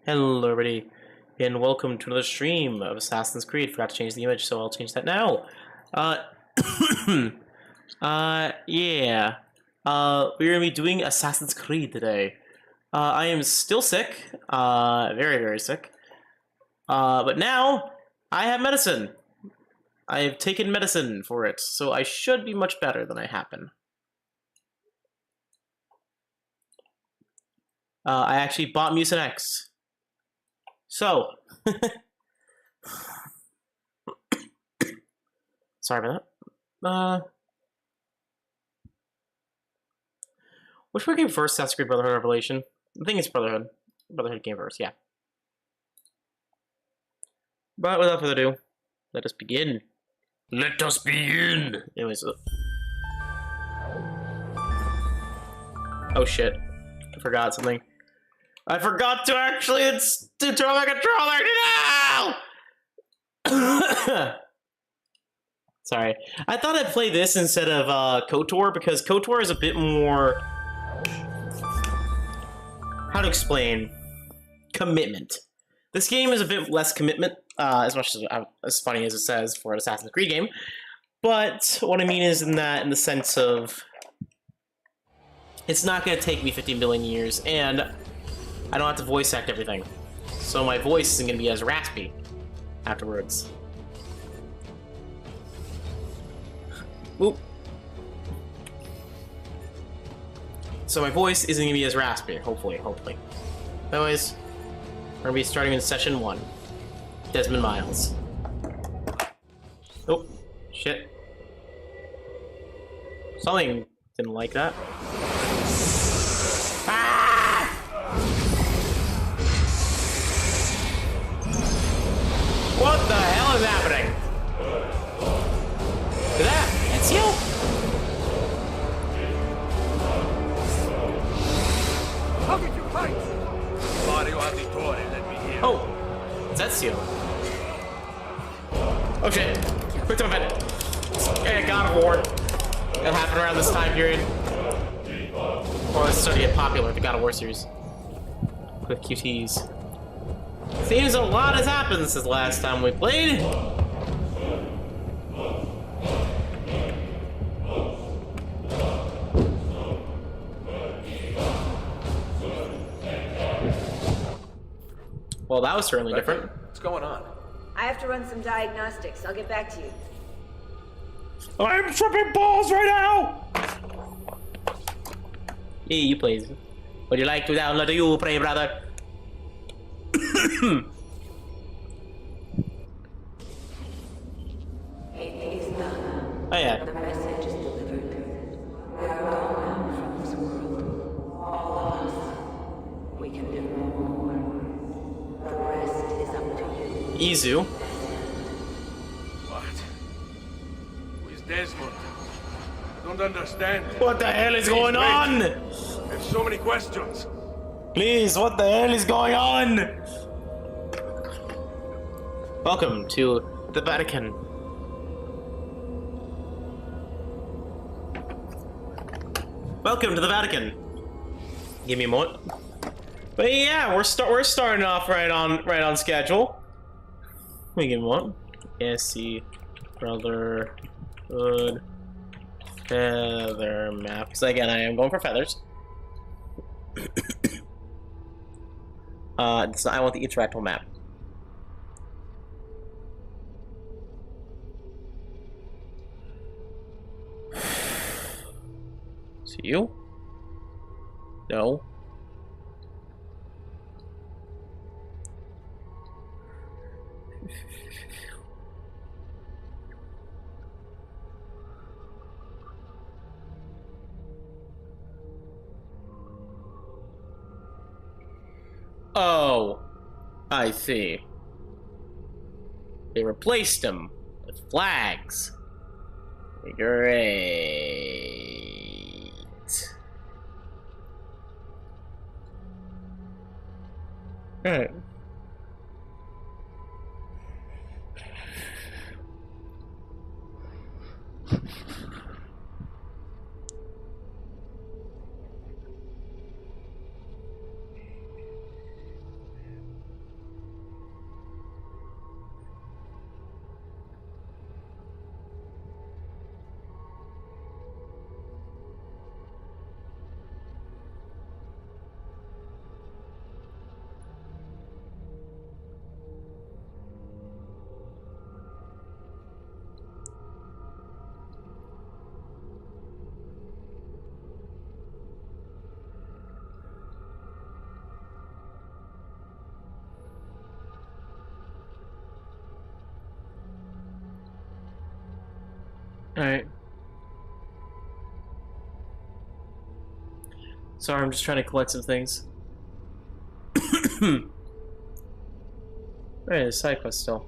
Hello everybody, and welcome to another stream of Assassin's Creed. Forgot to change the image, so I'll change that now. Yeah. We're gonna be doing Assassin's Creed today. I am still sick, very, very sick. But now, I have medicine. I have taken medicine for it, so I should be much better than I have been. I actually bought Mucinex. So, sorry about that. Which one came first, Assassin's Creed Brotherhood Revelation? I think it's Brotherhood. Brotherhood came first, yeah. But without further ado, let us begin. Let us begin! Anyways. Oh shit. I forgot something. I forgot to actually to turn on my controller! No! Sorry. I thought I'd play this instead of KOTOR because KOTOR is a bit more... How to explain? Commitment. This game is a bit less commitment, as much as funny as it says for an Assassin's Creed game. But what I mean is in the sense of... It's not going to take me 50 million years, and I don't have to voice act everything. So my voice isn't going to be as raspy afterwards. Oop. So my voice isn't going to be as raspy, hopefully. Anyways, we're going to be starting in session 1. Desmond Miles. Oh, shit. Something didn't like that. Ah! What the hell is happening? Is that Ezio? How did you fight? Ezioauditore, let me hear. Oh, it's Ezio. Oh shit! Quick to my bed. Yeah, God of War. That happened around this time period. Or it's starting to get popular, the God of War series. With QTs. Seems a lot has happened since the last time we played. Well, that was certainly different. What's going on? I have to run some diagnostics. I'll get back to you. I'm tripping balls right now! Hey, you please. Would you like to download the Uplay, brother? It is done. Oh yeah. The message is delivered. We are gone now from this world. All of us. We can do no more. The rest is up to you. Izu. What? Who is Desmond? I don't understand. What the hell is going on? I have so many questions. Please, what the hell is going on? Welcome to the Vatican. Welcome to the Vatican. Give me a moment. But yeah, we're starting off right on schedule. Let me give me one. See, Brotherhood feather map. Because again, I am going for feathers. So I want the interactable map. See you? No. Oh, I see. They replaced them with flags. Great. Alright. Alright. Sorry, I'm just trying to collect some things. Right, a side quest still.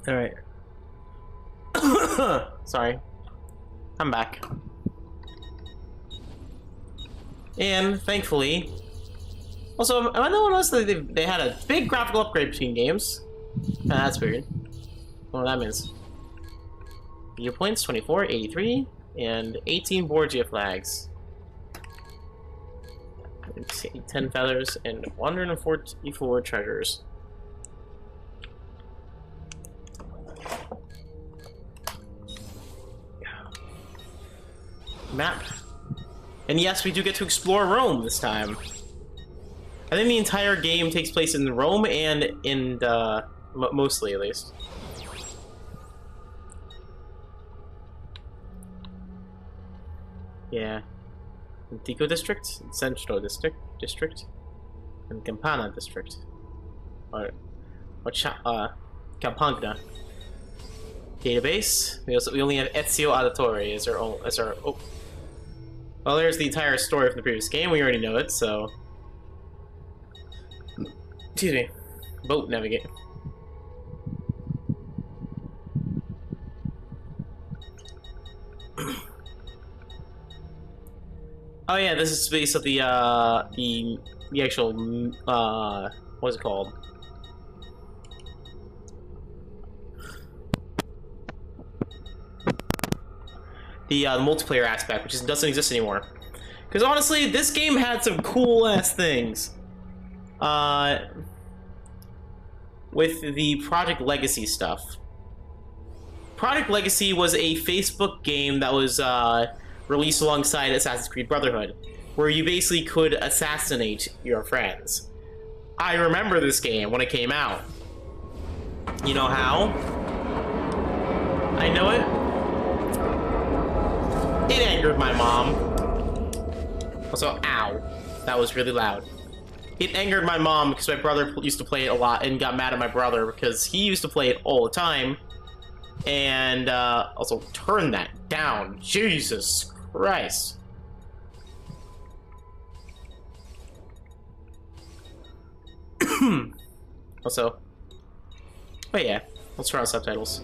Alright. Sorry. I'm back. And, thankfully... Also, am I the one else that they had a big graphical upgrade between games? Ah, that's weird. I don't know what that means. Viewpoints, 24, 83, and 18 Borgia flags. 10 feathers, and 144 treasures. Map. And yes, we do get to explore Rome this time. I think the entire game takes place in Rome and in mostly at least. Yeah. Antico District, Centro District, and Campana District. Or Campagna. Database. We only have ezioauditore as our oh. Well, there's the entire story from the previous game. We already know it, so. Excuse me. Boat navigate. Oh yeah, this is based on the actual what's it called? The multiplayer aspect, which doesn't exist anymore. Because honestly, this game had some cool ass things. With the Project Legacy stuff. Project Legacy was a Facebook game that was released alongside Assassin's Creed Brotherhood, where you basically could assassinate your friends. I remember this game when it came out. You know how? I know it. It angered my mom. Also, ow. That was really loud. It angered my mom because my brother used to play it a lot and got mad at my brother because he used to play it all the time. And also, turn that down. Jesus Christ. Also, oh yeah, let's turn on subtitles.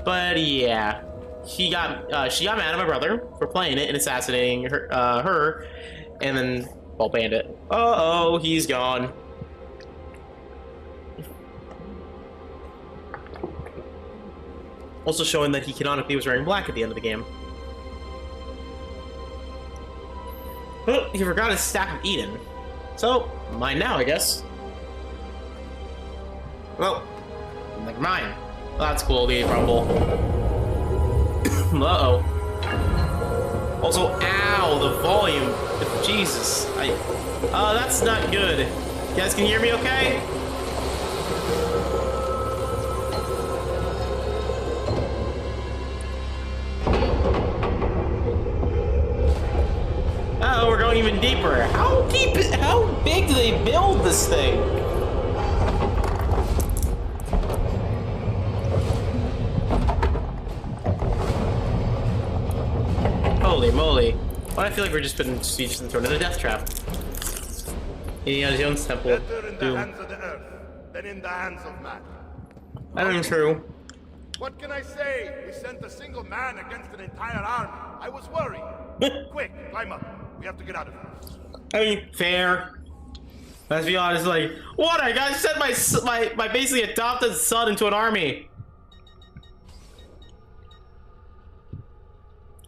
But yeah, she got mad at my brother for playing it and assassinating her, and then Bandit. Uh-oh, he's gone. Also showing that he canonically was wearing black at the end of the game. Oh, he forgot his Staff of Eden. So, mine now, I guess. Well, never mind. That's cool, the rumble. Uh-oh. Also, ow, the volume. Jesus. That's not good. You guys can hear me okay? Oh, we're going even deeper. How big do they build this thing? Holy moly. Why do I feel like we're just been thrown in a death trap? Indiana Jones Temple. Better in the hands of the earth than in the hands of man. That isn't true. What can I say? We sent a single man against an entire army. I was worried. Quick, climb up. We have to get out of here. I mean, fair. Let's be honest, like, what? I gotta send my basically adopted son into an army.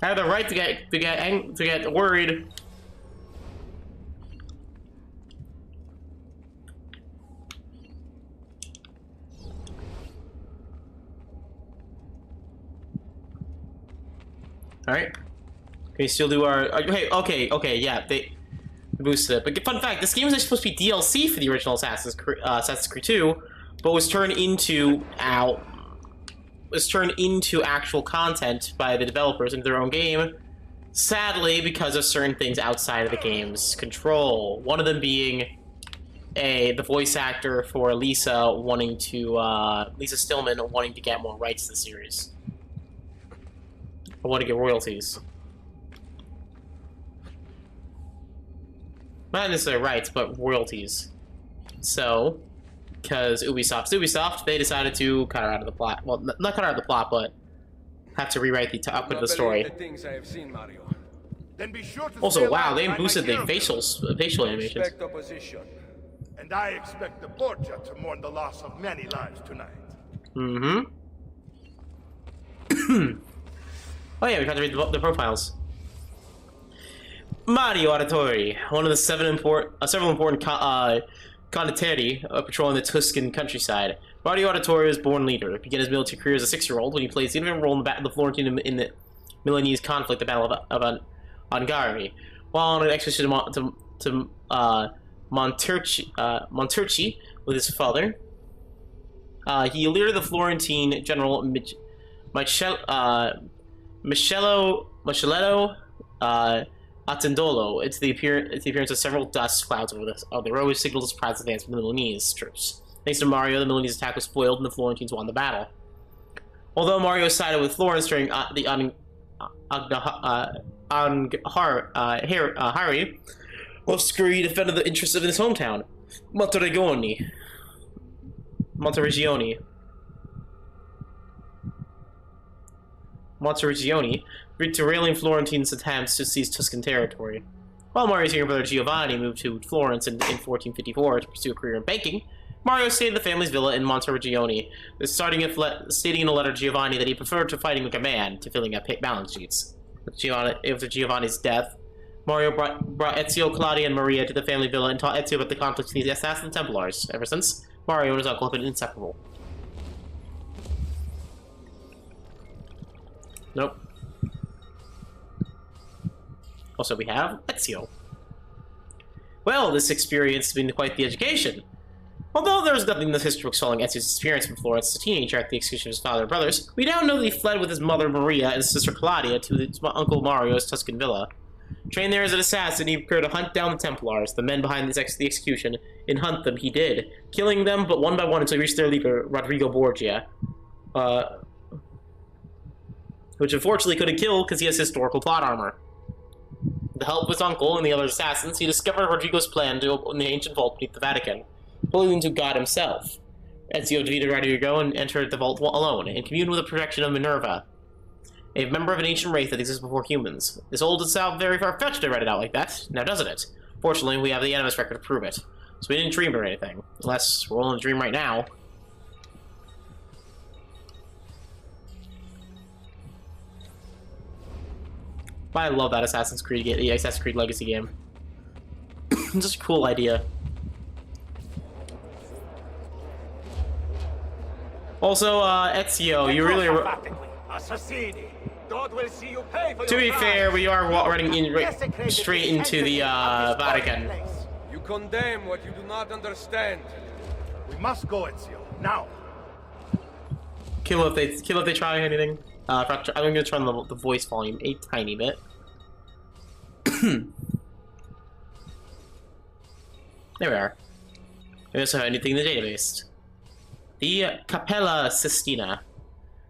I have the right to get worried. Alright. Can we still do our... Okay, yeah, they boosted it. But fun fact, this game was supposed to be DLC for the original Assassin's Creed 2, but was turned into actual content by the developers into their own game, sadly, because of certain things outside of the game's control. One of them being the voice actor for Lisa Lisa Stillman wanting to get more rights to the series. I want to get royalties. Not necessarily rights, but royalties. So, because Ubisoft, they decided to cut her out of the plot. Well, not cut her out of the plot, but have to rewrite the output of the story. The things I have seen, Mario. Then be sure to Also, wow, they boosted the facial animations. Expect opposition. And I expect the Borgia to mourn the loss of many lives tonight. Mm-hmm. Oh yeah, we got to read the profiles. Mario Auditore, one of the several important condottieri patrolling the Tuscan countryside. Mario Auditore was born leader. He began his military career as a 6-year-old when he played a significant role in the Florentine in the Milanese conflict, the Battle of Angari. While on an expedition to Monterci with his father, he lured the Florentine general Micheletto Attendolo into the appearance of several dust clouds over the road, which signaled a surprise advance from the Milanese troops. Thanks to Mario, the Milanese attack was foiled and the Florentines won the battle. Although Mario sided with Florence during the Angari, Oscuri defended the interests of his hometown, Monteriggioni. Derailing Florentine's attempts to seize Tuscan territory. While Mario's younger brother Giovanni moved to Florence in 1454 to pursue a career in banking, Mario stayed at the family's villa in Monteriggioni, stating in a letter to Giovanni that he preferred to fighting like a man to filling up balance sheets. After Giovanni's death, Mario brought Ezio, Claudia, and Maria to the family villa and taught Ezio about the conflict between the Assassin and Templars. Ever since, Mario and his uncle have been inseparable. Nope. Also, we have Ezio. Well, this experience has been quite the education. Although there is nothing in the history books following Ezio's disappearance from Florence as a teenager after the execution of his father and brothers, we now know that he fled with his mother Maria and his sister Claudia to his uncle Mario's Tuscan villa. Trained there as an assassin, he prepared to hunt down the Templars, the men behind the execution, and hunt them he did, killing them but one by one until he reached their leader, Rodrigo Borgia. Which unfortunately couldn't kill because he has historical plot armor. With the help of his uncle and the other assassins, he discovered Rodrigo's plan to open the ancient vault beneath the Vatican, pulling into God himself. Ezio defeated Rodrigo and entered the vault alone, and communed with the protection of Minerva, a member of an ancient race that exists before humans. This old and sound very far-fetched to write it out like that, now doesn't it? Fortunately, we have the Animus record to prove it. So we didn't dream or anything. Unless we're all in a dream right now. But I love that Assassin's Creed game, the Assassin's Creed Legacy game. It's just a cool idea. Also, Ezio, you really... To be fair, we are running straight into the Vatican. You condemn what you do not understand. We must go, Ezio, now. Kill if they try anything. I'm gonna turn the voice volume a tiny bit. There we are. We also have anything in the database. The Capella Sistina.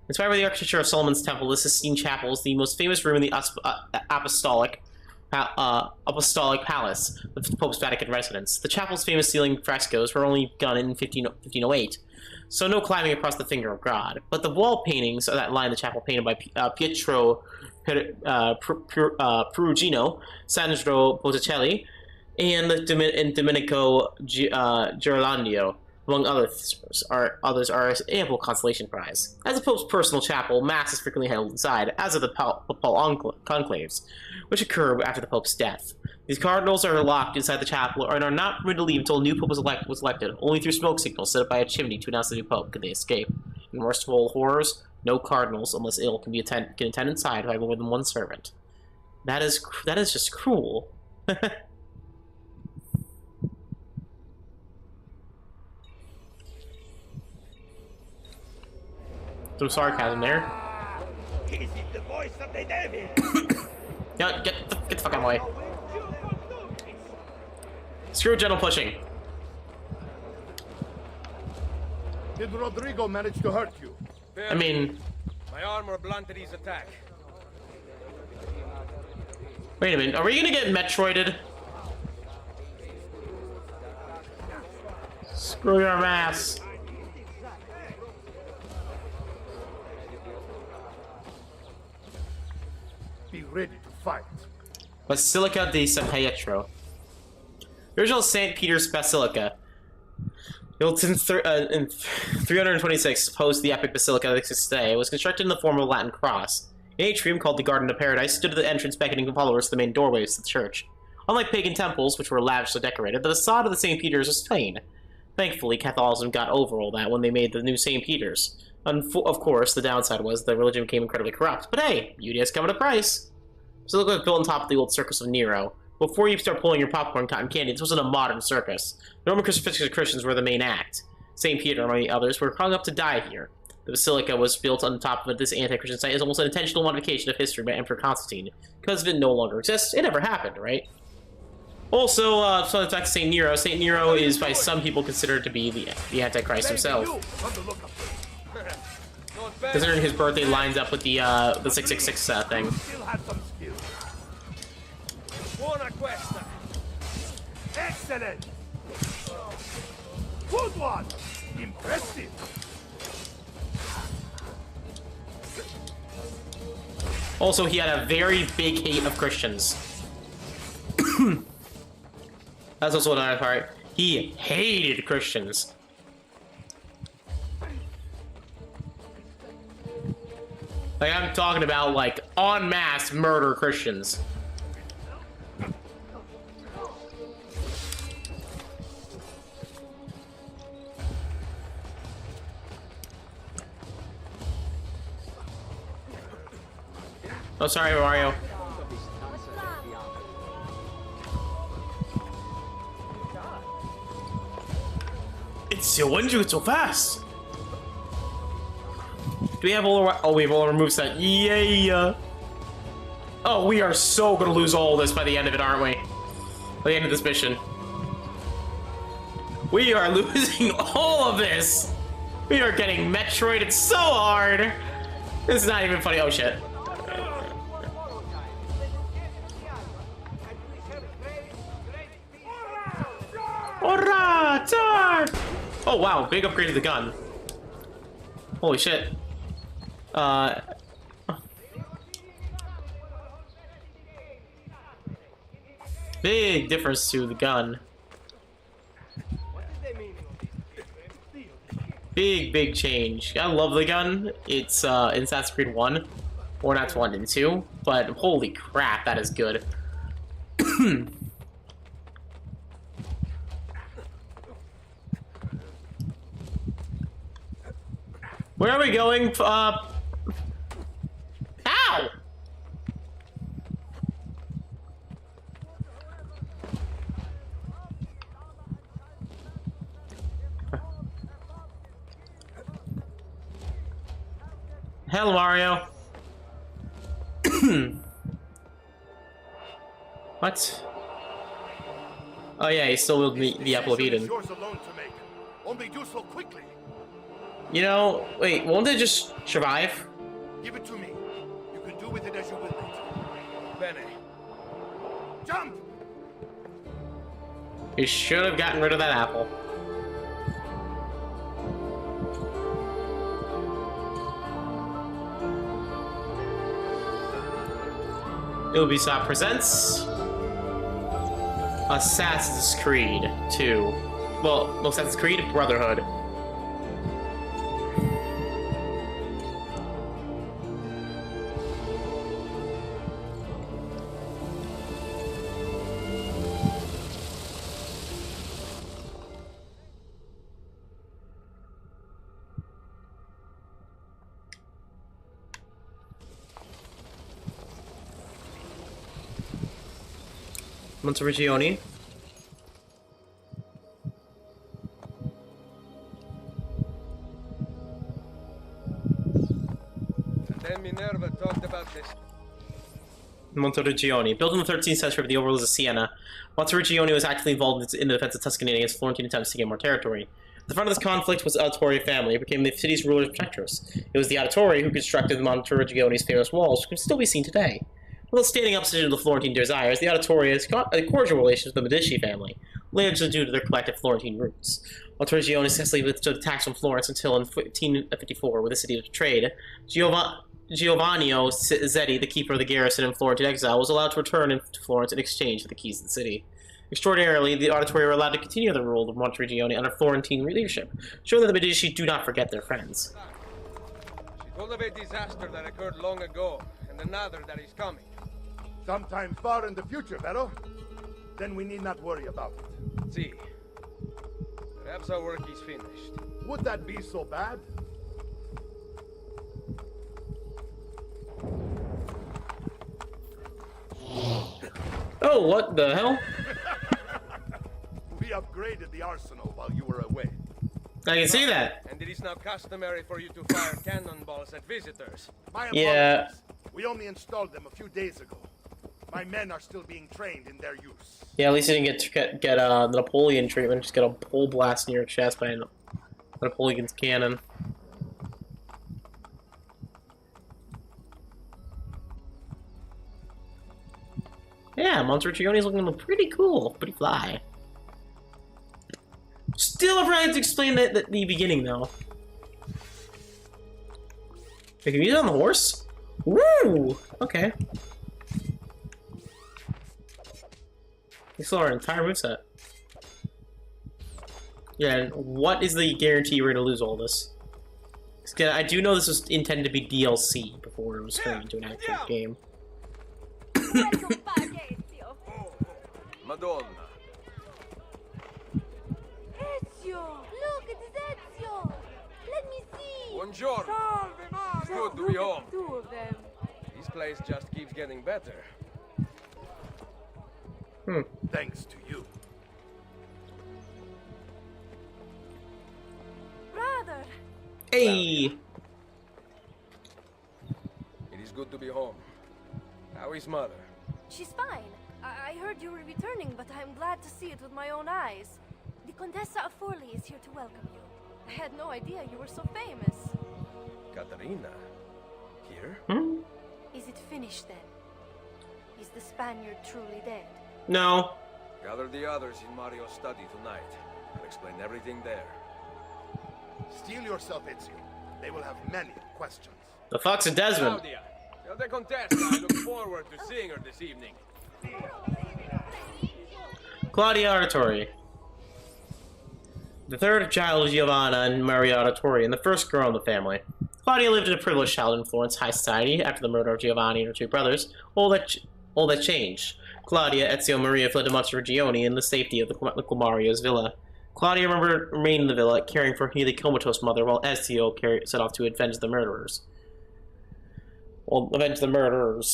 Inspired by the architecture of Solomon's Temple, the Sistine Chapel is the most famous room in the Apostolic Palace, the Pope's Vatican residence. The chapel's famous ceiling frescoes were only begun in 1508, so no climbing across the finger of God. But the wall paintings that line the chapel, painted by Pietro Perugino, Sandro Botticelli, and Domenico Ghirlandaio, among others, are ample consolation prize. As the Pope's personal chapel, Mass is frequently held inside, as are the papal conclaves, which occur after the Pope's death. These cardinals are locked inside the chapel and are not permitted to leave until a new Pope was elected. Only through smoke signals set up by a chimney to announce the new Pope could they escape. In worst of all horrors, No cardinals, unless ill, can attend inside by more than one servant. That is just cruel. Some sarcasm there. Is it the voice of the devil? Yeah, get the fuck out of my way. Screw gentle pushing. Did Rodrigo manage to hurt you? I mean, My armor blunted his attack. wait a minute. Are we gonna get Metroided? Screw your ass. Be ready to fight. Basilica di San Pietro. The original St. Peter's Basilica, built in 326, opposed to the epic basilica that exists today. It was constructed in the form of a Latin cross. An atrium called the Garden of Paradise stood at the entrance, beckoning followers to the main doorways of the church. Unlike pagan temples, which were lavishly decorated, the facade of the St. Peter's was plain. Thankfully, Catholicism got over all that when they made the new St. Peter's. Of course, the downside was the religion became incredibly corrupt. But hey, beauty has come at a price. Basilica was built on top of the old Circus of Nero. Before you start pulling your popcorn cotton candy, this wasn't a modern circus. The Roman crucifixion Christians were the main act. St. Peter, among the others, were hung up to die here. The basilica was built on top of this anti-Christian site is almost an intentional modification of history by Emperor Constantine. Because if it no longer exists, it never happened, right? Also, fun fact, St. Nero. St. Nero is by some people considered to be the Antichrist himself. Considering his birthday lines up with the 666 thing. Still have some skill. Buona questa. Excellent. Good one. Impressive. Also, he had a very big hate of Christians. That's also another part. He hated Christians. Like, I'm talking about, like, en masse murder Christians. Oh, sorry, Mario. Ezio, when did you get so fast? Do we have all our... Oh, we have all our moveset. Yeah. Oh, we are so gonna lose all this by the end of it, aren't we? By the end of this mission. We are losing all of this. We are getting Metroided so hard. This is not even funny. Oh, shit. Oh wow, big upgrade to the gun. Holy shit. Big difference to the gun. Big change. I love the gun. It's in Assassin's Creed 1. Or not 1 and 2. But holy crap, that is good. Where are we going? Ow! Hello, Mario. What? Oh yeah, he still willed me the Apple of Eden. Yours alone to make. Only do so quickly. You know, wait, won't they just survive? Give it to me. You can do with it as you will later. Bene. Jump! You should have gotten rid of that apple. Ubisoft presents Assassin's Creed 2. Well, Assassin's Creed Brotherhood. Monteriggioni. And then Minerva talked about this. Monteriggioni. Built in the 13th century by the overlords of Siena, Monteriggioni was actively involved in the defense of Tuscany against Florentine attempts to gain more territory. At the front of this conflict was the Auditore family, who became the city's rulers and protectors. It was the Auditore who constructed Monteriggioni's famous walls, which can still be seen today. While standing opposite to the Florentine desires, the Auditore has got a cordial relation with the Medici family, largely due to their collective Florentine roots. Monteriggioni successfully withstood attacks from Florence until in 1554, where the city was betrayed, Giovanni Zetti, the keeper of the garrison in Florentine exile, was allowed to return to Florence in exchange for the keys to the city. Extraordinarily, the Auditore were allowed to continue the rule of Monteriggioni under Florentine leadership, showing that the Medici do not forget their friends. She told of a disaster that occurred long ago, and another that is coming. Sometime far in the future, Vero. Then we need not worry about it. See. Perhaps our work is finished. Would that be so bad? Oh, what the hell? We upgraded the arsenal while you were away. I can see that. And it is now customary for you to fire cannonballs at visitors. My apologies. Yeah. We only installed them a few days ago. My men are still being trained in their use. Yeah, at least you didn't get the Napoleon treatment. Just get a pole blast in your chest by a Napoleon's cannon. Yeah, Monteriggioni's looking pretty cool, pretty fly. Still have to explain that at the beginning though. Wait, can you use it on the horse? Woo! Okay. We saw our entire moveset. Yeah, and what is the guarantee we're gonna lose all this? I do know this was intended to be DLC before it was turned into an actual game. Welcome back, Ezio. Madonna. Ezio! Look, it is Ezio! Let me see! Buongiorno. Salve, Good to be look home. at the two of them. This place just keeps getting better. Thanks to you. Brother! Hey! It is good to be home. How is mother? She's fine. I heard you were returning, but I'm glad to see it with my own eyes. The Contessa of Forli is here to welcome you. I had no idea you were so famous. Caterina? Here? Hmm? Is it finished then? Is the Spaniard truly dead? No. Gather the others in Mario's study tonight. I'll explain everything there. Steel yourself, Ezio. They will have many questions. The fuck's a Desmond? Claudia, tell the Contessa I look forward to seeing her this evening. Claudia Auditore. The third child of Giovanna and Maria Auditore, and the first girl in the family. Claudia lived in a privileged childhood in Florence high society. After the murder of Giovanni and her two brothers, all that changed. Claudia, Ezio, and Maria fled to Monteriggioni in the safety of the local Mario's villa. Claudia remained in the villa, caring for her nearly comatose mother, while Ezio set off to avenge the murderers.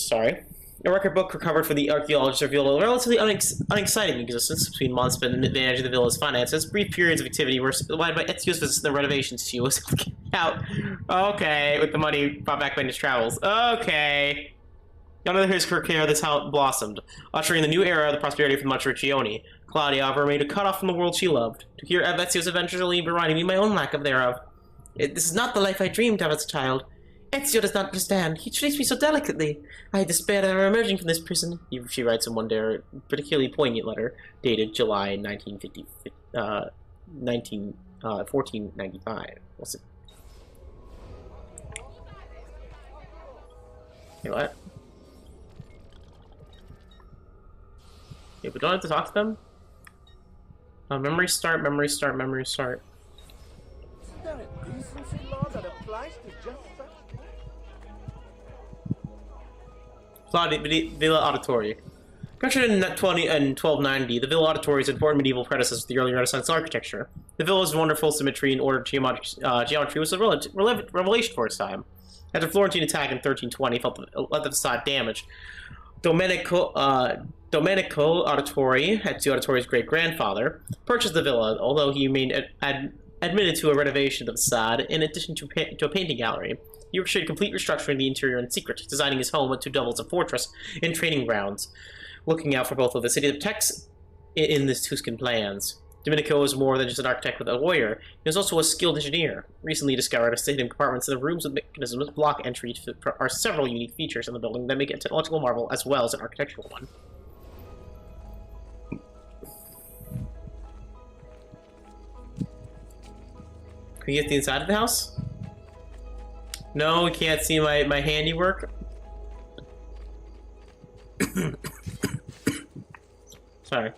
Sorry. A record book recovered from the archaeologists revealed a relatively unexciting existence between Monspen and managing the villa's finances. Brief periods of activity were supplied by Ezio's visits and the renovations she was out. Okay, with the money brought back by his travels. Okay. Under his care, this how it blossomed, ushering the new era of the prosperity for Monteriggioni. Claudia, however, remained cut off from the world she loved. To hear of Ezio's adventures only reminded me of my own lack of thereof. This is not the life I dreamed of as a child. Ezio does not understand. He treats me so delicately. I despair of emerging from this prison. She writes in one particularly poignant letter, dated July 1495. What's it? Hey, what? Yeah, we don't have to talk to them? Memory start, memory start, memory start. Is there a decency law that applies to just such things? Villa Auditore. Constructed in 1290, the Villa Auditore is an important medieval predecessor to the early Renaissance architecture. The villa's wonderful symmetry and ordered geometry was a revelation for its time. After the Florentine attack in 1320 let the facade damaged. Domenico Auditore, Ezioauditore's great-grandfather, purchased the villa, although he remained admitted to a renovation of the facade in addition to a painting gallery. He orchestrated complete restructuring the interior in secret, designing his home with 2 doubles of fortress and training grounds, looking out for both of the city protects in the Tuscan plans. Domenico is more than just an architect with a lawyer. He is also a skilled engineer. Recently discovered hidden compartments in the rooms with mechanisms block entry are several unique features in the building that make it a technological marvel as well as an architectural one. Can we get the inside of the house? No, we can't see my handiwork. Sorry.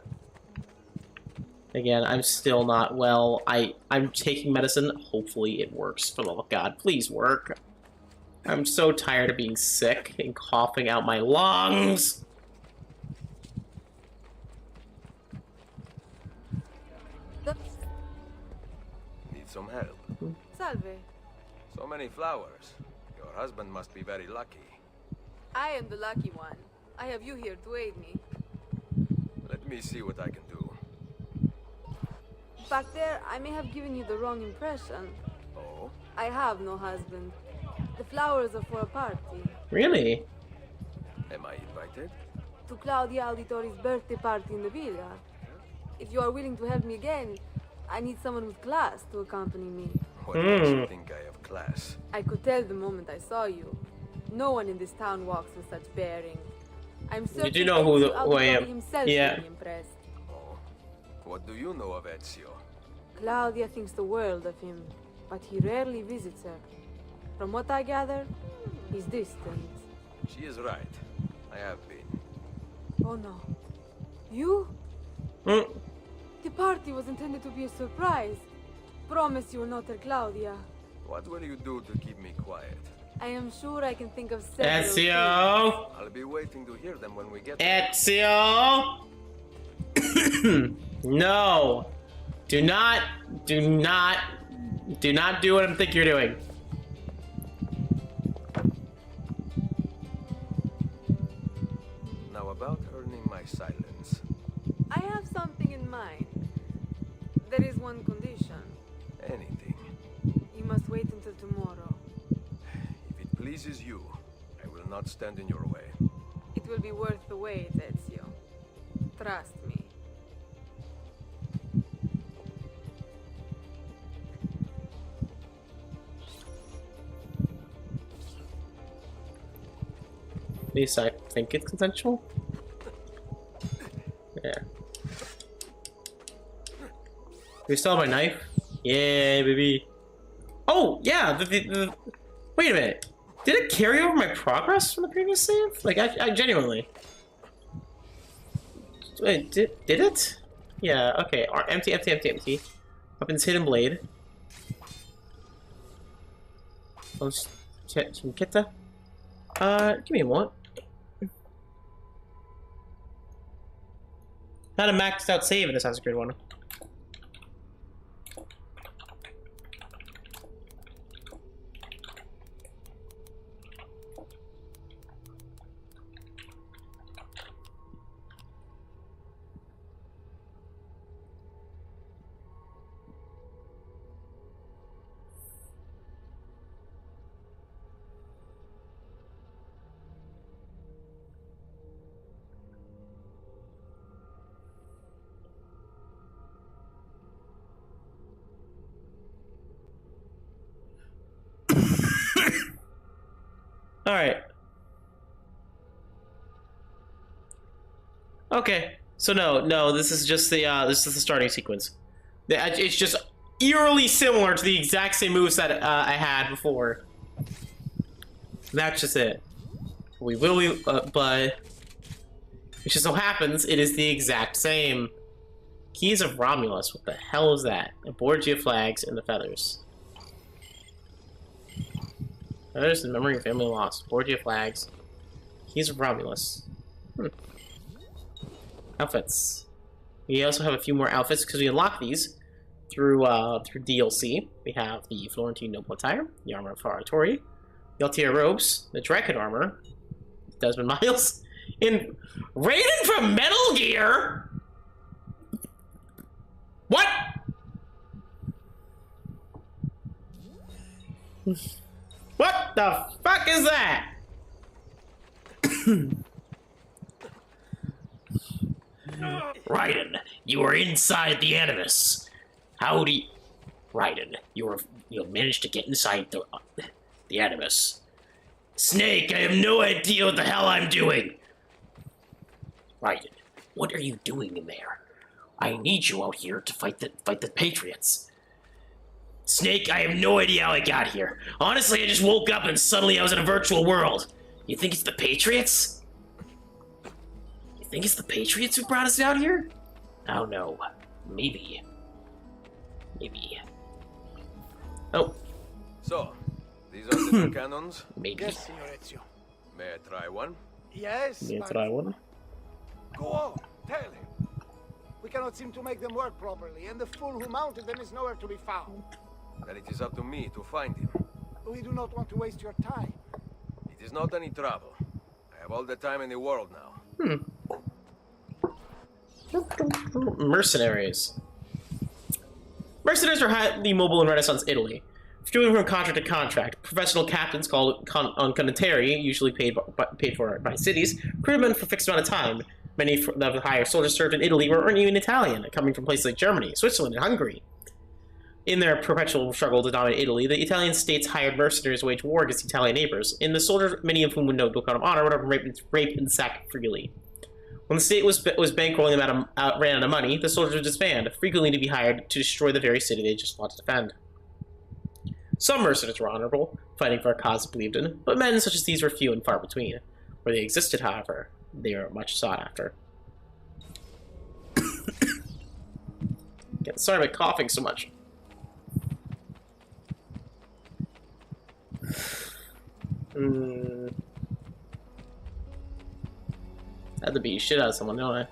Again, I'm still not well. I'm taking medicine. Hopefully it works. For the love of God, please work. I'm so tired of being sick and coughing out my lungs. Need some help? Salve. So many flowers. Your husband must be very lucky. I am the lucky one. I have you here to aid me. Let me see what I can do. Back there, I may have given you the wrong impression. Oh? I have no husband. The flowers are for a party. Really? Am I invited? To Claudia Auditore's birthday party in the villa. If you are willing to help me again, I need someone with class to accompany me. What makes you think I have class? I could tell the moment I saw you. No one in this town walks with such bearing. I'm certain You do know who I am. himself Yeah. will be impressed. Oh? What do you know of Ezio? Claudia thinks the world of him, but he rarely visits her. From what I gather, he's distant. She is right. I have been. Oh no. You? Mm. The party was intended to be a surprise. Promise you will not tell Claudia. What will you do to keep me quiet? I am sure I can think of several things. Ezio! I'll be waiting to hear them when we get there. Ezio! No! Do not do what I think you're doing. Now about earning my silence. I have something in mind. There is one condition. Anything. You must wait until tomorrow. If it pleases you, I will not stand in your way. It will be worth the wait, Ezio. Trust me. At least I think it's consensual. Yeah. We still have my knife? Yeah, baby. Oh, yeah! Wait a minute. Did it carry over my progress from the previous save? Like, I genuinely... Wait, did it? Yeah, okay. Empty, empty, empty, empty. Weapons, hidden blade. Let's check some kita. Give me a moment. Not a maxed out save in Assassin's Creed 1. Alright. Okay. So no, this is just the starting sequence. It's just eerily similar to the exact same moves that I had before. That's just it. But it just so happens it is the exact same. Keys of Romulus. What the hell is that? The Borgia flags and the feathers. Feathers, the memory of family lost. Borgia flags. Keys of Romulus. Outfits. We also have a few more outfits because we unlock these through DLC. We have the Florentine Noble attire, the armor of Auditore, the Altair robes, the Dragon armor, Desmond Miles, In Raiden from Metal Gear? What? What the fuck is that? Raiden, you are inside the Animus. How do you... Raiden, you managed to get inside the Animus. Snake, I have no idea what the hell I'm doing. Raiden, what are you doing in there? I need you out here to fight the Patriots. Snake, I have no idea how I got here. Honestly, I just woke up and suddenly I was in a virtual world. You think it's the Patriots? You think it's the Patriots who brought us out here? I don't know. Maybe. Maybe. Oh. So, these are the new cannons? Maybe. Yes, Signor Ezio. May I try one? Yes, Yeah, but... try one. Go on, tell him. We cannot seem to make them work properly, and the fool who mounted them is nowhere to be found. Then it is up to me to find him. We do not want to waste your time. It is not any trouble. I have all the time in the world now. Mercenaries. Mercenaries are highly mobile in Renaissance Italy. Moving from contract to contract, professional captains called condottieri, usually paid for by cities, crewmen for a fixed amount of time. Many of the higher soldiers served in Italy were even Italian, coming from places like Germany, Switzerland, and Hungary. In their perpetual struggle to dominate Italy, the Italian states hired mercenaries to wage war against Italian neighbors. In the soldiers, many of whom would know the code of honor, would have raped and sacked freely. When the state was bankrolling them ran out of money, the soldiers would disband, frequently to be hired to destroy the very city they just fought to defend. Some mercenaries were honorable, fighting for a cause believed in, but men such as these were few and far between. Where they existed, however, they were much sought after. Sorry about coughing so much. I had to beat shit out of someone, don't I?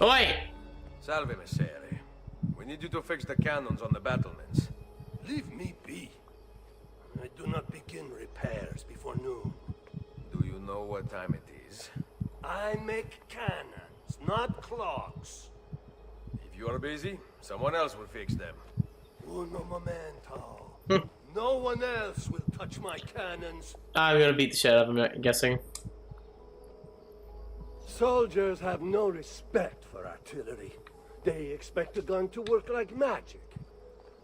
Oi! Salve, Messere. We need you to fix the cannons on the battlements. Leave me be. I do not begin repairs before noon. Do you know what time it is? I make cannons, not clocks. If you are busy, someone else will fix them. Uno momento. No one else will touch my cannons. I'm gonna beat the shit out of him, I'm guessing. Soldiers have no respect for artillery. They expect a gun to work like magic.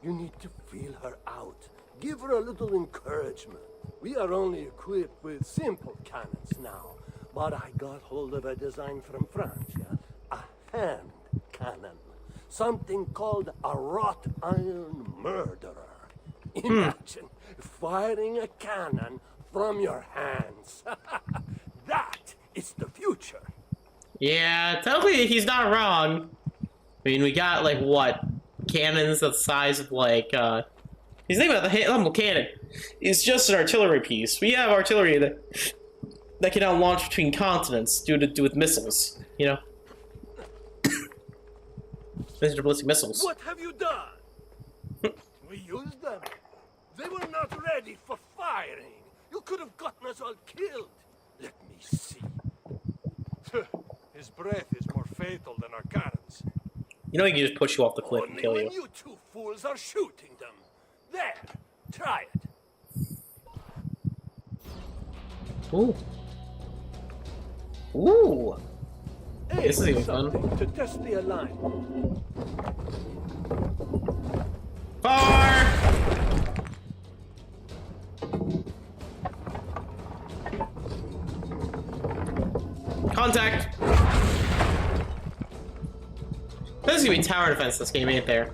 You need to feel her out. Give her a little encouragement. We are only equipped with simple cannons now, but I got hold of a design from France, yeah? A hand cannon. Something called a wrought iron murderer. Imagine firing a cannon from your hands. That is the future. Yeah, technically he's not wrong. I mean, we got, like, what? Cannons the size of, like, he's thinking about the humble cannon. It's just an artillery piece. We have artillery that can now launch between continents due to do with missiles, you know? Ballistic missiles. What have you done? We used them. They were not ready for firing. You could have gotten us all killed. Let me see. His breath is more fatal than our cannons. You know he can just push you off the cliff and Only kill when you. you two fools are shooting them. There, try it. Ooh. Ooh. Hey, This is even fun. something to test the alignment. Fire! Contact! There's gonna be tower defense this game, ain't there?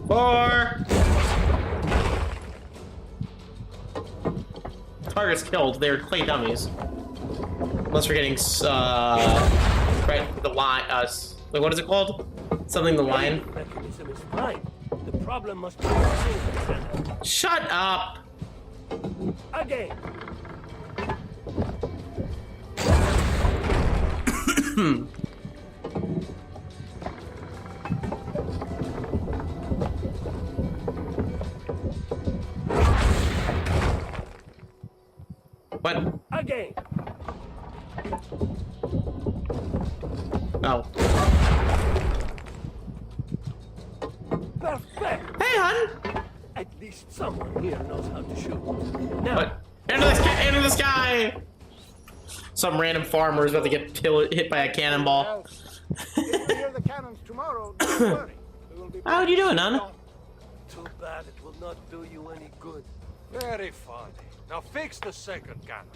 Four! Targets killed, they're clay dummies. Unless we're getting, right, the line, like, what is it called? Something the line? The mechanism is fine. The problem must be Shut up! again. What? Again. Oh. Perfect. Hey, hun! At least someone here knows how to shoot. Now, What? Into the sky! Into the sky! Some random farmer is about to get hit by a cannonball. If you hear the cannons tomorrow, don't worry. We will be How you doing, hun? too bad it will not do you any good. Very funny. Now fix the second cannon.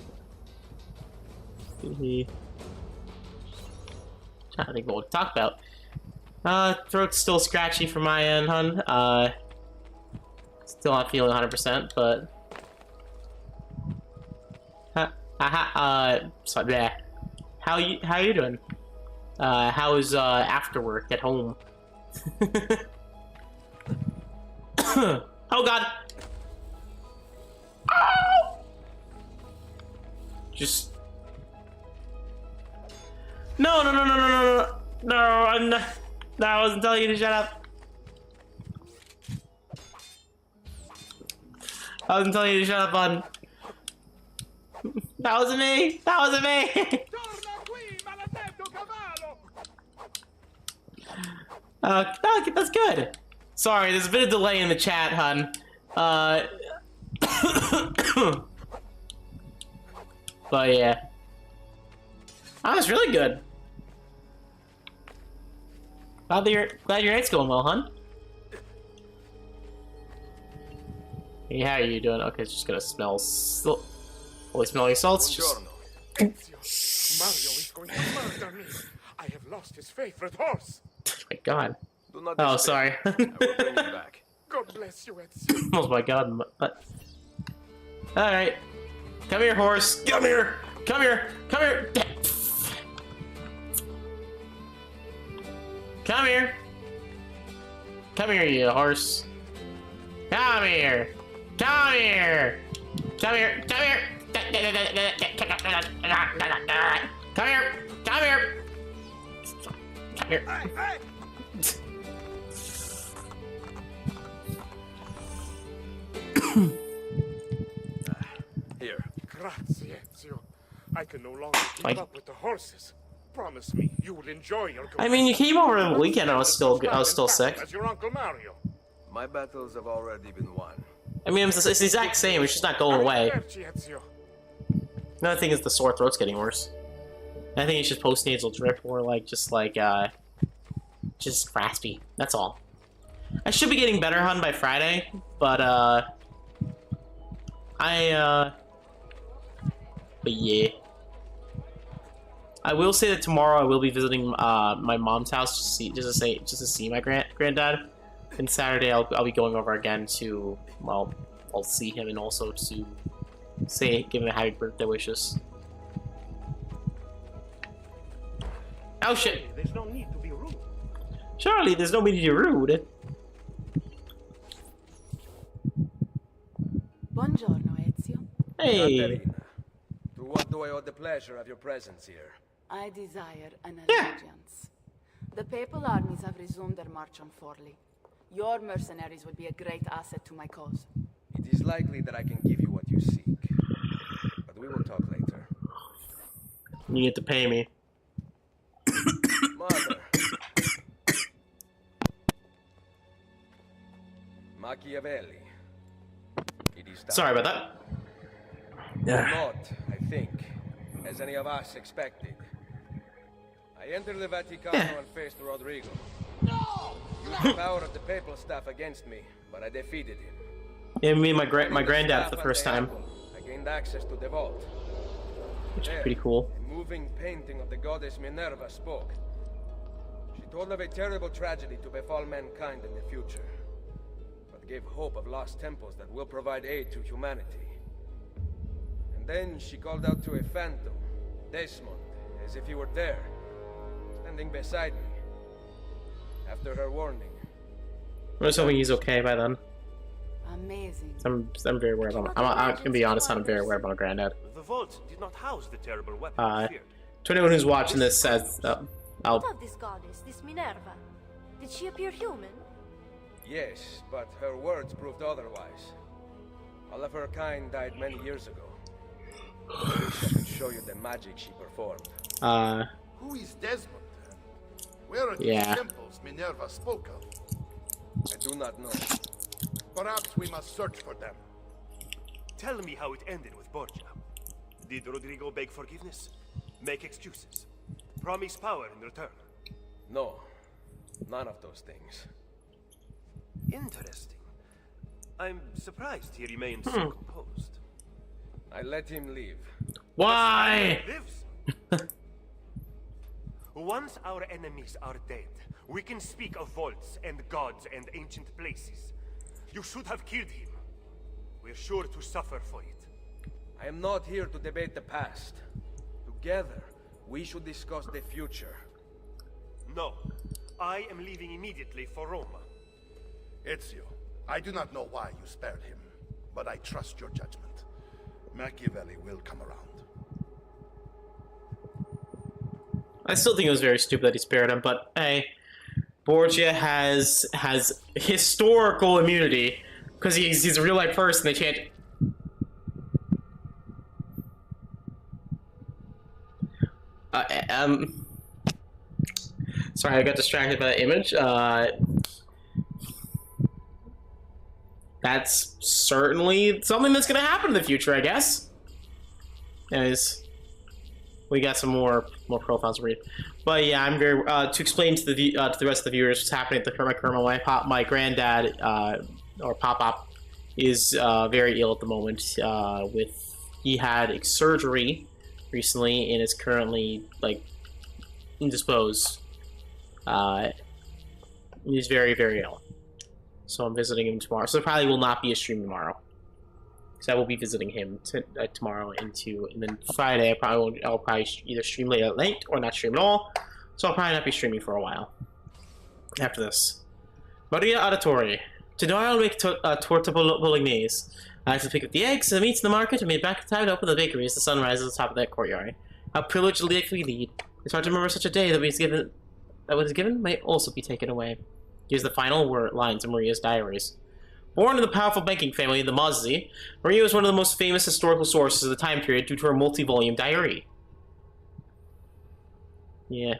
Trying to think what we'll talk about. Throat's still scratchy from my end, hun. Still not feeling 100%, but so yeah. How you doing? How is after work at home? Oh God! Oh! Just no! I'm not. No, I wasn't telling you to shut up. I wasn't telling you to shut up, on. That wasn't me. That wasn't me. No, that's good. Sorry, there's a bit of delay in the chat, hun. But yeah. Oh, that's really good. Glad your night's going well, hun. Hey, how are you doing? Okay, it's just gonna smell holy smelling salts. Just... Ezio, Mario is going to murder me. I have lost his favorite horse. Oh my God. Do not Oh, despair. sorry. I will bring it back. God bless you, Ezio. Oh my God. Alright. Come here, horse. Come here. Come here. Come here. Come here. Come here, you horse. Come here. Come here. Come here. Come here. Come here. Come here. Come here. Here. Grazie, Ezio. I can no longer keep up with the horses. Promise me you will enjoy your. I mean, you came over the weekend. I was still sick. As your Uncle Mario. My battles have already been won. I mean, it's the exact same. It's just not going away. Arrivederci, Ezio. Another thing is the sore throat's getting worse. I think it's just post-nasal drip or just raspy. That's all. I should be getting better, hun, by Friday, but but yeah. I will say that tomorrow I will be visiting my mom's house just to see my granddad, and Saturday I'll be going over again to, well, I'll see him and also to give him a happy birthday wishes. Oh shit! There's no need to be rude. Charlie, there's no need to be rude. Buongiorno, Ezio. Hey. Caterina, to what do I owe the pleasure of your presence here? I desire an allegiance. The papal armies have resumed their march on Forli. Your mercenaries would be a great asset to my cause. It is likely that I can give you what you seek, but we will talk later. You get to pay me. Mother. Machiavelli. It is time. Sorry about that. Not, I think, as any of us expected. I entered the Vaticano and faced Rodrigo. No! Used the power of the papal staff against me, but I defeated him. Yeah, me and my granddad for the first time. I gained access to the vault. Which is pretty cool. A moving painting of the goddess Minerva spoke. She told of a terrible tragedy to befall mankind in the future, but gave hope of lost temples that will provide aid to humanity. And then she called out to a phantom, Desmond, as if he were there, standing beside me. After her warning, I was hoping he's okay by then. Amazing. I'm very worried about. I'm gonna be honest. I'm very worried about my granddad. The vault did not house the terrible weapon. To anyone who's watching this, says What of this goddess, this Minerva? Did she appear human? yes, but her words proved otherwise. All of her kind died many years ago. I wish I could show you the magic she performed. Who is Desmond? Where are Yeah. these temples Minerva spoke of? I do not know. Perhaps we must search for them. Tell me how it ended with Borgia. Did Rodrigo beg forgiveness? Make excuses? Promise power in return? No, none of those things. Interesting. I'm surprised he remained so composed. I let him leave. Why? Lives. Once our enemies are dead, we can speak of vaults and gods and ancient places. You should have killed him. We're sure to suffer for it. I am not here to debate the past. Together, we should discuss the future. No. I am leaving immediately for Roma. Ezio, I do not know why you spared him, but I trust your judgment. Machiavelli will come around. I still think it was very stupid that he spared him, but hey, Borgia has historical immunity because he's a real life person. They can't. Sorry, I got distracted by that image. That's certainly something that's going to happen in the future, I guess. Anyways, we got some more profiles to read, but yeah, I'm very to explain to the rest of the viewers what's happening at the Kerma. My granddad or Pop is very ill at the moment. He had surgery recently and is currently like indisposed. He's very, very ill. So I'm visiting him tomorrow. So there probably will not be a stream tomorrow. So I will be visiting him tomorrow and then Friday I'll probably either stream late at night or not stream at all. So I'll probably not be streaming for a while after this. Maria Auditore. Today I'll make torta bolognese. I have to pick up the eggs and the meats in the market and made back in time to open the bakery as the sun rises at the top of that courtyard. How privileged life we lead. It's hard to remember such a day that was given might also be taken away. Here's the final lines of Maria's diaries. Born in the powerful banking family, the Mozzi, Maria was one of the most famous historical sources of the time period due to her multi-volume diary. Yeah.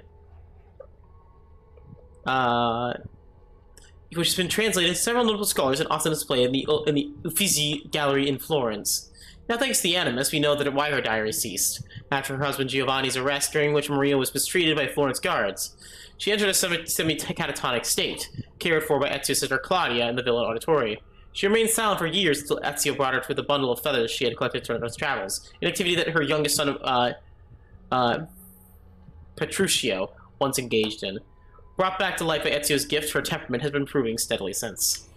Which has been translated to several notable scholars and often displayed in the Uffizi Gallery in Florence. Now, thanks to the Animus, we know why her diary ceased. After her husband Giovanni's arrest, during which Maria was mistreated by Florence guards. She entered a semi-catatonic state, cared for by Ezio's sister Claudia in the Villa Auditore. She remained silent for years until Ezio brought her with a bundle of feathers she had collected during his travels, an activity that her youngest son, Petruchio, once engaged in. Brought back to life by Ezio's gift, her temperament has been improving steadily since.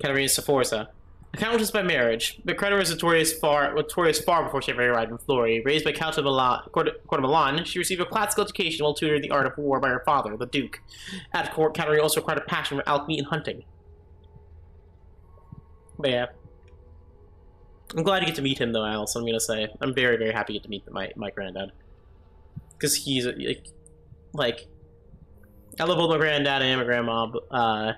Caterina Sforza. A countess by marriage, but Creta was notorious far before she ever arrived in Florence. Raised by Count of Court of Milan, she received a classical education while tutored in the art of war by her father, the Duke. At court, Caterina also acquired a passion for alchemy and hunting. But yeah. I'm glad to get to meet him, though, Alice, I'm gonna say. I'm very, very happy to get to meet my granddad. Because he's, like... I love both my granddad and my grandma,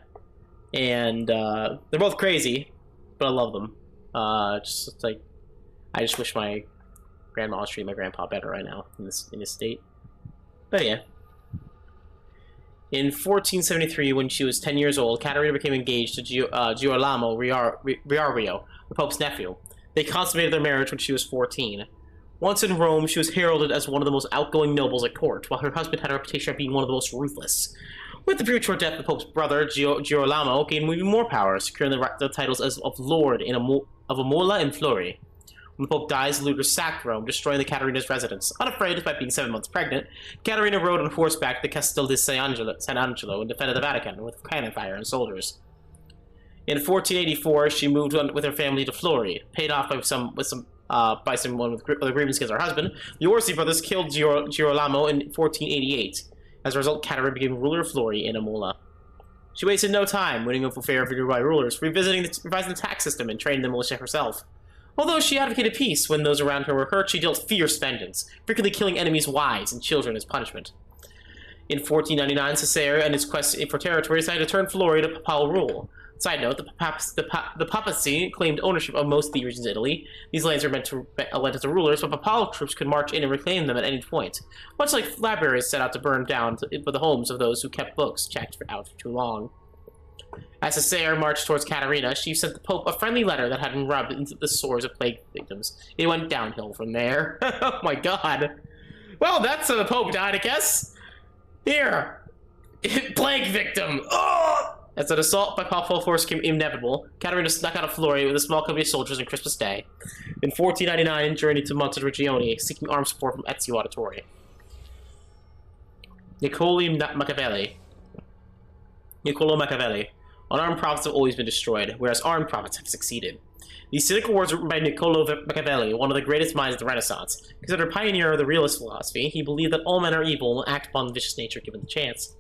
and they're both crazy. But I love them. I just wish my grandma was treating my grandpa better right now in his state. But yeah. In 1473, when she was 10 years old, Caterina became engaged to Girolamo Riario, the Pope's nephew. They consummated their marriage when she was 14. Once in Rome, she was heralded as one of the most outgoing nobles at court, while her husband had a reputation of being one of the most ruthless. With the premature death of the Pope's brother, Girolamo gained even more power, securing the titles of Lord of Imola and Flori. When the Pope dies, the looters sacked Rome, destroying the Caterina's residence. Unafraid, despite being 7 months pregnant, Caterina rode on horseback to the Castel di San Angelo and defended the Vatican with cannon fire and soldiers. In 1484, she moved with her family to Flori, paid off by someone with a grievance against her husband. The Orsi brothers killed Girolamo in 1488. As a result, Caterina became ruler of Flori and Imola. She wasted no time winning over favor of nearby rulers, revising the tax system and training the militia herself. Although she advocated peace when those around her were hurt, she dealt fierce vengeance, frequently killing enemies' wives and children as punishment. In 1499, Cesare and his quest for territory decided to turn Flori to papal rule. Side note, the papacy claimed ownership of most of the regions of Italy. These lands were meant to lend to rulers, but papal troops could march in and reclaim them at any point. Much like libraries set out to burn down the homes of those who kept books checked out for too long. As Cesare marched towards Caterina, she sent the Pope a friendly letter that had been rubbed into the sores of plague victims. It went downhill from there. Oh my god. Well, that's how the Pope died, I guess. Here. Plague victim. Oh! As an assault by papal force became inevitable, Caterina snuck out of Florida with a small company of soldiers on Christmas Day. In 1499, journeyed to Monteregione, seeking armed support from Ezioauditore. Niccolo Machiavelli. Unarmed prophets have always been destroyed, whereas armed prophets have succeeded. These cynical words were written by Niccolo Machiavelli, one of the greatest minds of the Renaissance. Considered a pioneer of the realist philosophy, he believed that all men are evil and act upon vicious nature given the chance.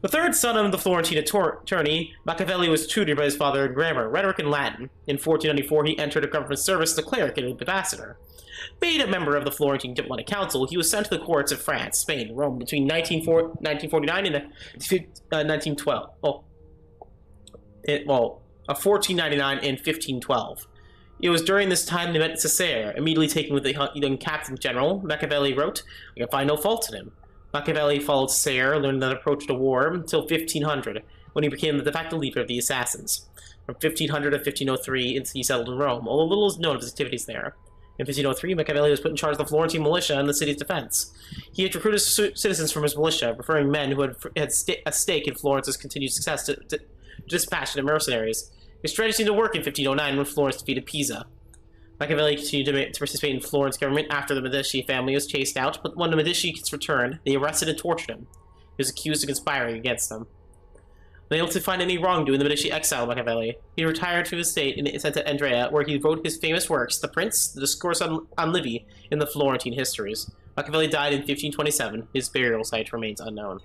The third son of the Florentine attorney, Machiavelli was tutored by his father in grammar, rhetoric, and Latin. In 1494, he entered a government service as a cleric and an ambassador. Made a member of the Florentine Diplomatic Council, he was sent to the courts of France, Spain, and Rome between 1949 and 1912. 1499 and 1512. It was during this time they met Cesare, immediately taken with the young captain general. Machiavelli wrote, "I can find no fault in him." Machiavelli followed Cesare, learned that approached a war until 1500, when he became the de facto leader of the assassins. From 1500 to 1503, he settled in Rome, although little is known of his activities there. In 1503, Machiavelli was put in charge of the Florentine militia and the city's defense. He had recruited citizens from his militia, preferring men who had a stake in Florence's continued success to dispassionate mercenaries. His strategy seemed to work in 1509 when Florence defeated Pisa. Machiavelli continued to participate in Florence government after the Medici family was chased out, but when the Medici returned, they arrested and tortured him. He was accused of conspiring against them. Unable to find any wrongdoing, the Medici exiled Machiavelli. He retired to his estate in Santa Andrea, where he wrote his famous works, The Prince, The Discourse on Livy, and the Florentine Histories. Machiavelli died in 1527. His burial site remains unknown.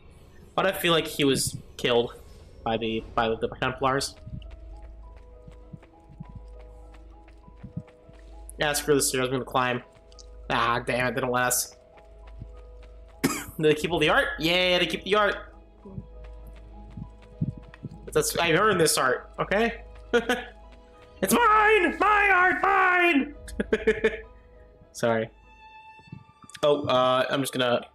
Why do I feel like he was killed by the Templars? Yeah, screw the stairs, I'm gonna climb. Ah, damn it, they don't let us. Did they keep all the art? Yeah, they keep the art. That's, I earned this art, okay? It's mine! My art, mine! Sorry. Oh, I'm just gonna...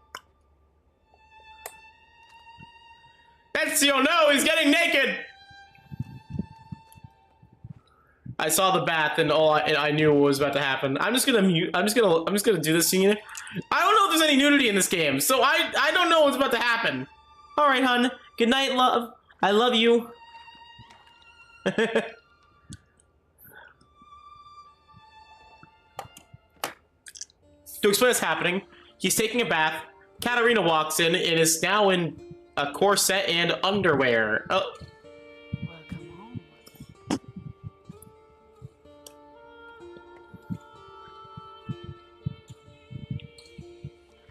Ezio, no, he's getting naked! I saw the bath and I knew what was about to happen. I'm just gonna do this scene. I don't know if there's any nudity in this game, so I don't know what's about to happen. Alright, hun. Good night, love. I love you. To explain what's happening, he's taking a bath. Caterina walks in and is now in a corset and underwear. Oh.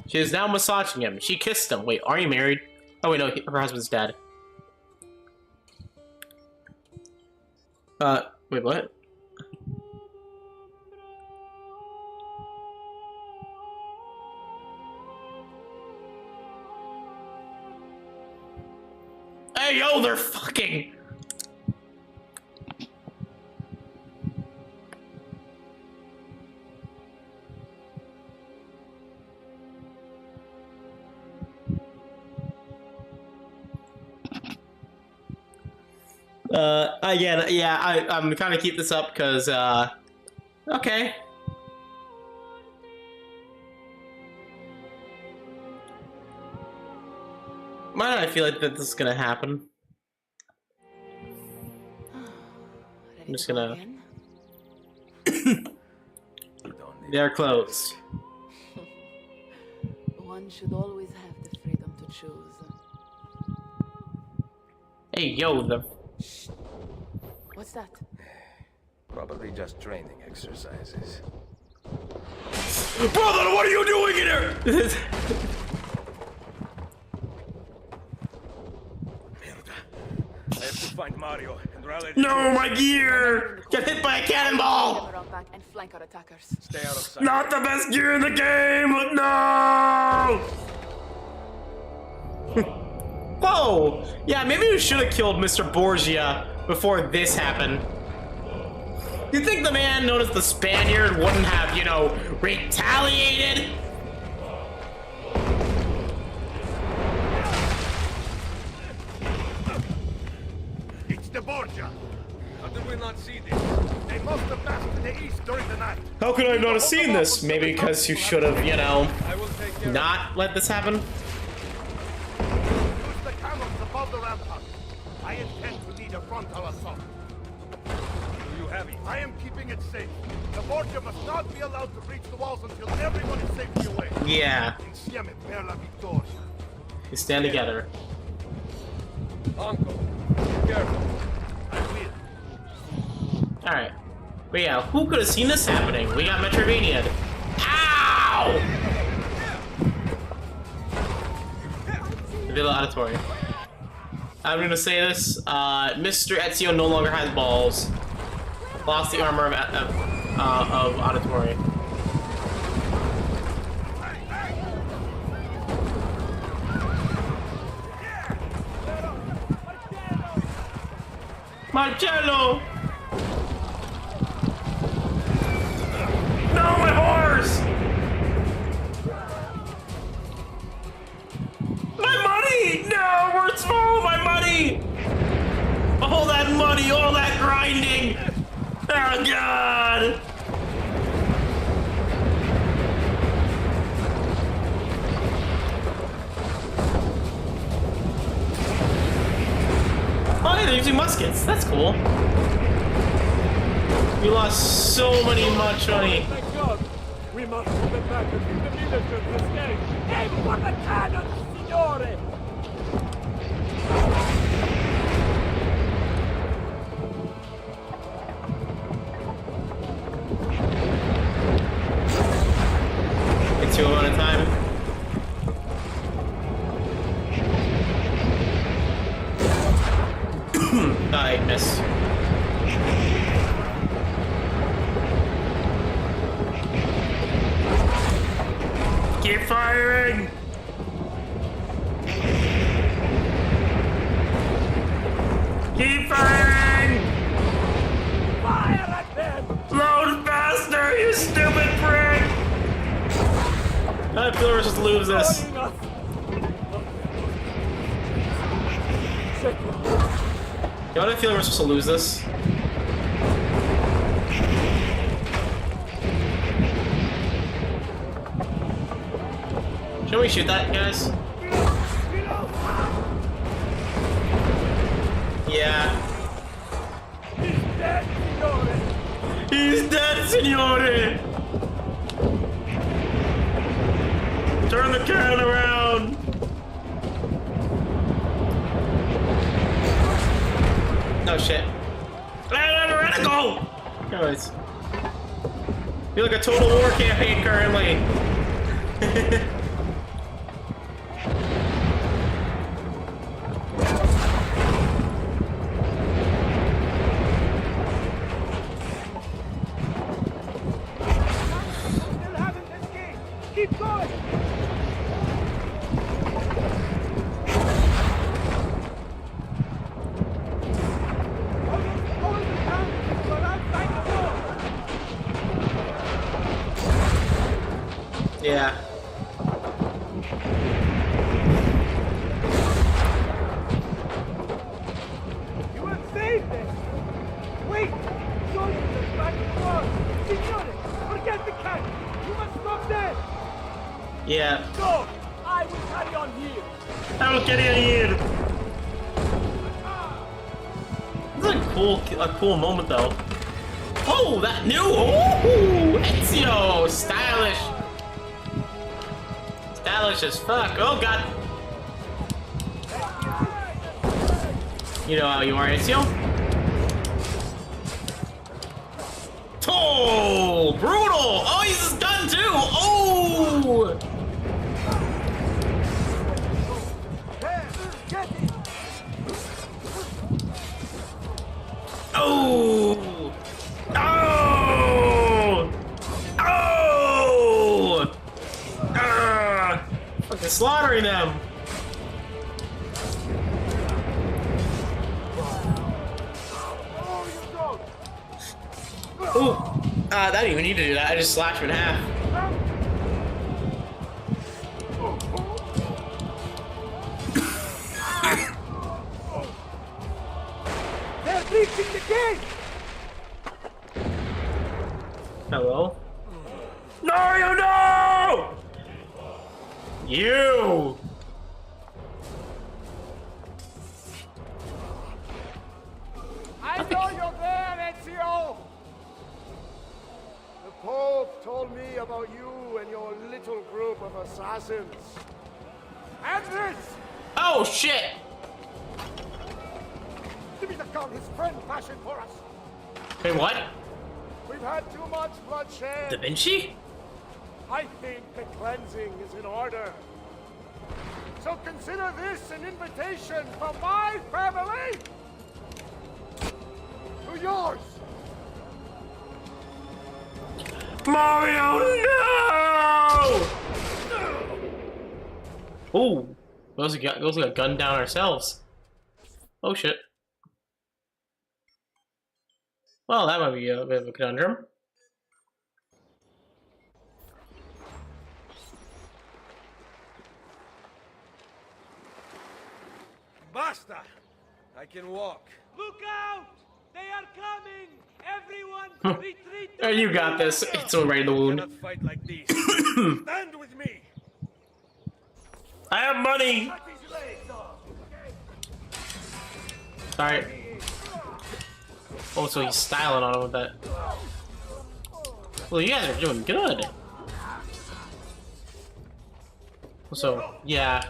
She is now massaging him. She kissed him. Wait, are you married? Oh wait, no, her husband's dead. Wait, what? Hey, yo, they're fucking! Again, yeah, I'm trying to keep this up because, okay. Why do I feel like that this is gonna happen? I'm just gonna... They're closed. One should always have the freedom to choose. Hey, yo, the... Shh. What's that? Probably just training exercises. Brother, what are you doing in here? I have to find Mario and rally. No, my gear! Get hit by a cannonball! Back and flank our attackers. Stay out of sight. Not the best gear in the game! No! Whoa! Yeah, maybe we should have killed Mr. Borgia before this happened. You think the man known as the Spaniard wouldn't have, you know, retaliated? It's the Borgia. How did we not see this? They must have passed to the east during the night. How could I not have seen this? Maybe because you should have, you know, I will take care not let this happen. Use the cannons above the rampart. I intend to lead a frontal assault. Do you have it? I am keeping it safe. The Borgia must not be allowed to breach the walls until everyone is safely away. Yeah. Insieme per la vittoria. We stand together. Uncle, be careful. I will. Alright. But yeah, who could have seen this happening? We got Metrovania'd. Ow! Villa Auditore. I'm gonna say this, Mr. Ezio no longer has balls. Lost the armor of Auditore. Marcello! No, my horse! My money! No, we're small, my money! All that money, all that grinding! Oh, God! Oh, hey, they're using muskets. That's cool. We lost so much money. Thank God! We must move it back and keep the villagers escape! Aim for the cannon, signore! It's you one at a time. I miss. Keep firing! Keep firing! Fire at them! Load faster, you stupid prick! I feel we're supposed to lose this. Joining us. You know what I feel we're supposed to lose this? Should we shoot that, guys? Yeah. He's dead, signore! He's dead, signore! Turn the cannon around! Oh shit. Radical! Guys. Feel like a total war campaign currently. Still haven't escaped! Keep going! Yeah. You will save this! Wait! Soldiers are back in the wall! Signore! Forget the cannon! You must stop there! Yeah. Go! I will carry on here! I will get in here. This is a cool moment though. Oh, that new Ezio! Stylish! Stylish as fuck. Oh god. You know how you are, Ezio? Oh, brutal! Oh, he's his gun too! Oh! Oh! Oh! Oh! Fucking slaughtering them! Ooh! I didn't even need to do that. I just slashed him in half. They're breaching the gate! Hello? No, you no! You! I know you're there, Ezio! The Pope told me about you and your little group of assassins. Andres! Oh, shit! Give me the gun his friend fashioned for us. Wait, what? We've had too much bloodshed. Davinchi? I think the cleansing is in order. So consider this an invitation from my family to yours. Mario, no! Ooh, those got gunned down ourselves. Oh shit. Well, that might be a bit of a conundrum. Basta! I can walk. Look out! They are coming! Everyone, retreat! Oh, you got this. It's already in the wound. Cannot fight like this. Stand with me. I have money. Sorry. Oh, so he's styling on him with that. Well, you guys are doing good. So, yeah.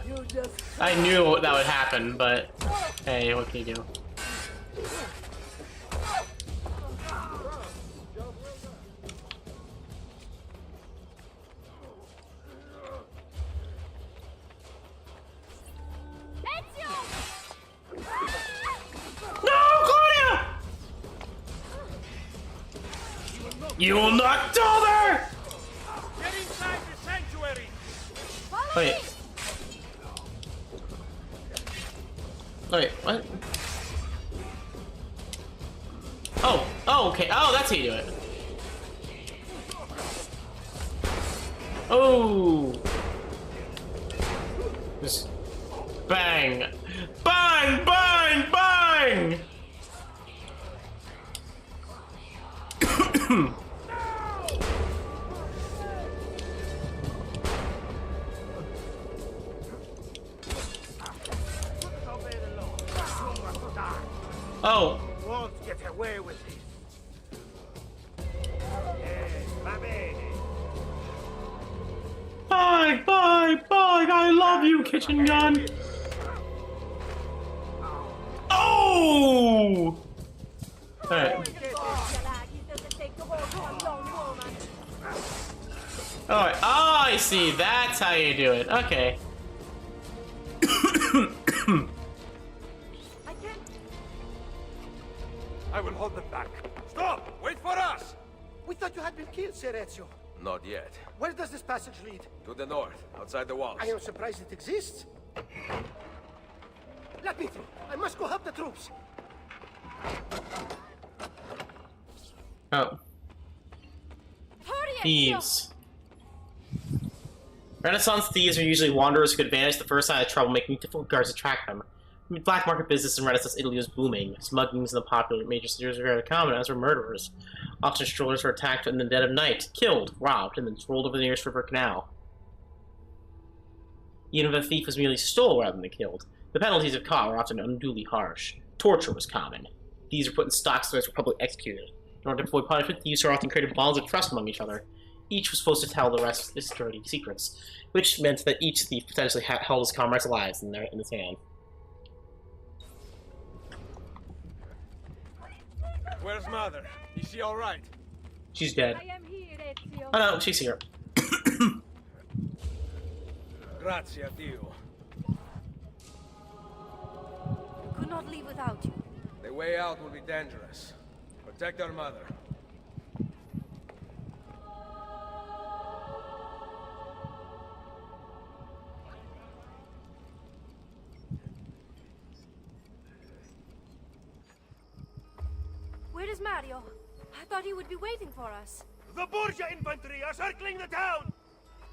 I knew that would happen, but hey, what can you do? You will not tell her! Get inside the sanctuary! Wait. Wait, what? Oh, okay. Oh, that's how you do it. Oh! Just bang! Bang! Bang! Bang! Oh! You won't get away with it. Bye! Bye! Bye! I love you, kitchen gun! Oh! Alright. Alright. Oh, I see. That's how you do it. Okay. I will hold them back. Stop! Wait for us! We thought you had been killed, Sir Ezio. Not yet. Where does this passage lead? To the north, outside the walls. I am surprised it exists. Let me through. I must go help the troops. Oh. Thieves. Renaissance thieves are usually wanderers who could vanish the first sign of trouble, making difficult guards to track them. Black market business in Renaissance Italy was booming. Smugglings in the popular major cities were very common, as were murderers. Often strollers were attacked in the dead of night, killed, robbed, and then rolled over the nearest river canal. Even if a thief was merely stole rather than killed, the penalties of caught were often unduly harsh. Torture was common. Thieves were put in stocks so as were publicly executed. In order to avoid punishment, thieves were often created bonds of trust among each other. Each was supposed to tell the rest his dirty secrets, which meant that each thief potentially held his comrades' lives in his hand. Where's Mother? Is she alright? She's dead. I am here, Ezio. Oh no, she's here. Grazie a Dio. We could not leave without you. The way out will be dangerous. Protect our mother. Where is Mario? I thought he would be waiting for us. The Borgia infantry are circling the town!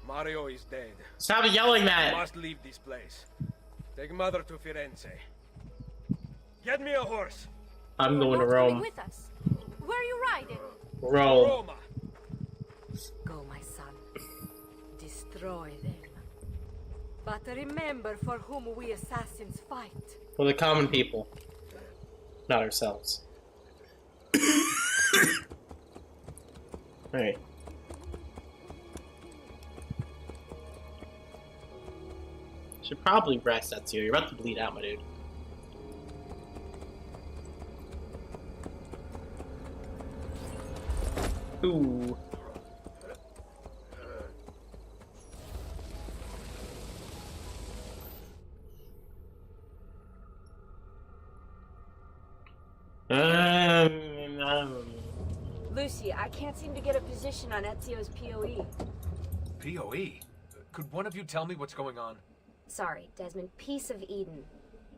Mario is dead. Stop yelling You that! must leave this place. Take Mother to Firenze. Get me a horse. I'm You're going to not coming Rome. with us. Where are you riding? Rome. Roma. Go, my son. Destroy them. But remember for whom we assassins fight. For the common people. Not ourselves. Alright. Should probably rest, Ezio. You're about to bleed out, my dude. Ooh. Lucy, I can't seem to get a position on Ezio's POE. POE? Could one of you tell me what's going on? Sorry, Desmond. Peace of Eden.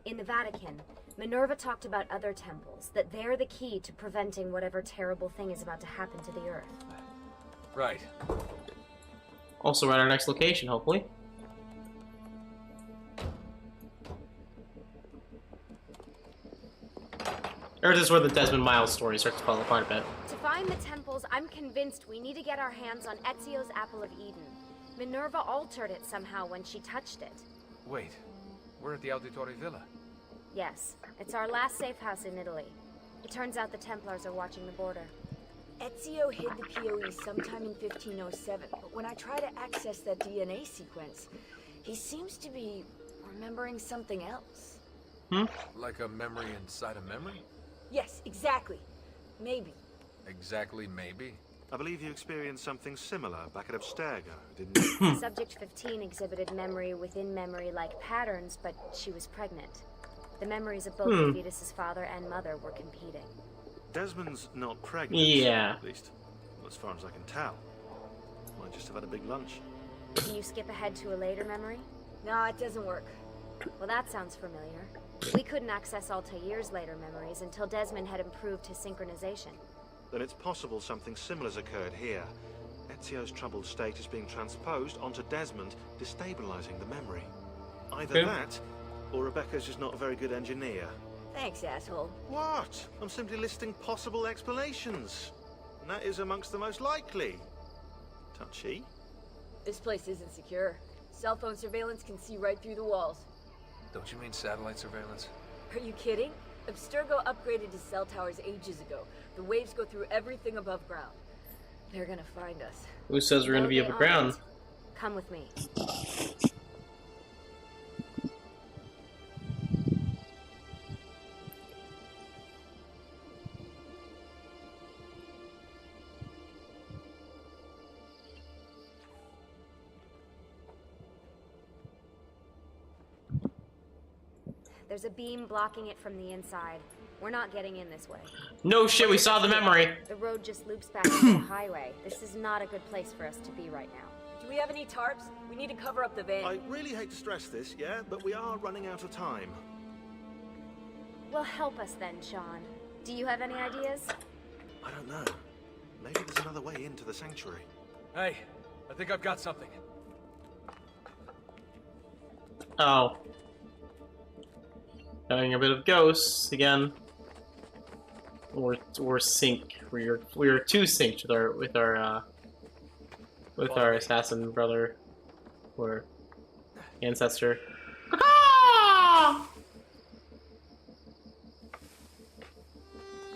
In the Vatican, Minerva talked about other temples, that they're the key to preventing whatever terrible thing is about to happen to the Earth. Right. Also, we're at our next location, hopefully. Or this is where the Desmond Miles story starts to fall apart a bit. To find the temples, I'm convinced we need to get our hands on Ezio's Apple of Eden. Minerva altered it somehow when she touched it. Wait, we're at the Auditore Villa. Yes, it's our last safe house in Italy. It turns out the Templars are watching the border. Ezio hid the POE sometime in 1507, but when I try to access that DNA sequence, he seems to be remembering something else. Like a memory inside a memory? Yes, exactly. Maybe. Exactly, maybe. I believe you experienced something similar back at Abstergo, didn't you? Subject 15 exhibited memory within memory-like patterns, but she was pregnant. The memories of both the fetus's father and mother were competing. Desmond's not pregnant. Yeah. At least, as far as I can tell. Might just have had a big lunch. Can you skip ahead to a later memory? No, it doesn't work. Well, that sounds familiar. We couldn't access Altair's later memories until Desmond had improved his synchronization. Then it's possible something similar's occurred here. Ezio's troubled state is being transposed onto Desmond, destabilizing the memory. Either that, or Rebecca's just not a very good engineer. Thanks, asshole. What? I'm simply listing possible explanations. And that is amongst the most likely. Touchy? This place isn't secure. Cell phone surveillance can see right through the walls. Don't you mean satellite surveillance? Are you kidding? Abstergo upgraded his cell towers ages ago. The waves go through everything above ground. They're gonna find us. Who says we're gonna be above ground? Come with me. There's a beam blocking it from the inside. We're not getting in this way. No shit, we saw the memory. The road just loops back into the highway. This is not a good place for us to be right now. Do we have any tarps? We need to cover up the van. I really hate to stress this, yeah, but we are running out of time. Well, help us then, Sean. Do you have any ideas? I don't know. Maybe there's another way into the sanctuary. Hey, I think I've got something. Oh. Having a bit of ghosts again. We're sync. We are too synced with our assassin brother or ancestor.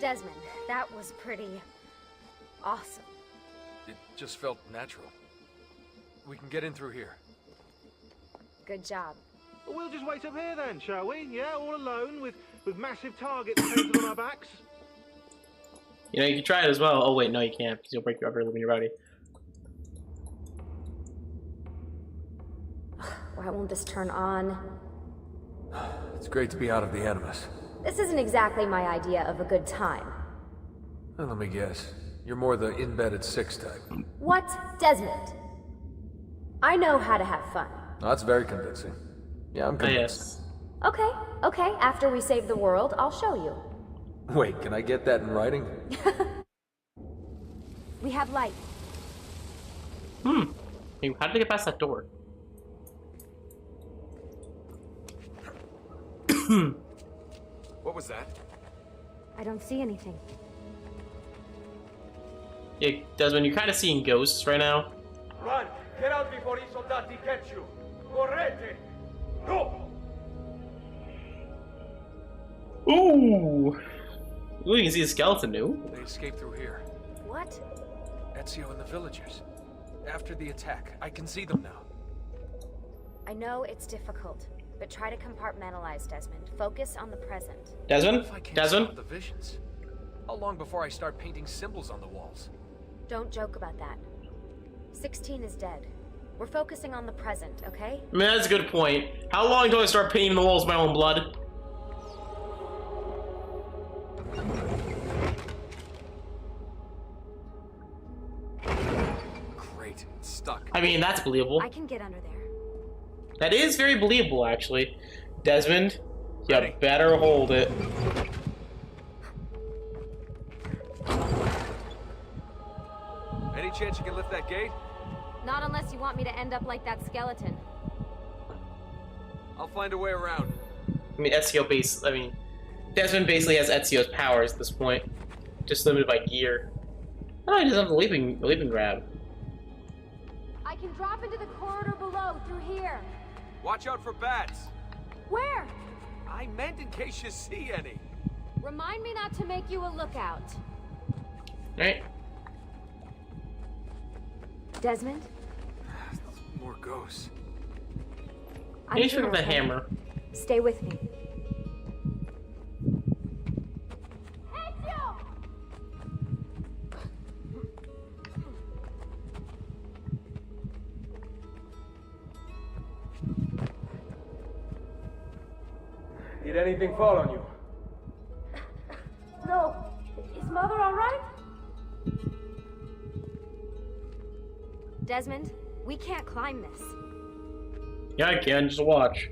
Desmond, that was pretty awesome. It just felt natural. We can get in through here. Good job. Well, we'll just wait up here then, shall we? Yeah, all alone with massive targets painted on our backs. You know, you can try it as well. Oh wait, no, you can't because you'll break your upper limb when you're ready. Why won't this turn on? It's great to be out of the Animus. This isn't exactly my idea of a good time. Well, let me guess. You're more the in-bed-at-6 type. What? Desmond? I know how to have fun. Oh, that's very convincing. Yeah, I'm convinced. Yes. Okay. After we save the world, I'll show you. Wait, can I get that in writing? We have light. How did I get past that door? What was that? I don't see anything. It does when you're kind of seeing ghosts right now. Run! Get out before I soldati catch you! Correte! Go! Ooh! Ooh, you can see a skeleton new. They escaped through here. What? Ezio and the villagers. After the attack, I can see them now. I know it's difficult, but try to compartmentalize, Desmond. Focus on the present. Desmond? If I can't Desmond? stop the visions, how long before I start painting symbols on the walls? Don't joke about that. 16 is dead. We're focusing on the present, okay? I mean, that's a good point. How long until I start painting the walls with my own blood? Great, it's stuck. I mean, that's believable. I can get under there. That is very believable, actually. Desmond, you Ready. better hold it. Any chance you can lift that gate? Not unless you want me to end up like that skeleton. I'll find a way around. I mean, Desmond basically has Ezio's powers at this point. Just limited by gear. Oh, he doesn't have the leaping grab. I can drop into the corridor below through here. Watch out for bats. Where? I meant in case you see any. Remind me not to make you a lookout. Right? Desmond? More ghosts. I'm You need to pick here, up that okay? hammer. Stay with me. Did anything fall on you? No. Is Mother all right? Desmond, we can't climb this. Yeah, I can. Just watch.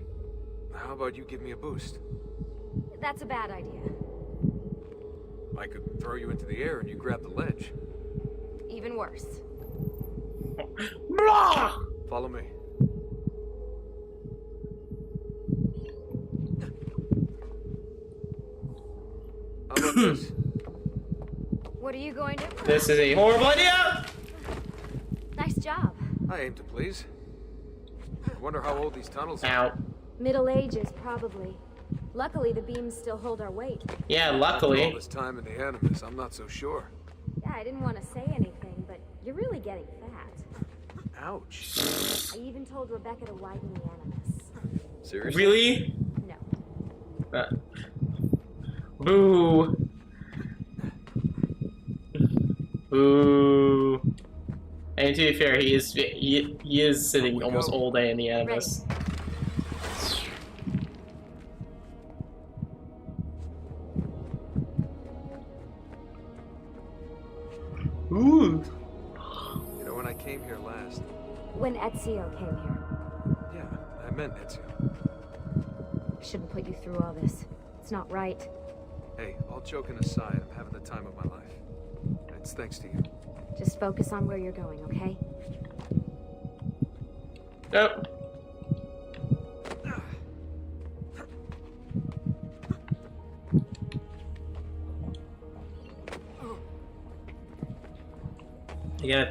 How about you give me a boost? That's a bad idea. I could throw you into the air and you grab the ledge. Even worse. Blah! Follow me. How about this? What are you going to... This is a horrible idea! Nice job. I aim to please. Wonder how old these tunnels are. Ow. Middle Ages, probably. Luckily, the beams still hold our weight. Yeah, All luckily. this time in the Animus, I'm not so sure. Yeah, I didn't want to say anything, but you're really getting fat. Ouch. I even told Rebecca to widen the Animus. Seriously? Really? No. Boo. Boo. And to be fair, he is sitting almost all day in the Animus. Ooh. You know, when I came here last... When Ezio came here. Yeah, I meant Ezio. I shouldn't put you through all this. It's not right. Hey, all joking aside, I'm having the time of my life. It's thanks to you. Just focus on where you're going, okay? Nope. Again,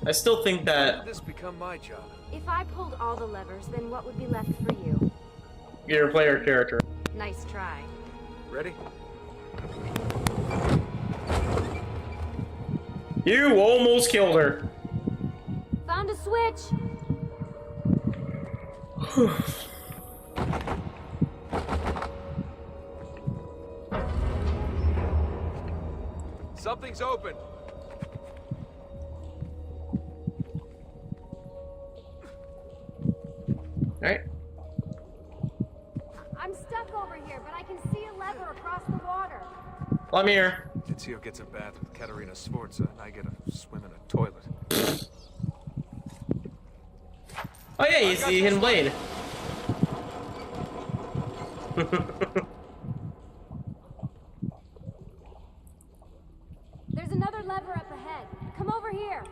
I still think that This become my job. If I pulled all the levers, then what would be left for you? you're a player character. Nice try. Ready? You almost killed her. Found a switch! Something's open. Alright. I'm stuck over here, but I can see a lever across the water. Well, I'm here. Ezio gets a bath with Katerina Sforza, and I get a swim in a toilet. Oh yeah, he's the hidden blade. There's another lever up Come over here.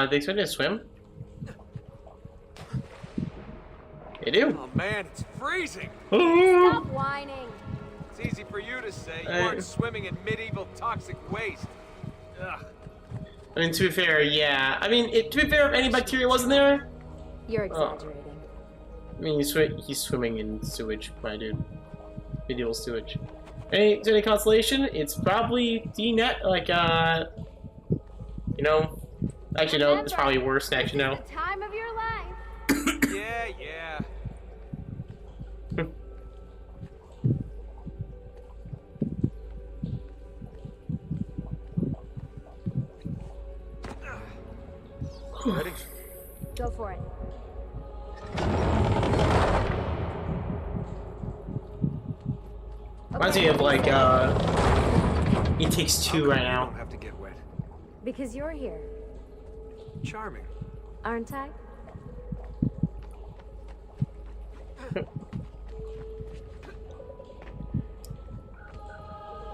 They expect me to swim? They do. Oh man, it's freezing. Stop whining. It's easy for you to say. You aren't swimming in medieval toxic waste. Ugh. I mean, to be fair, yeah. I mean, to be fair, if any bacteria wasn't there... You're exaggerating. I mean, he's swimming in sewage, my dude. Medieval sewage. Any consolation? It's probably D-net, like, you know... Actually, no, it's probably worse, actually, no. The time of your life. Yeah, yeah. Ready? Go for it. Reminds me of, like, It Takes Two right now. Don't have to get wet. Because you're here. Charming. Aren't I?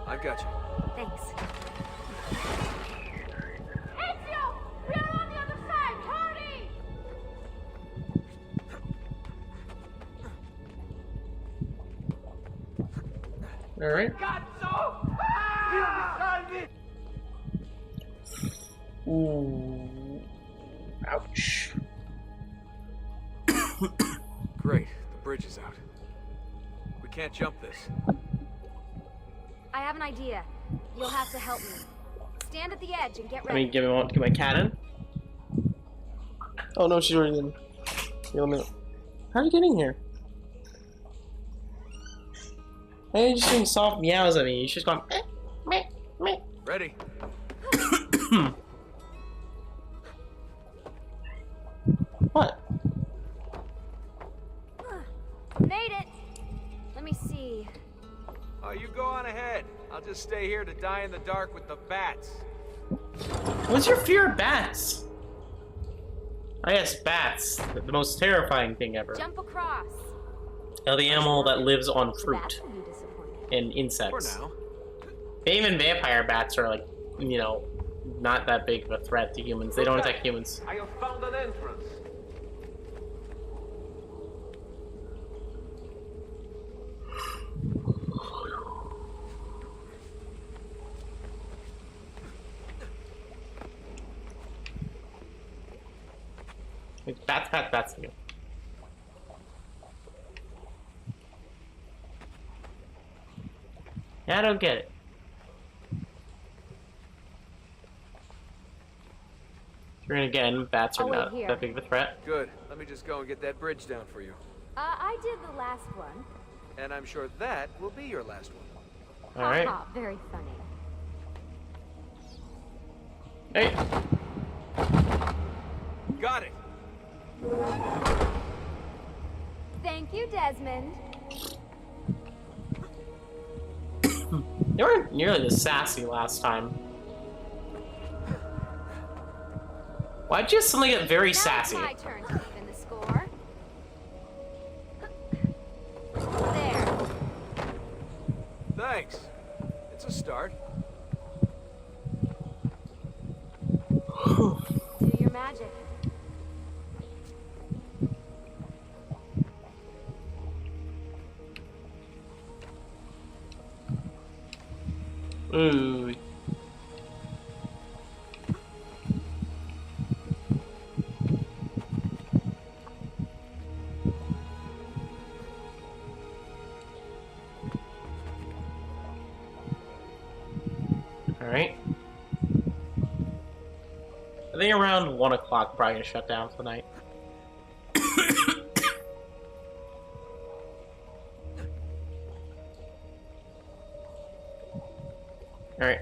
I've got you. Thanks. Ezio! We're on the other side! Hurry! Alright. Cazzo! Ooh. Ouch. Great. The bridge is out. We can't jump this. I have an idea. You'll have to help me. Stand at the edge and get Let ready. me get my cannon. Oh no, she's already in. Wait a minute. How are you getting here? Hey, you're just doing soft meows at me. You should just gone meh, meh. Ready? What? Made it. Let me see. Oh, you go on ahead. I'll just stay here to die in the dark with the bats. What's your fear of bats? I guess bats. The most terrifying thing ever. Jump across. The animal that lives on fruit That would be disappointing. and insects. For now. Even vampire bats are, like, you know, not that big of a threat to humans. They don't attack humans. I have found an entrance. Like, bats. You. Yeah, I don't get it. Again, bats are I'll wait not here. that big of a threat. Good. Let me just go and get that bridge down for you. I did the last one. And I'm sure that will be your last one. All right. Ha, very funny. Hey. Got it. Thank you, Desmond. You weren't nearly this sassy last time. Why'd you suddenly get very sassy? Now it's my turn to even the score. There. Thanks. It's a start. Do your magic. Ooh. Alright. I think around 1 o'clock, probably gonna shut down for the night. Alright.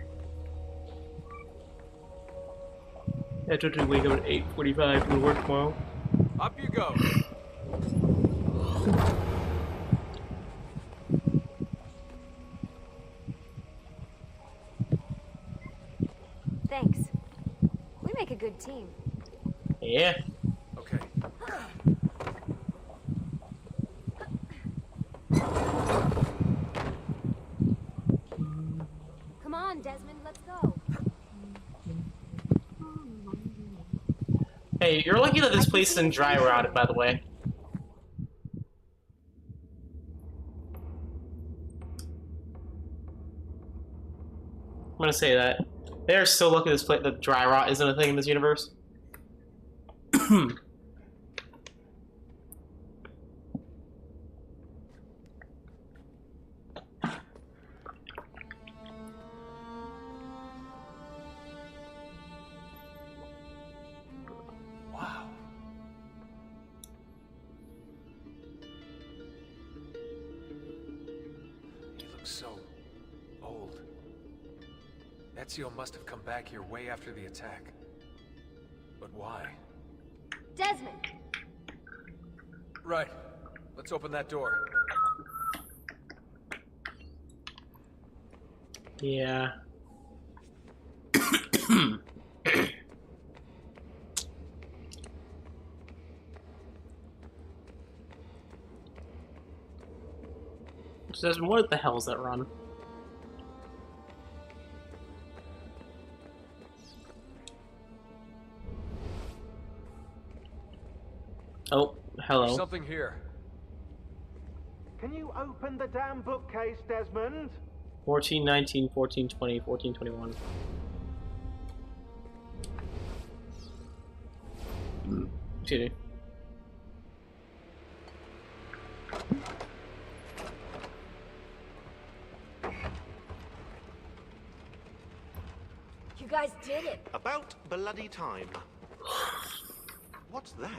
I told you to wake up at 8:45 to work tomorrow. Up you go. Thanks. We make a good team. Yeah. Okay, Come on, Desmond, let's go. Hey, you're lucky that this place isn't dry rotted, by the way. I'm gonna say that. They are so lucky this place that dry rot isn't a thing in this universe. Wow. He looks so old. Ezio must have come back here way after the attack. But why? Desmond! Right. Let's open that door. Yeah. Desmond, what the hell is that run? Oh, hello. There's something here. Can you open the damn bookcase, Desmond? 1419, 1420, 1421. Excuse me. You guys did it. About bloody time. What's that?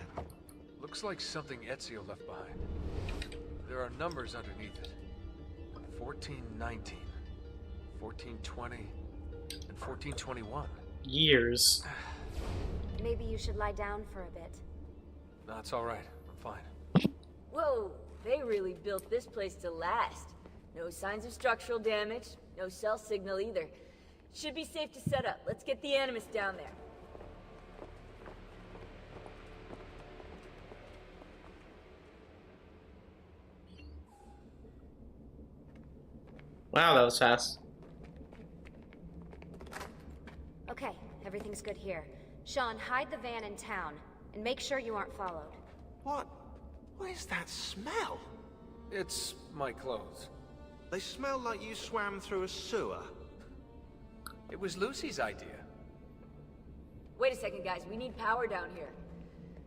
Looks like something Ezio left behind. There are numbers underneath it. 1419, 1420, and 1421. Years. Maybe you should lie down for a bit. No, it's all right. I'm fine. Whoa, they really built this place to last. No signs of structural damage, no cell signal either. Should be safe to set up. Let's get the Animus down there. Wow, that was fast. Okay, everything's good here. Sean, hide the van in town, and make sure you aren't followed. What? What is that smell? It's my clothes. They smell like you swam through a sewer. It was Lucy's idea. Wait a second, guys. We need power down here.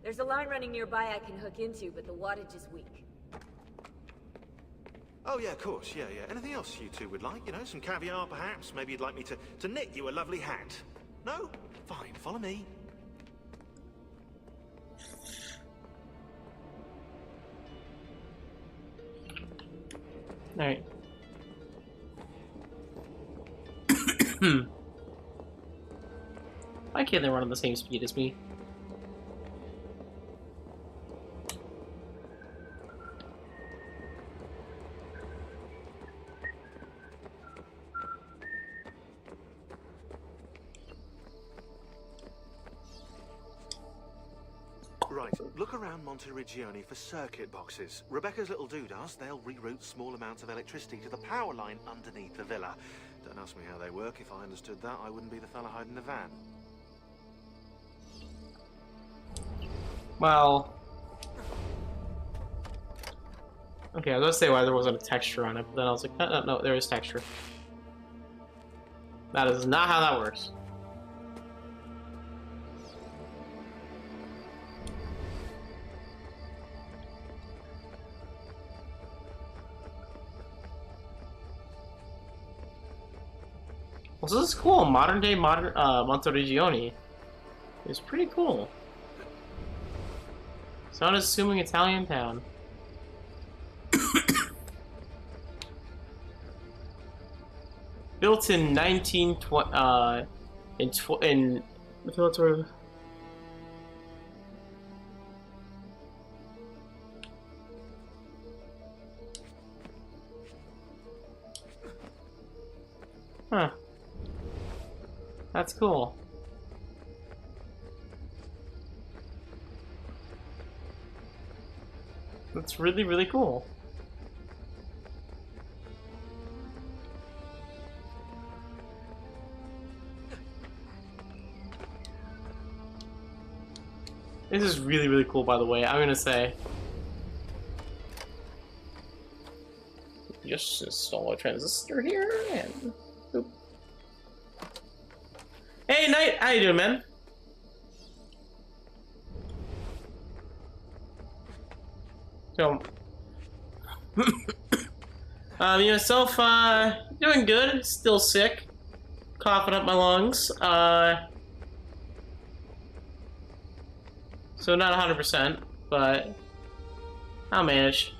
There's a line running nearby I can hook into, but the wattage is weak. Oh yeah, of course, yeah. Anything else you two would like? You know, some caviar perhaps? Maybe you'd like me to knit you a lovely hat? No? Fine, follow me. Alright. Why can't they run at the same speed as me? Right, look around Monteriggioni for circuit boxes. Rebecca's little doodahs, they'll reroute small amounts of electricity to the power line underneath the villa. Don't ask me how they work. If I understood that, I wouldn't be the fella hiding the van. Well... Okay, I was gonna say why there wasn't a texture on it, but then I was like, no, there is texture. That is not how that works. Well, this is cool. Modern day Monteriggioni. It's pretty cool. It's not assuming Italian town. Built in 1920, in huh. That's cool. That's really, really cool. This is really, really cool, by the way, I'm gonna say. Just install a transistor here, and... Boop. Hey, Knight! How you doing, man? So... myself, doing good. Still sick. Coughing up my lungs. So not 100%, but I'll manage.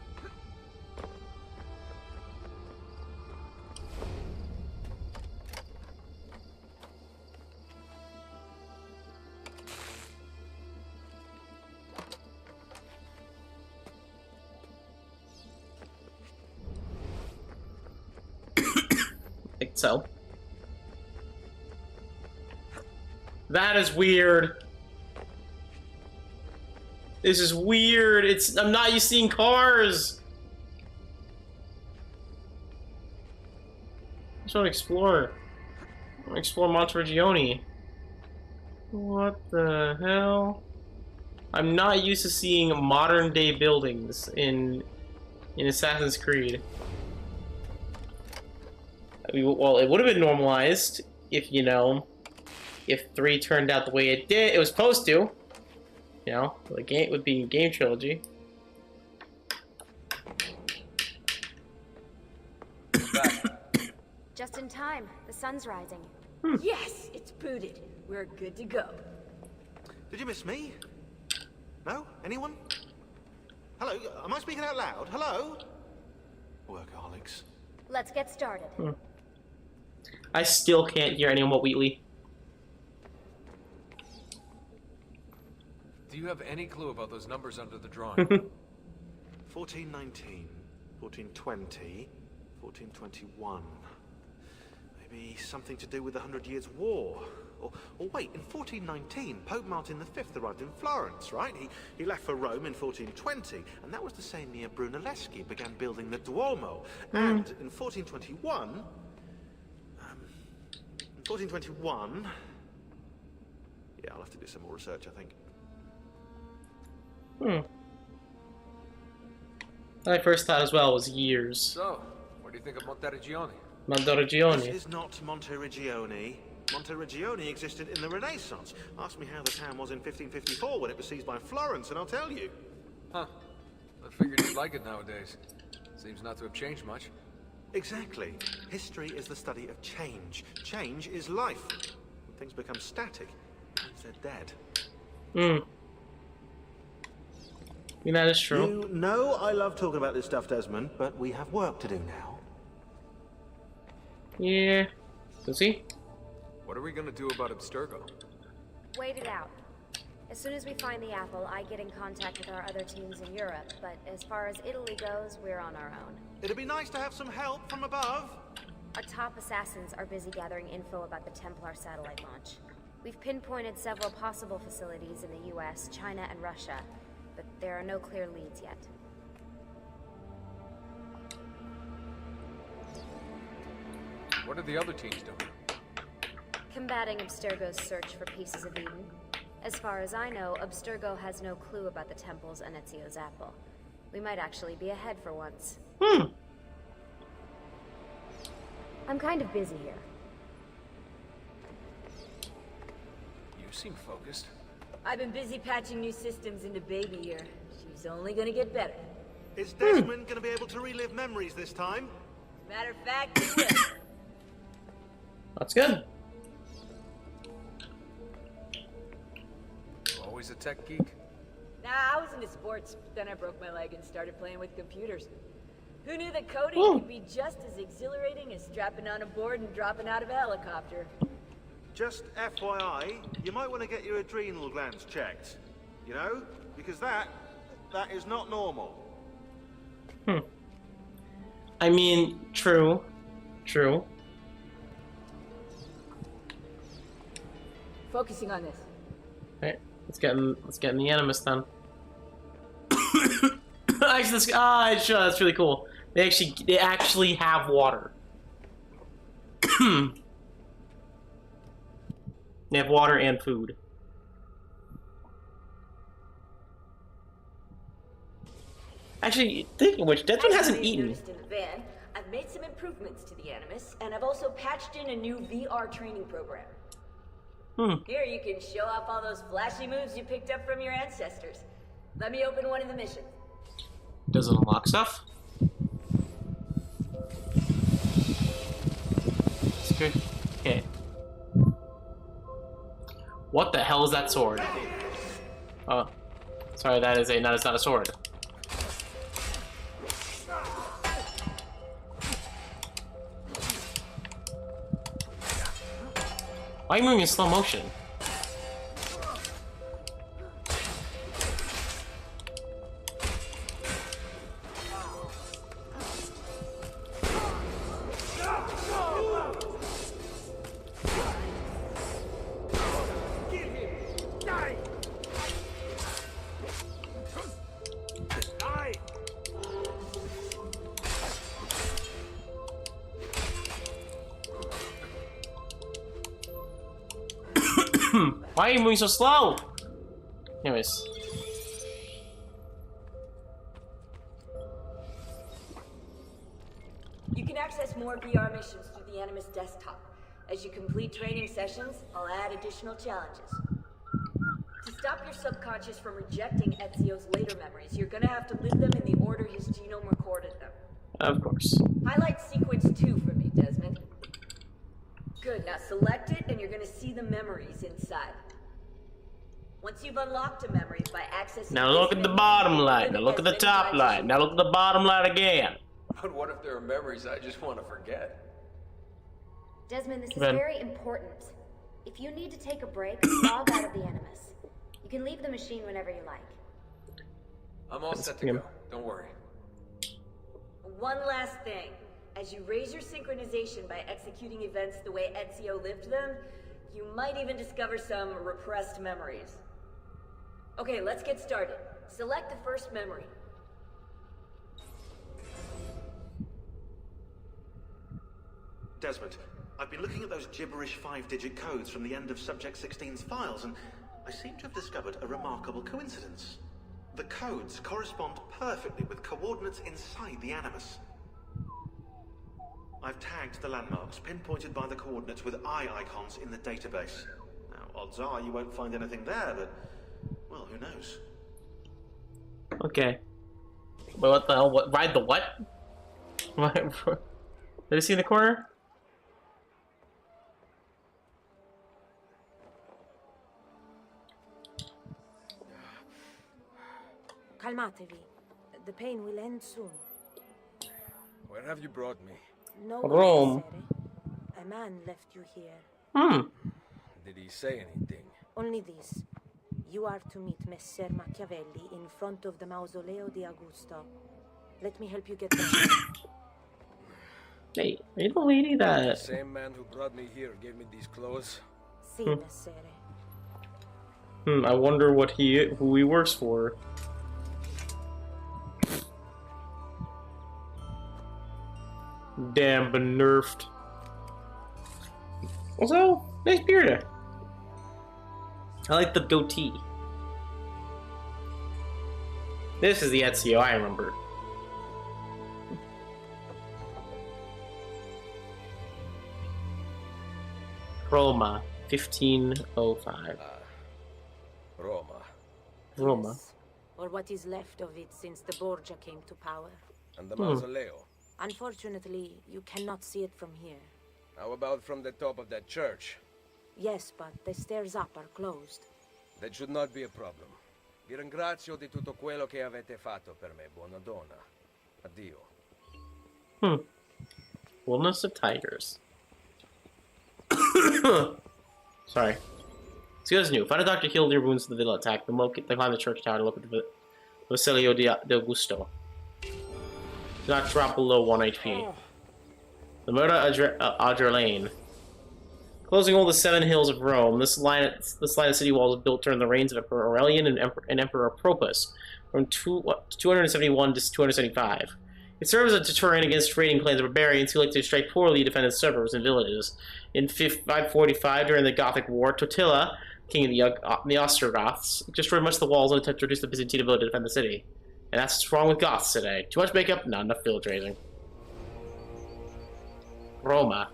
I think so. That is weird. This is weird. I'm not used to seeing cars. I just want to explore. I want to explore Monteriggioni. What the hell? I'm not used to seeing modern day buildings in Assassin's Creed. I mean, well, it would have been normalized if, you know, if 3 turned out the way it did. It was supposed to. You know, the game would be game trilogy. Just in time. The sun's rising. Yes, it's booted. We're good to go. Did you miss me? No? Anyone? Hello? Am I speaking out loud? Hello? Workaholics. Let's get started. I still can't hear anyone but Wheatley. Do you have any clue about those numbers under the drawing? 1419, 1420, 1421. Maybe something to do with the 100 Years' War. Or wait, in 1419, Pope Martin V arrived in Florence, right? He left for Rome in 1420, and that was the same year Brunelleschi began building the Duomo. And in 1421... 1421... Yeah, I'll have to do some more research, I think. My first thought as well was years. So, what do you think of Monteriggioni? Monteriggioni. This is not Monteriggioni. Monteriggioni existed in the Renaissance. Ask me how the town was in 1554 when it was seized by Florence, and I'll tell you. Huh. I figured you'd like it nowadays. Seems not to have changed much. Exactly. History is the study of change. Change is life. When things become static, it means they're dead. You know, that is true. You know I love talking about this stuff, Desmond, but we have work to do now. Yeah. Does he? What are we gonna do about Abstergo? Wait it out. As soon as we find the apple, I get in contact with our other teams in Europe, but as far as Italy goes, we're on our own. It'd be nice to have some help from above. Our top assassins are busy gathering info about the Templar satellite launch. We've pinpointed several possible facilities in the US, China, and Russia, but there are no clear leads yet. What are the other teams doing? Combating Abstergo's search for pieces of Eden. As far as I know, Abstergo has no clue about the temples and Ezio's apple. We might actually be ahead for once. I'm kind of busy here. You seem focused. I've been busy patching new systems into Baby here. She's only gonna get better. Is Desmond gonna be able to relive memories this time? Matter of fact, he will. That's good. Always a tech geek? Nah, I was into sports, but then I broke my leg and started playing with computers. Who knew that coding could be just as exhilarating as strapping on a board and dropping out of a helicopter? Just FYI, you might want to get your adrenal glands checked. You know? Because that is not normal. I mean, true. True. Focusing on this. Alright, let's get in the Animus then. Actually, that's really cool. They actually have water. They have water and food. Actually, thinking of which, Desmond hasn't eaten. In the van, I've made some improvements to the Animus, and I've also patched in a new VR training program. Here you can show off all those flashy moves you picked up from your ancestors. Let me open one of the missions. Does it unlock stuff? That's good. Okay. What the hell is that sword? Oh, sorry, that is it's not a sword. Why are you moving in slow motion? Why are you moving so slow? Anyways. You can access more VR missions through the Animus desktop. As you complete training sessions, I'll add additional challenges. To stop your subconscious from rejecting Ezio's later memories, you're gonna have to live them in the order his genome recorded them. Of course. Highlight sequence 2 for me, Desmond. Good, now select it and you're gonna see the memories inside. Once you've unlocked a memory by accessing... Now look at the bottom light, now look at the top light, now look at the bottom light again. But what if there are memories I just want to forget? Desmond, this is very important. If you need to take a break, log out of the Animus. You can leave the machine whenever you like. I'm all set to go. Don't worry. One last thing. As you raise your synchronization by executing events the way Ezio lived them, you might even discover some repressed memories. Okay, let's get started. Select the first memory. Desmond, I've been looking at those gibberish 5-digit codes from the end of Subject 16's files, and I seem to have discovered a remarkable coincidence. The codes correspond perfectly with coordinates inside the Animus. I've tagged the landmarks, pinpointed by the coordinates with eye icons in the database. Now, odds are you won't find anything there, but, well, who knows? Okay. But what the hell? What? Ride the what? Did you see in the corner? Calmatevi. The pain will end soon. Where have you brought me? No Rome. A man left you here. Did he say anything? Only this. You are to meet Messer Machiavelli in front of the Mausoleo di Augusto. Let me help you get there. Hey, are you the lady that... The same man who brought me here gave me these clothes? Si, Messere. I wonder what who he works for. Damn, been nerfed. Also, nice beard. I like the goatee. This is the Ezio I remember. Roma, 1505. Roma. Roma. Yes. Or what is left of it since the Borgia came to power. And the Mausoleo? Unfortunately, you cannot see it from here. How about from the top of that church? Yes, but the stairs up are closed. That should not be a problem. Vi ringrazio di tutto quello che avete fatto per me, buona donna. Addio. Wilderness of Tigers. Sorry. Excuse new. Find a doctor healed your wounds in the villa attack. Then climb the church tower to look at the Vassilio di Augusto. Do not drop below 1 HP. The murder Adrelaine. Closing all the 7 hills of Rome, this line of city walls was built during the reigns of Emperor Aurelian and Emperor Probus from 271 to 275. It served as a deterrent against raiding clans of barbarians who liked to strike poorly defended suburbs and villages. In 545, during the Gothic War, Totila, king of the Ostrogoths, destroyed much of the walls in an attempt to reduce the Byzantine ability to defend the city. And that's what's wrong with Goths today. Too much makeup, not enough village raising. Roma.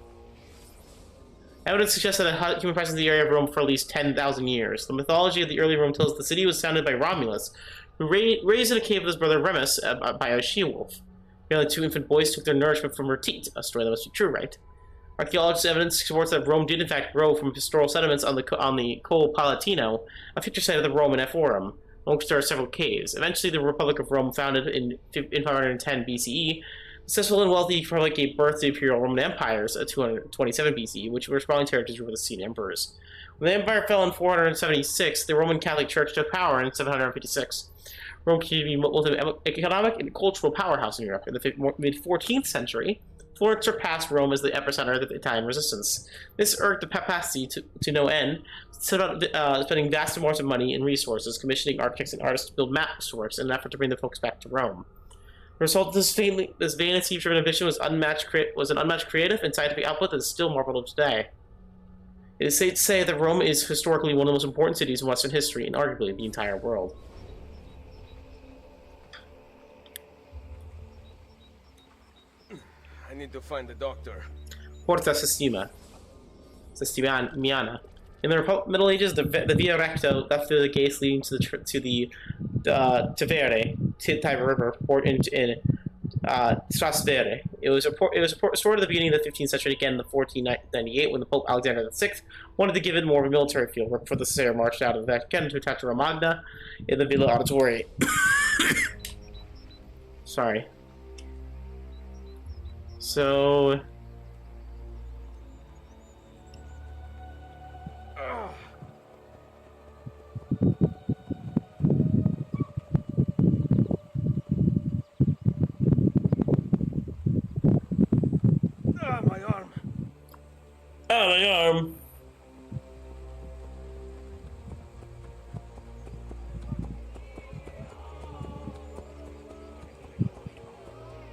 Evidence suggests that a human presence in the area of Rome for at least 10,000 years. The mythology of the early Rome tells the city was founded by Romulus, who raised in a cave with his brother Remus by a she-wolf. Nearly 2 infant boys took their nourishment from her teat, a story that must be true, right? Archaeological evidence supports that Rome did in fact grow from historical sediments on the Col Palatino, a future site of the Roman Forum, on which there are several caves. Eventually, the Republic of Rome, founded in 510 BCE, successful and wealthy republic gave birth to the Imperial Roman empires at 227 BCE, which were sprawling territories over the Scene emperors. When the empire fell in 476, the Roman Catholic Church took power in 756. Rome continued to be both an economic and cultural powerhouse in Europe. In the mid-14th century, Florence surpassed Rome as the epicenter of the Italian resistance. This urged the papacy to no end, set about spending vast amounts of money and resources, commissioning architects and artists to build masterworks in an effort to bring the focus back to Rome. The result of this vanity-driven ambition was an unmatched creative and scientific output that is still marveled of today. It is safe to say that Rome is historically one of the most important cities in Western history and arguably the entire world. I need to find the doctor. Porta Sestimiana. In the Middle Ages, the Via Recta left through the gates leading to the Tevere, Tiber River, port in Trastevere. It was restored at the beginning of the 15th century, again in 1498, when the Pope Alexander VI wanted to give it more of a military field before the Cesare marched out of the Vatican to attack Romagna in the Villa Auditore. Sorry. So... my arm. Oh, my arm.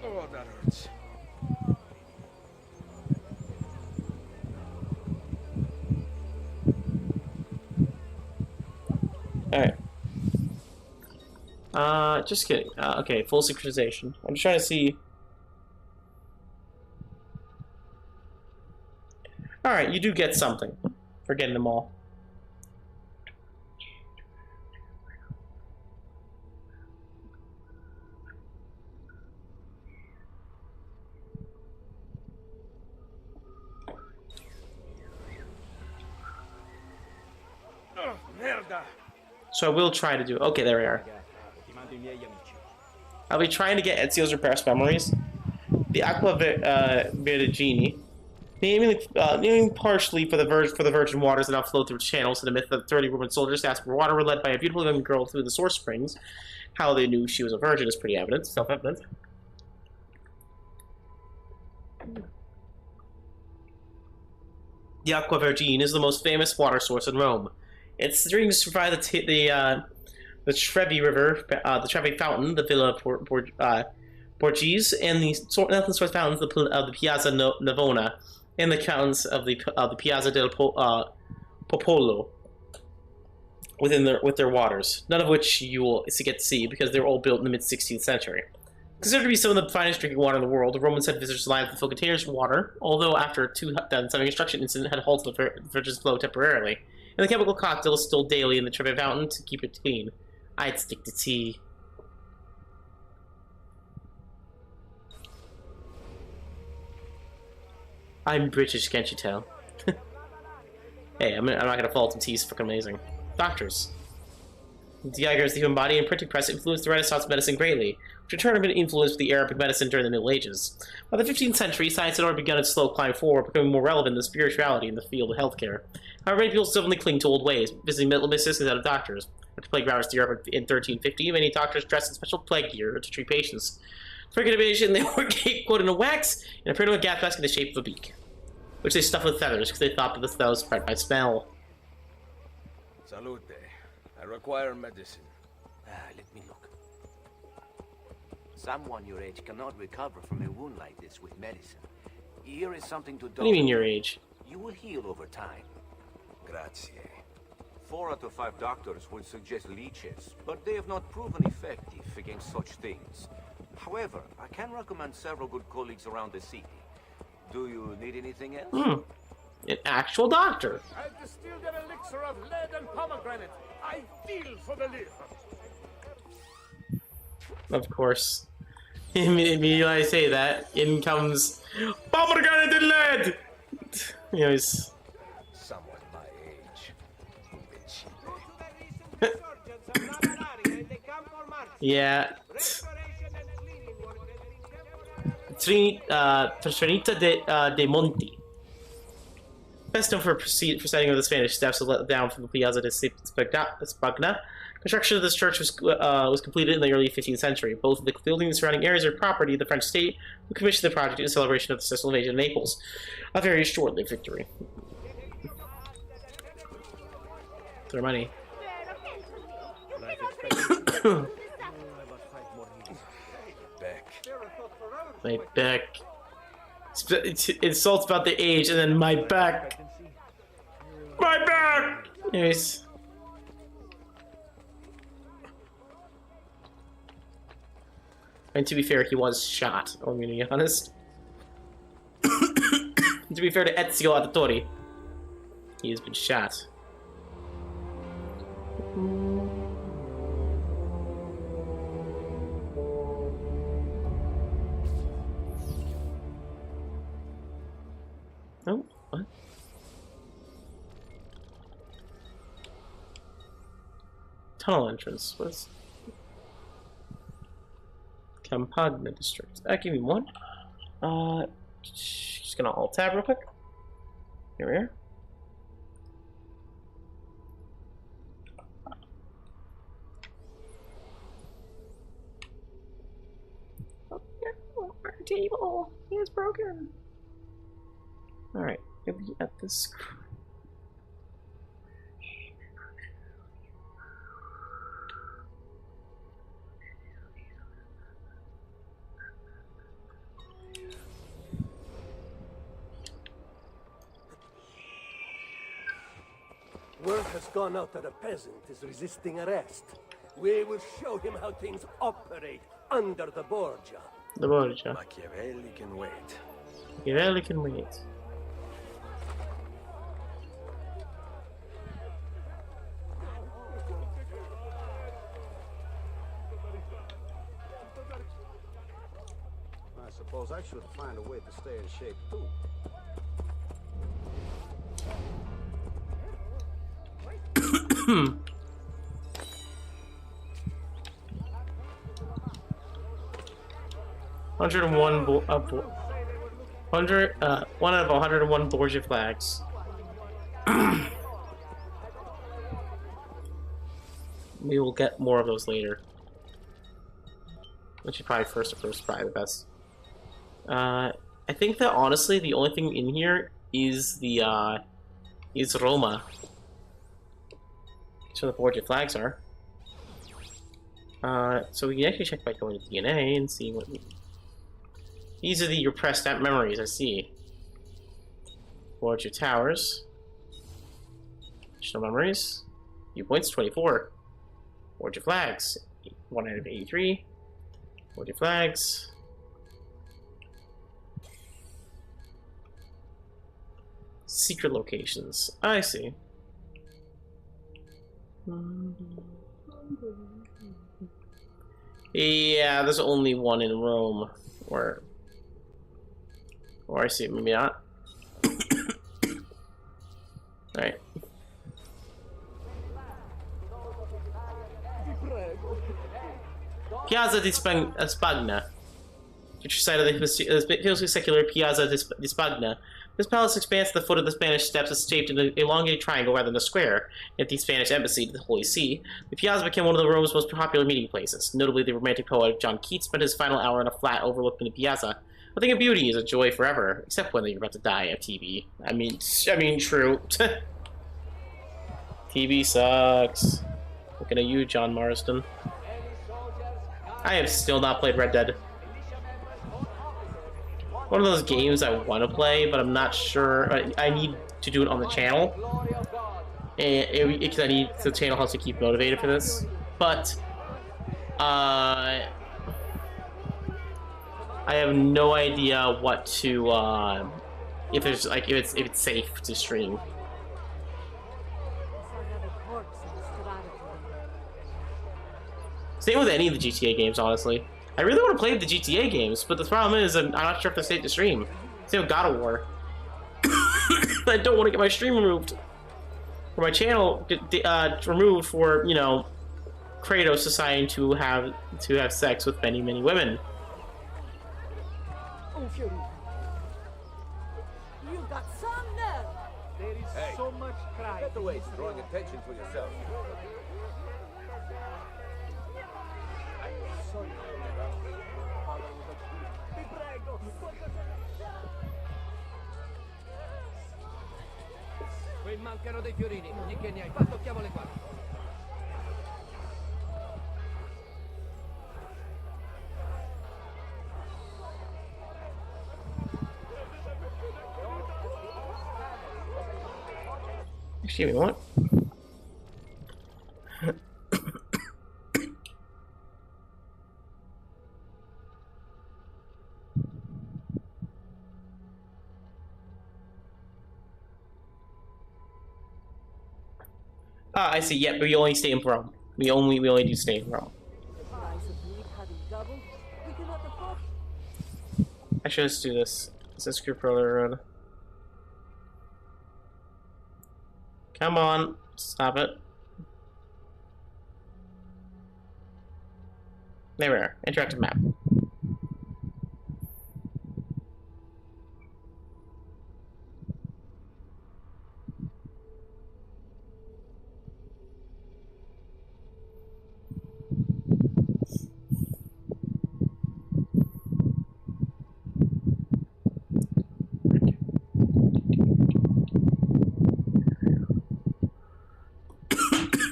Oh, that hurts. Alright. Just kidding. Okay, full synchronization. I'm just trying to see... Alright, you do get something for getting them all. Oh, merda. So I will try to do... Okay, there we are. I'll be trying to get Ezio's repressed memories. The acquavergini. Naming partially for the virgin waters that now flow through channels to the myth that 30 Roman soldiers asked for water were led by a beautiful young girl through the source springs. How they knew she was a virgin is pretty evident, self-evident. The Aqua Vergine is the most famous water source in Rome. Its streams provide the Trevi River, the Trevi Fountain, the Villa Borghese, and the nothing source fountains of the Piazza Navona, and the fountains of the Piazza del Popolo with their waters, none of which you will get to see because they were all built in the mid-16th century. Considered to be some of the finest drinking water in the world, the Romans had visitors lined to fill containers with water, although after a 2007 construction incident had halted the Virgin's flow temporarily, and the chemical cocktail is still daily in the Trevi Fountain to keep it clean. I'd stick to tea. I'm British, can't you tell? Hey, I'm not gonna fault him, tea's fucking amazing. Doctors. Diagrams, the human body, and printing press influenced the Renaissance medicine greatly, which in turn had been influenced with the Arabic medicine during the Middle Ages. By the 15th century, science had already begun its slow climb forward, becoming more relevant than spirituality in the field of healthcare. However, many people stubbornly cling to old ways, visiting medical mystics instead of doctors. After plague ravaged Europe in 1350, many doctors dressed in special plague gear to treat patients. For innovation, they were coated in wax and appeared in a gas mask in the shape of a beak. which they stuffed with feathers because they thought that was spread by smell. Salute. I require medicine. Let me look. Someone your age cannot recover from a wound like this with medicine. Here is something to do. What do you mean your age? You will heal over time. Grazie. 4 out of 5 doctors would suggest leeches, but they have not proven effective against such things. However, I can recommend several good colleagues around the city. Do you need anything else? An actual doctor. I've distilled an elixir of lead and pomegranate. I feel for the liver. Of course. Immediately I say that, in comes pomegranate and lead! Anyways. Someone my age. Yeah. Trinita de Monti. Best known for setting of the Spanish steps let down from the Piazza de Spagna. Construction of this church was completed in the early 15th century. Both of the buildings and surrounding areas are property of the French state, who commissioned the project in celebration of the successful invasion of Naples. A very short-lived victory. Their money. My back. Insults about the age, and then my back. My back! Anyways. And to be fair, he was shot. I'm gonna be honest. To be fair to Ezioauditore, he has been shot. Oh, what? Tunnel entrance. What's Campagna district? Give me one. Just gonna alt tab real quick. Here we are. Oh, our table is broken. Alright, we'll be at this. Word has gone out that a peasant is resisting arrest. We will show him how things operate under the Borgia. The Borgia. Machiavelli can wait. Machiavelli can wait. I suppose I should find a way to stay in shape too. One out of 101 Borgia flags. We will get more of those later. Which is probably first probably the best. I think that honestly the only thing in here is the is Roma. So the Borgia flags are. So we can actually check by going to DNA and see what these are the repressed memories, I see. Borgia towers. Additional memories. Viewpoints 24. Borgia flags. 1 out of 83. Borgia flags. Secret locations. I see. Yeah, there's only one in Rome. Or I see, maybe not. Alright. Piazza di Spagna. Future site of the famously secular Piazza di Spagna. This palace expands at the foot of the Spanish Steps is shaped in an elongated triangle rather than a square. At the Spanish embassy to the Holy See, the Piazza became one of Rome's most popular meeting places. Notably, the romantic poet John Keats spent his final hour on a flat overlooking the Piazza, A thing of beauty is a joy forever, except when you're about to die of TB. I mean, true. TB sucks. Looking at you, John Marston. I have still not played Red Dead. One of those games I want to play, but I'm not sure. I need to do it on the channel, and because I need the channel has to keep motivated for this. But I have no idea what to if there's like if it's safe to stream. Same with any of the GTA games, honestly. I really want to play the GTA games, but the problem is I'm not sure if they're safe to stream. Same with God of War. I don't want to get my stream removed, or my channel removed for, you know, Kratos deciding to have sex with many women. You got some nerve. There is so much crying. Get away, drawing attention to yourself. Qui mancano dei fiorini, di che ne hai fatto? Tocchiamole qua. Actually, what? I see. Yeah, but we only stay in Rome. We only do stay in Rome. Actually, let's do this. Assassin's Brotherhood. Come on, stop it. There we are. Interactive map.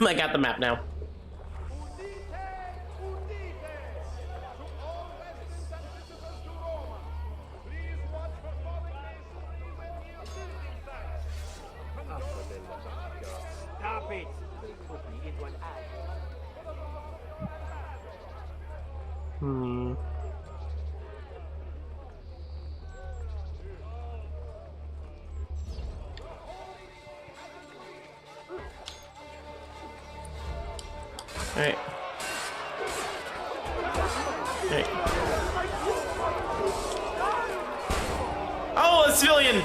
I got the map now. Stop it! Put me into an eye. Alright. Alright. Oh, a civilian!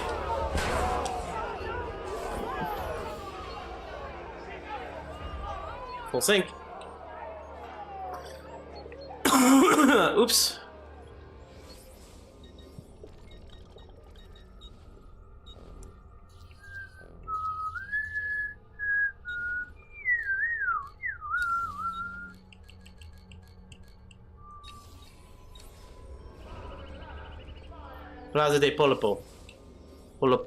Full sync. Oops. Piazza del Popolo.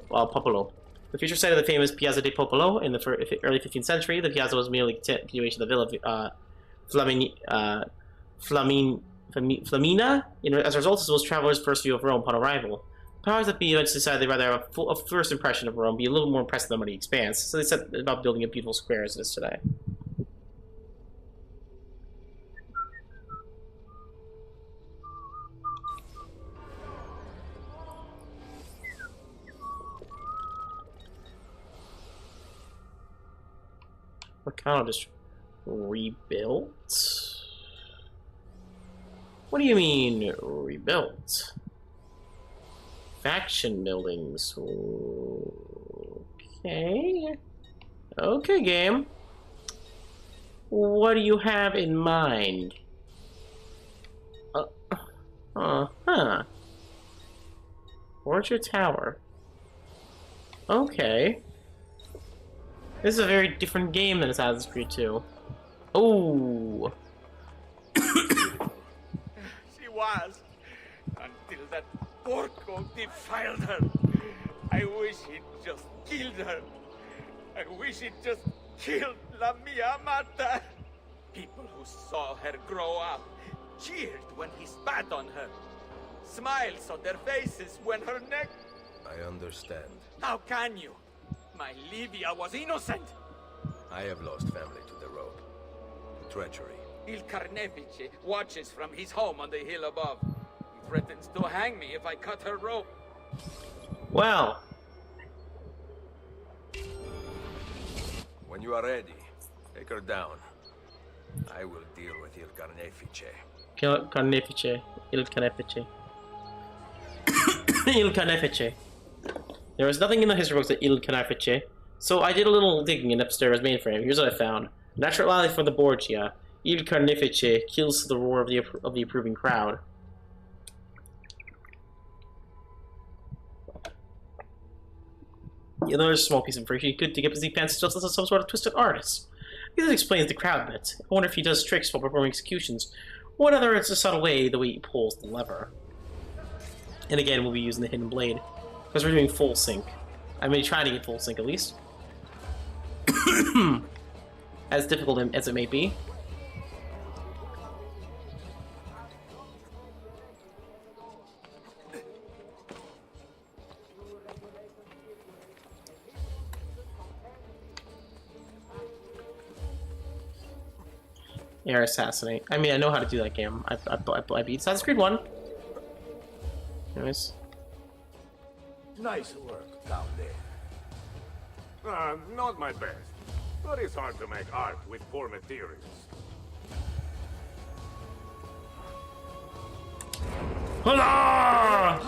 Popolo. The future site of the famous Piazza del Popolo in the early 15th century, the piazza was merely a continuation of the villa Flamina. As a result, this was travelers' first view of Rome upon arrival. Powers that be eventually decided they'd rather have a first impression of Rome be a little more impressive than what it expands, so they set about building a beautiful square as it is today. What kind of just rebuilt? What do you mean rebuilt? Faction buildings. Okay. Okay, game. What do you have in mind? Huh. Orchard Tower. Okay. This is a very different game than Assassin's Creed 2. Oh. She was. Until that Porco defiled her. I wish he'd just killed her. I wish he'd just killed La Mia Amata. People who saw her grow up cheered when he spat on her. Smiles on their faces when her neck... I understand. How can you? My Livia was innocent. I have lost family to the rope. To treachery. Il Carnefice watches from his home on the hill above. He threatens to hang me if I cut her rope. Well. When you are ready, take her down. I will deal with Il Carnefice. Carnefice. Il Carnefice. Il Carnefice. There was nothing in the history books that Il Carnefice, so I did a little digging in upstairs mainframe. Here's what I found. Natural ally for the Borgia. Il Carnefice kills the roar of the approving crowd. Another small piece of information. Good to get busy pants just as some sort of twisted artist. This explains the crowd bit. I wonder if he does tricks while performing executions, or whether it's a subtle way the way he pulls the lever. And again, we'll be using the hidden blade because we're doing full sync. I mean, trying to get full sync at least. As difficult as it may be. Air assassinate. I mean, I know how to do that game. I beat Assassin's Creed 1. Anyways. Nice work down there. Not my best. But it's hard to make art with poor materials. Hola!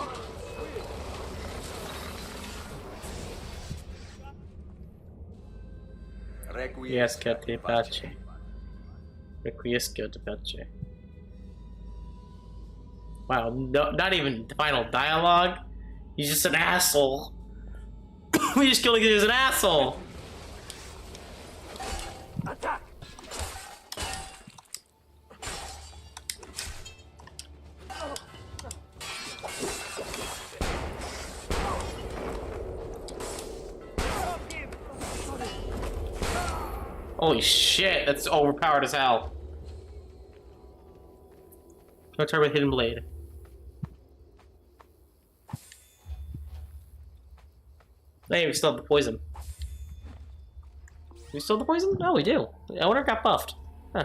Requiescat te pace. Requiescat te pace. Wow, no, not even final dialogue. He's just an asshole. We just killed him because he's an asshole. Attack! Holy shit, that's overpowered as hell. Go try with Hidden Blade. Hey, we still have the poison. Do we still have the poison? No, we do. I wonder if it got buffed. Huh.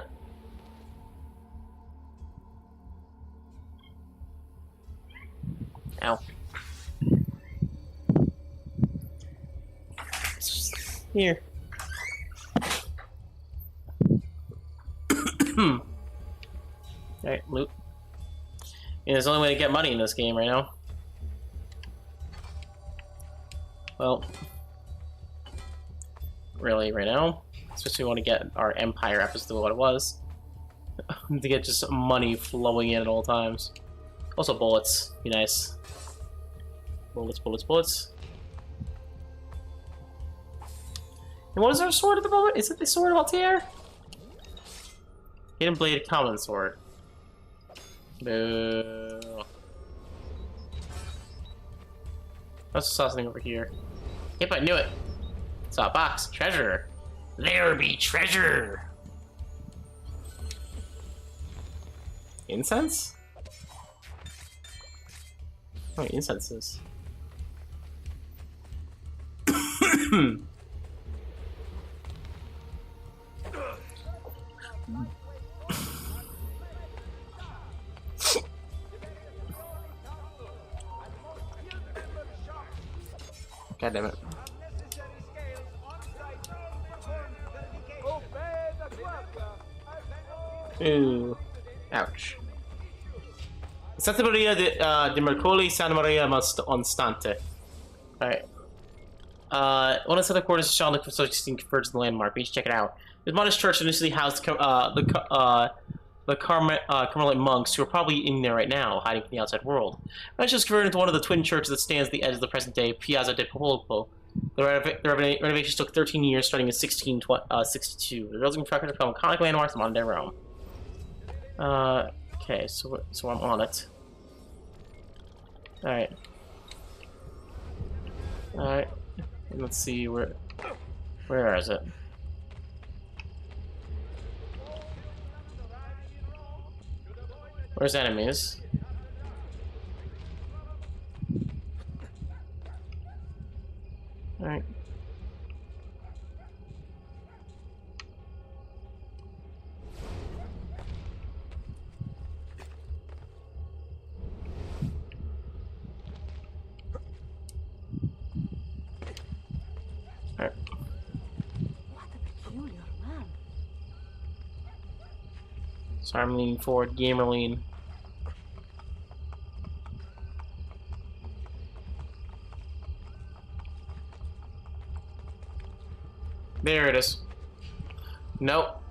Ow. Here. Alright, loot. Yeah, there's the only way to get money in this game right now. Well, really, right now, especially we want to get our Empire up as to what it was, to get just money flowing in at all times. Also, bullets, be nice. Bullets, bullets, bullets. And what is our sword at the moment? Is it the sword of Altair? Hidden Blade, common sword. Boo. I saw something over here. Yep, I knew it. Saw a box. Treasure. There be treasure. Incense? Oh, incense is. God damn it. Ooh. Ouch. Santa Maria di Mercoli, Santa Maria Onstante. Alright. One of the other quarters is shown for 16 converged the landmark. We should check it out. This modest church initially housed the Carmelite monks who are probably in there right now, hiding from the outside world. Eventually, was converted into one of the twin churches that stands at the edge of the present-day Piazza del Popolo. The renovations took 13 years, starting in 1662. The building structure became iconic landmarks of modern-day Rome. Okay, so I'm on it. Alright. Alright. Let's see where is it? Where's enemies? Alright. Alright. What a peculiar man. Sorry, I'm leaning forward. Gamer lean. There it is. Nope.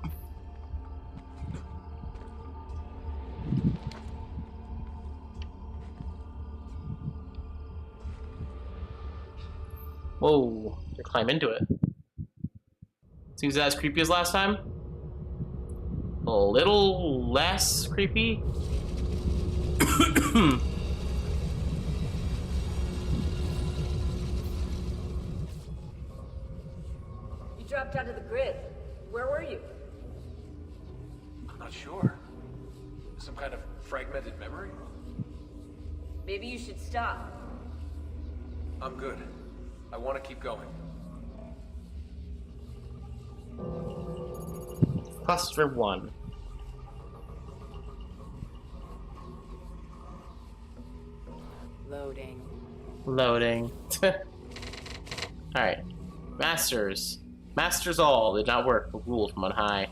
Whoa, you climb into it. Seems as creepy as last time. A little less creepy. You dropped out of the grid. Where were you? I'm not sure. Some kind of fragmented memory? Maybe you should stop. I'm good. I want to keep going. Cluster 1. Loading. Loading. Alright. Masters. Masters all did not work, but ruled from on high.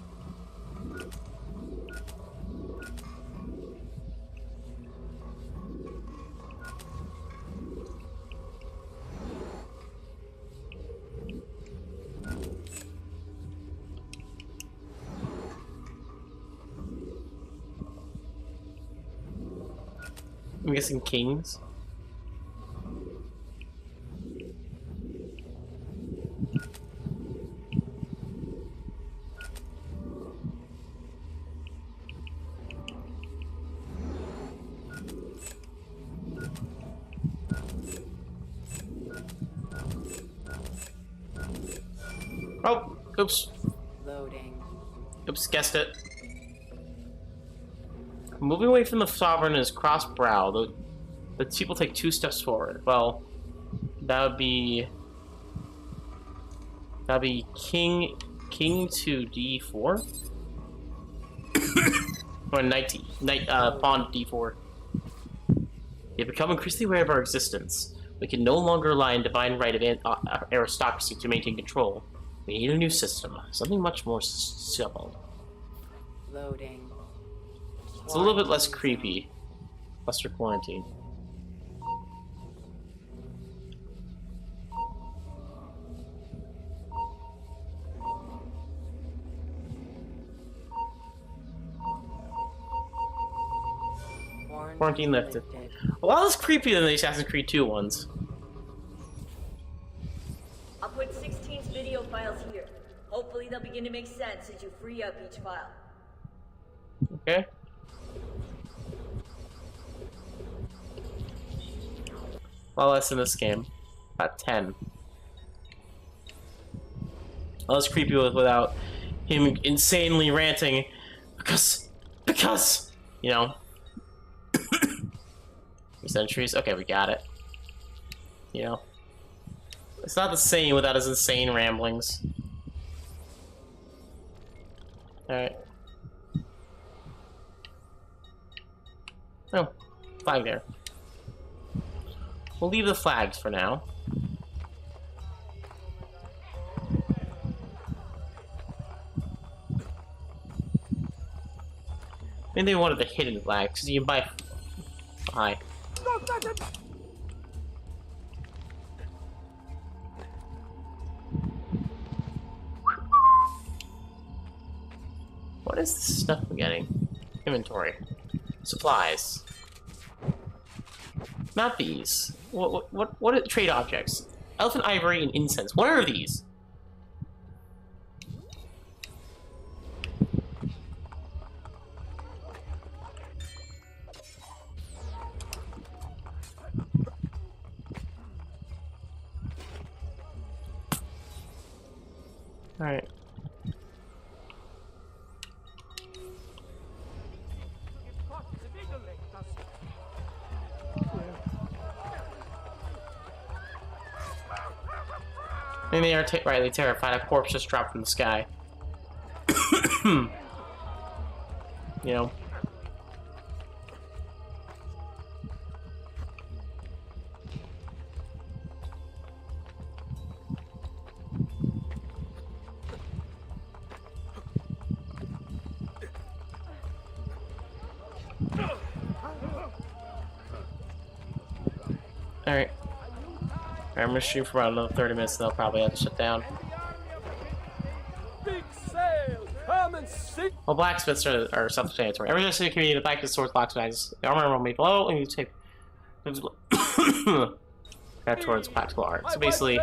I'm guessing kings. Oh, oops. Loading. Oops, guessed it. Moving away from the sovereign is cross brow. The people take 2 steps forward. Well, that would be king to d4 or pawn d4. You become increasingly aware of our existence. We can no longer rely on divine right of aristocracy to maintain control. We need a new system, something much more civil. Loading. It's a little bit less creepy. Cluster quarantine. Quarantine lifted. A lot less creepy than the Assassin's Creed 2 ones. I'll put 16's video files here. Hopefully they'll begin to make sense as you free up each file. Okay. A lot less in this game. About 10. A lot less creepy without him insanely ranting because, you know. Centuries. Okay, we got it. You know. It's not the same without his insane ramblings. Alright. Oh, flag there. We'll leave the flags for now. Maybe they wanted the hidden flags, because you can buy... Hi. What is this stuff we're getting? Inventory. Supplies. Not these. What are trade objects? Elephant ivory and incense. What are these? And they are rightly terrified. A corpse just dropped from the sky. You know. Alright. I'm gonna shoot for about another 30 minutes, and they'll probably have to shut down. Big sail, come and see. Well, blacksmiths are self-explanatory. Every city community, the blacksmith swords, blacksmiths, the armor will be below, and you take that towards practical art. So basically,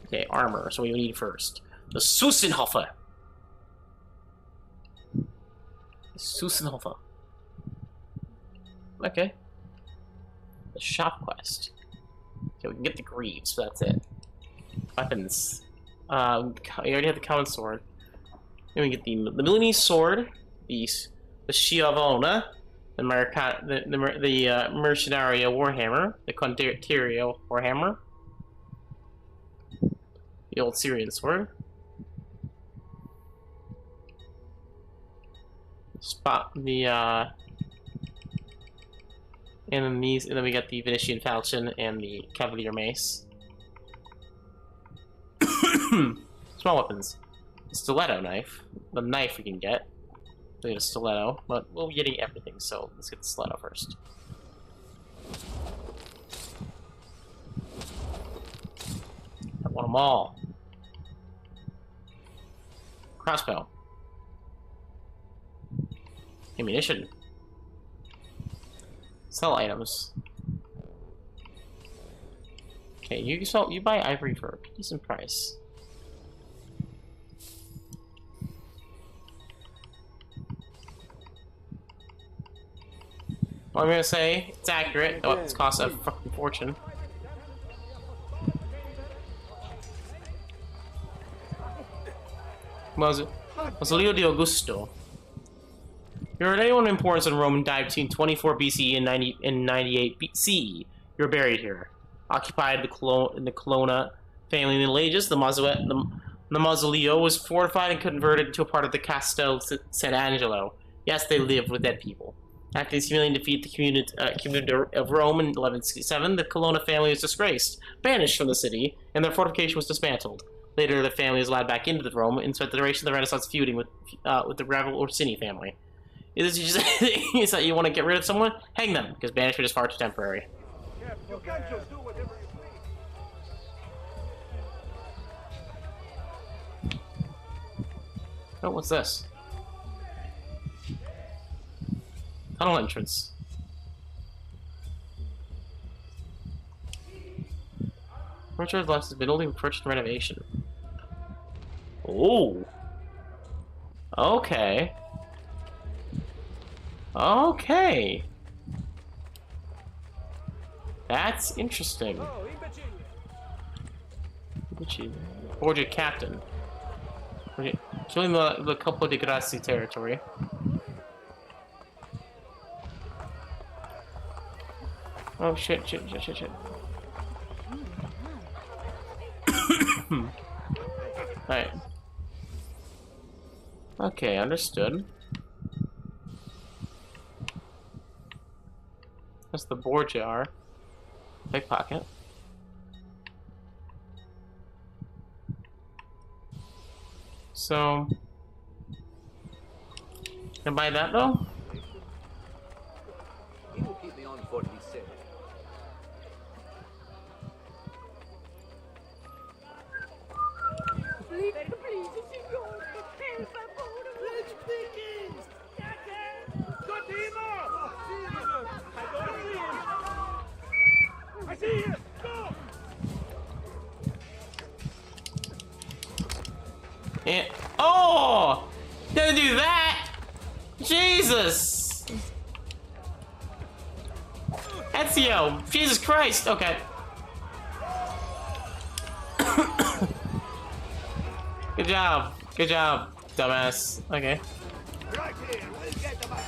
okay, armor. So what do we need first? The Sussenhofer. Sussenhofer. Okay. The shop quest. Okay, we can get the greaves, so that's it. Weapons. We already have the common sword. Then we get the Milanese sword, the Schiavona, the Mercenario Warhammer, the Condottiero Warhammer, the old Syrian sword, and then and then we got the Venetian falchion and the Cavalier mace. Small weapons. Stiletto knife. The knife we can get. We get a stiletto, but we'll be getting everything, so let's get the stiletto first. I want them all. Crossbow. Ammunition. Sell items. Okay, you buy ivory for a decent price. What I'm gonna say, it's accurate. Oh, it's cost a fucking fortune. Mausoleo di Augusto. You're an anyone of importance in Rome and died between 24 BCE and 98 CE. You're buried here. Occupied in the Colonna family in the Middle Ages, the mausoleo was fortified and converted into a part of the Castel Sant'Angelo. Yes, they lived with dead people. After this humiliating defeat, the community of Rome in 1167, the Colonna family was disgraced, banished from the city, and their fortification was dismantled. Later, the family was allowed back into the Rome and spent the duration of the Renaissance feuding with the Revel Orsini family. Is that you want to get rid of someone? Hang them, because banishment is far too temporary. You can't just do whatever you please. Oh, what's this? Tunnel entrance. Furniture left has been only purchased and renovation. Oh. Okay. Okay. That's interesting. Borgia captain. Killing the Capo di Grassi territory. Oh shit. Alright. Okay, understood. That's the Borgia are. Pickpocket. So, can I buy that though? You will keep me on for these sales. I see you! Go! Yeah. Oh! Don't do that! Jesus! Ezio! Jesus Christ! Okay. Good job. Good job, dumbass. Okay. Right here, we'll get them back.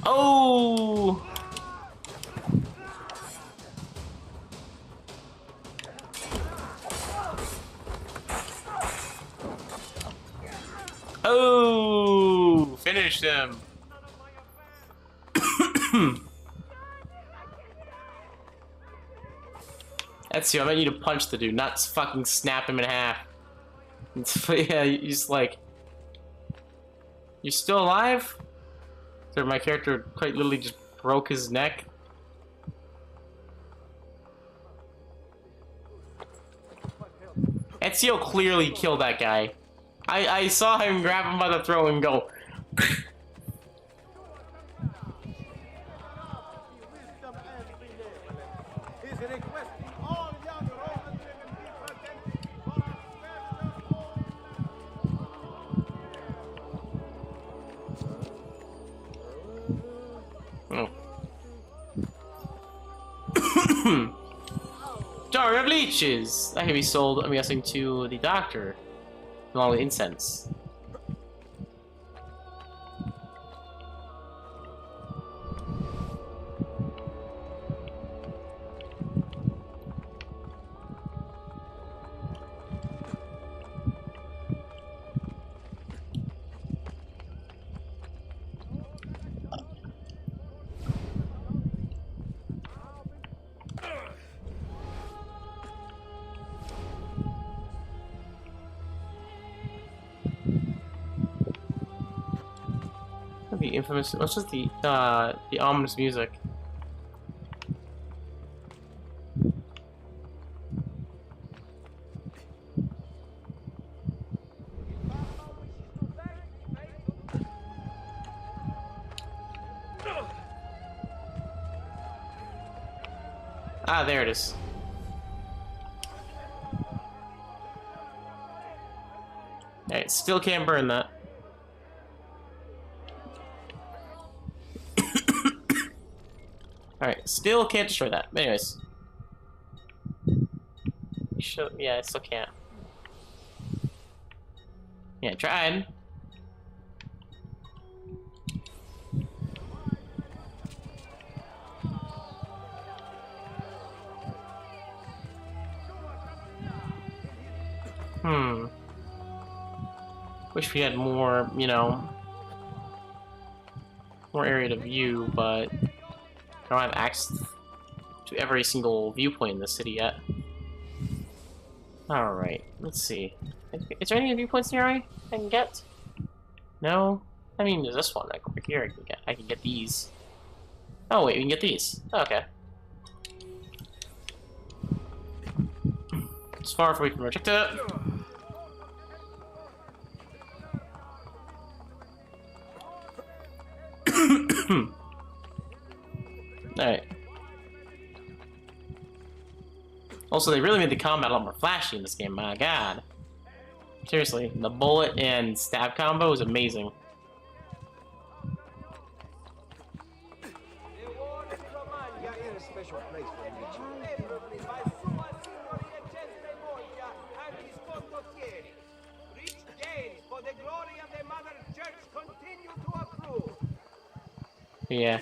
Oh! Oh! Finish him. Ezio, I meant you to punch the dude, not fucking snap him in half. Yeah, he's like... You're still alive? So my character quite literally just broke his neck. Ezio clearly killed that guy. I saw him grab him by the throat and go... Jar of leeches! That can be sold, I'm guessing, to the doctor, along with incense. The infamous. What's just the ominous music? Ah, there it is. Alright, still can't burn that. Alright, still can't destroy that. But anyways. Yeah, I still can't. Yeah, I tried. Wish we had more, you know, more area to view, but I don't have access to every single viewpoint in the city yet. Alright, let's see. Is there any viewpoints near I can get? No? I mean, there's this one, like over here I can get these. Oh wait, we can get these. Okay. It's far away from rejected. Alright. Also, they really made the combat a lot more flashy in this game, my god. Seriously, the bullet and stab combo is amazing. Yeah.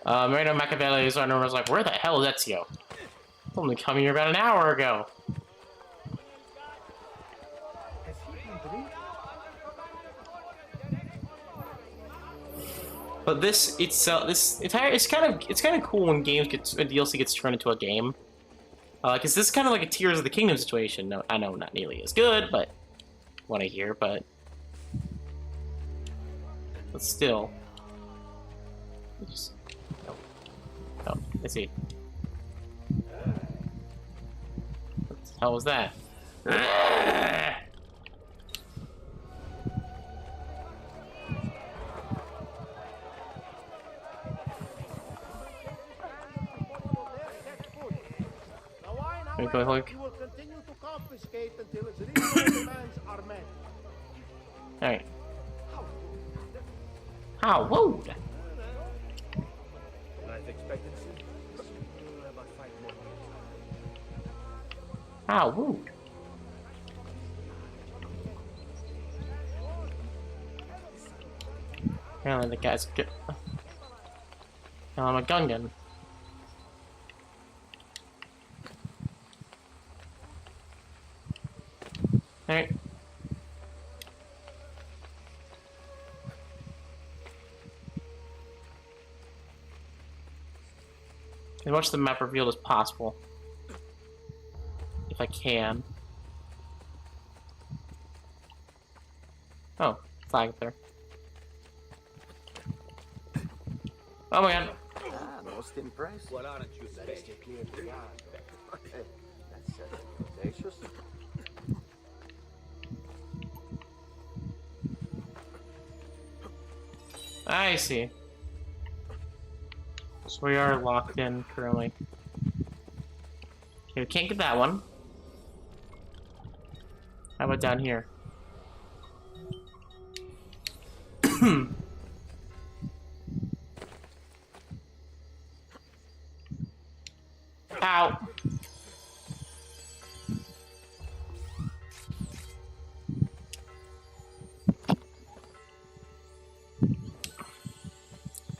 Right now Machiavelli is was like, where the hell is Ezio? Only coming here about an hour ago. But this it's kind of cool when games a DLC gets turned into a game. Because this is kind of like a Tears of the Kingdom situation. No, I know not nearly as good, but what I hear, but still. Oh, let's see. What the hell was that? Alright. How? Whoa! Life expectancy? About 5 more. How? Whoa! Apparently the guys get... I'm a Gungan. Alright. As much of the map revealed as possible. If I can. Oh, flag up there. Oh my god. Ah, most impressive. What aren't you special? That's certainly audacious. I see. So we are locked in currently. Okay, we can't get that one. How about down here? Ow!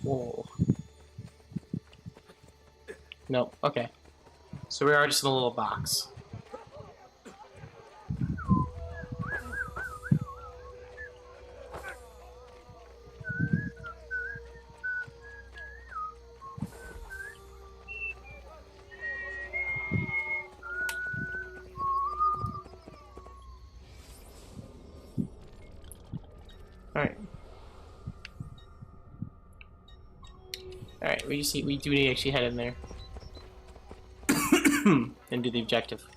Whoa. Nope, okay. So we are just in a little box. Alright. Alright, we do need to actually head in there. And do the objective.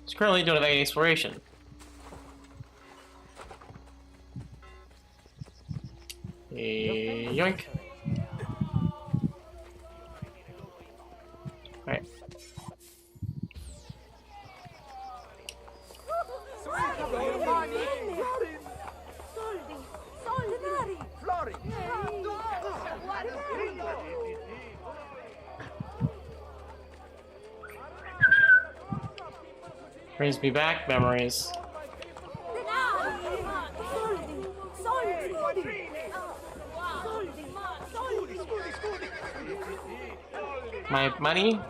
So currently don't have any exploration. Yoink. Alright. Brings me back memories. My money?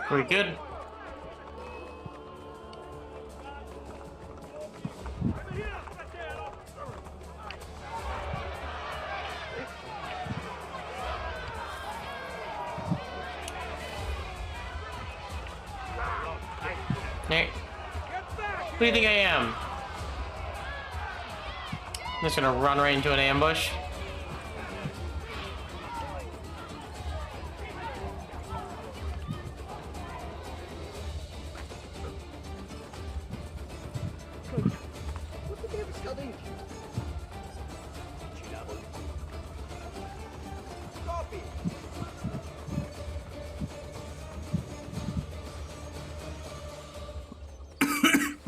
Pretty good. Hey, who do you think I am? I'm just gonna run right into an ambush.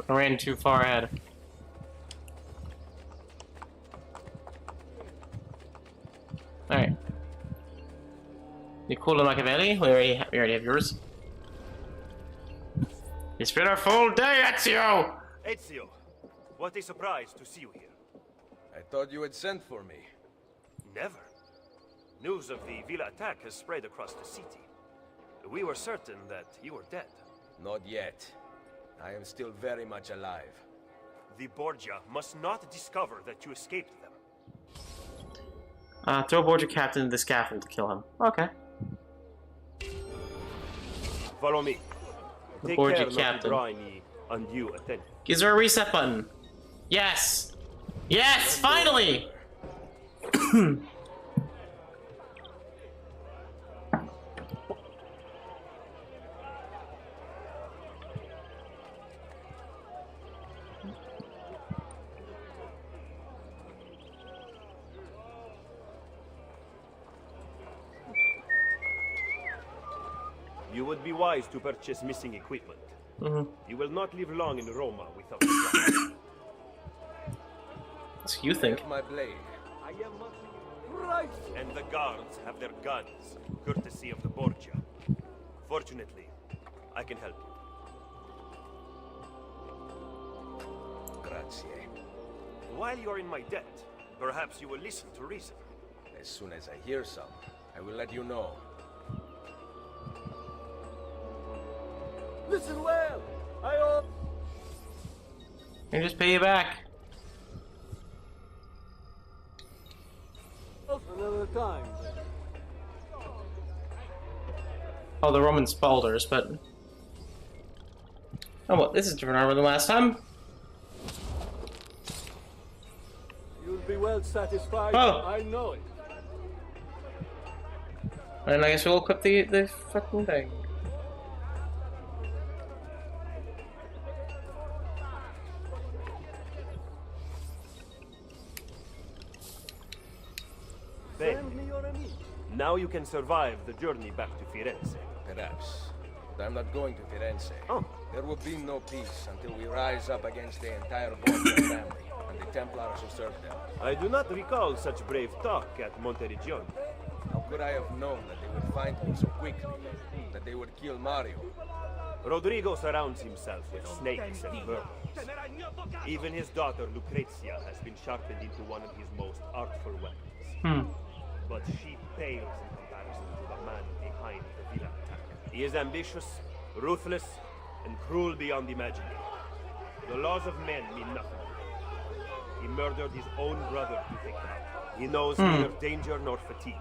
I ran too far ahead. Alright. Nicola Machiavelli, we already have yours. It's been a full day, Ezio! Ezio, what a surprise to see you here. I thought you had sent for me. Never. News of the Villa attack has spread across the city. We were certain that you were dead. Not yet. I am still very much alive. The Borgia must not discover that you escaped them. Throw Borgia captain to the scaffold to kill him. Okay. Follow me. The Take Borgia care not to captain. draw any undue attention. Gives her a reset button. Yes! Yes! Finally! You would be wise to purchase missing equipment. You will not live long in Roma without it. What do you think? My blade. And the guards have their guns, courtesy of the Borgia. Fortunately, I can help you. Grazie. While you're in my debt, perhaps you will listen to reason. As soon as I hear some, I will let you know. Listen well. I hope. And just pay you back. Another time. Oh, the Roman Spalders, but... Oh, well, this is different armor than last time. You'll be well satisfied. Oh. I know it. And I guess we'll equip the fucking thing. Then, now you can survive the journey back to Firenze. Perhaps. But I'm not going to Firenze. Oh. There will be no peace until we rise up against the entire Borgia family and the Templars who serve them. I do not recall such brave talk at Monteriggioni. How could I have known that they would find me so quickly? That they would kill Mario? Rodrigo surrounds himself with snakes and murderers. Even his daughter Lucrezia has been sharpened into one of his most artful weapons. But she pales in comparison to the man behind the villa attack. He is ambitious, ruthless, and cruel beyond imagining. The laws of men mean nothing. He murdered his own brother to take them out. He knows neither danger nor fatigue.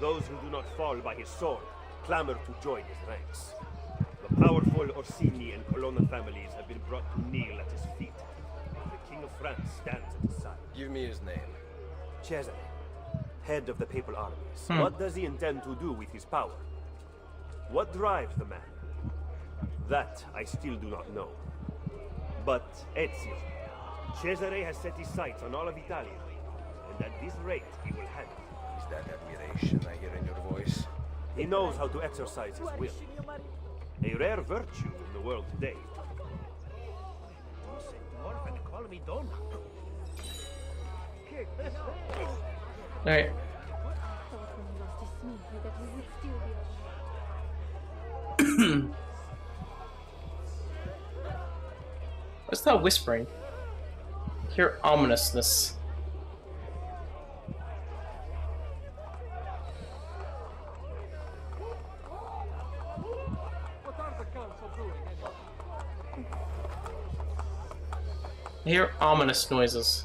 Those who do not fall by his sword clamor to join his ranks. The powerful Orsini and Colonna families have been brought to kneel at his feet. The King of France stands at his side. Give me his name. Cesare, head of the papal armies. What does he intend to do with his power? What drives the man? That I still do not know. But Ezio, Cesare has set his sights on all of Italia, and at this rate he will have it. Is that admiration I hear in your voice? He knows how to exercise his will. A rare virtue in the world today. Alright. What's that whispering? Hear ominousness. I hear ominous noises.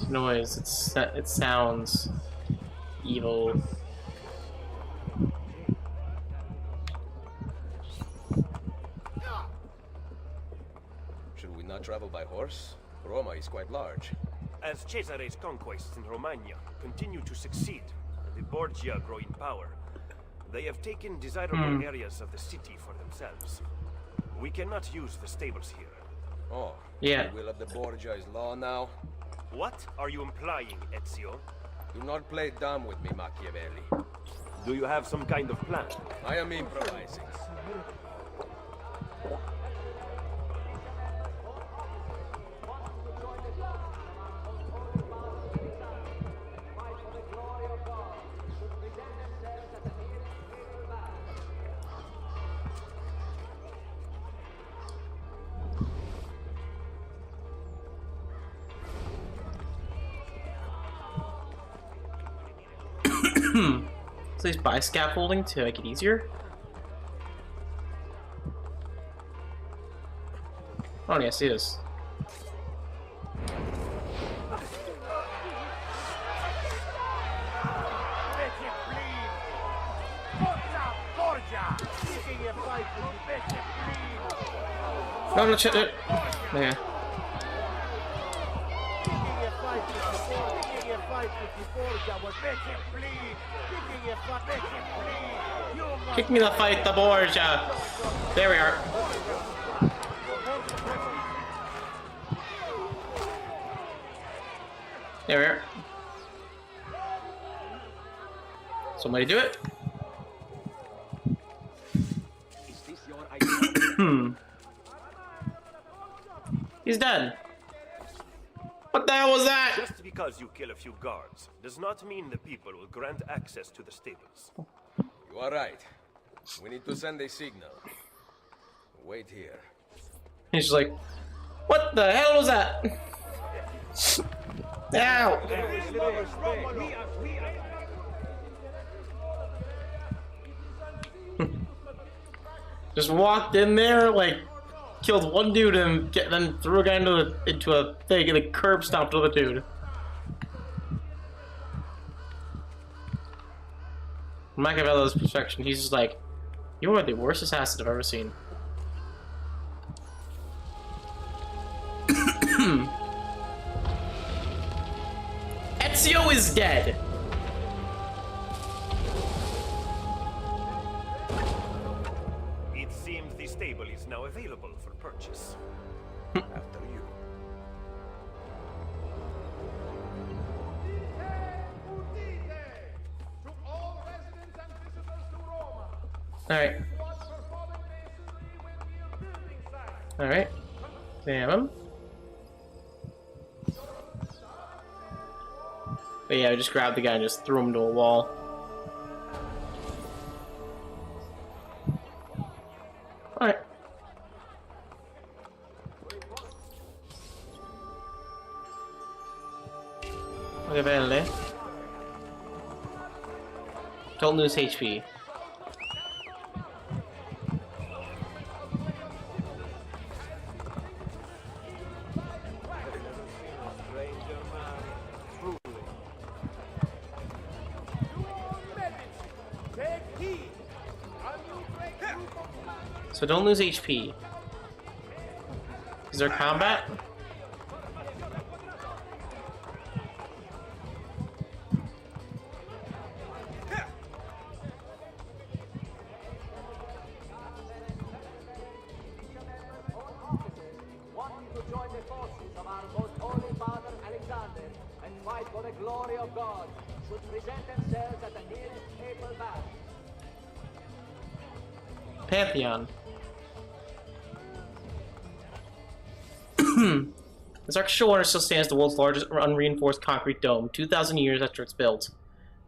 Noise. It sounds evil. Should we not travel by horse? Roma is quite large. As Cesare's conquests in Romagna continue to succeed, and the Borgia grow in power, they have taken desirable areas of the city for themselves. We cannot use the stables here. Oh, yeah. The will of the Borgia is law now? What are you implying, Ezio? Do not play dumb with me, Machiavelli. Do you have some kind of plan? I am improvising. So he's buy scaffolding to make it easier? Oh yes, he is. No, check it. Yeah. Kick me the fight, the Borgia. There we are. There we are. Somebody do it. He's dead. What the hell was that? Just because you kill a few guards does not mean the people will grant access to the stables. You are right. We need to send a signal. Wait here. He's just like, what the hell was that? Ow! Just walked in there, like, killed one dude and then threw a guy into a thing and then curb stomped another dude. Machiavelli's perfection. He's just like, you are the worst assassin I've ever seen. Ezio is dead. It seems the stable is now available for purchase. After you. Alright. Alright. Damn him. But yeah, I just grabbed the guy and just threw him to a wall. Alright. Okay, bene. Don't lose HP. So don't lose HP. Is there combat? Wanting to join the forces of our most holy Father Alexander and fight for the glory of God should present themselves at the nearest papal bath. Pantheon. This architectural wonder still stands the world's largest unreinforced concrete dome, 2,000 years after it's built.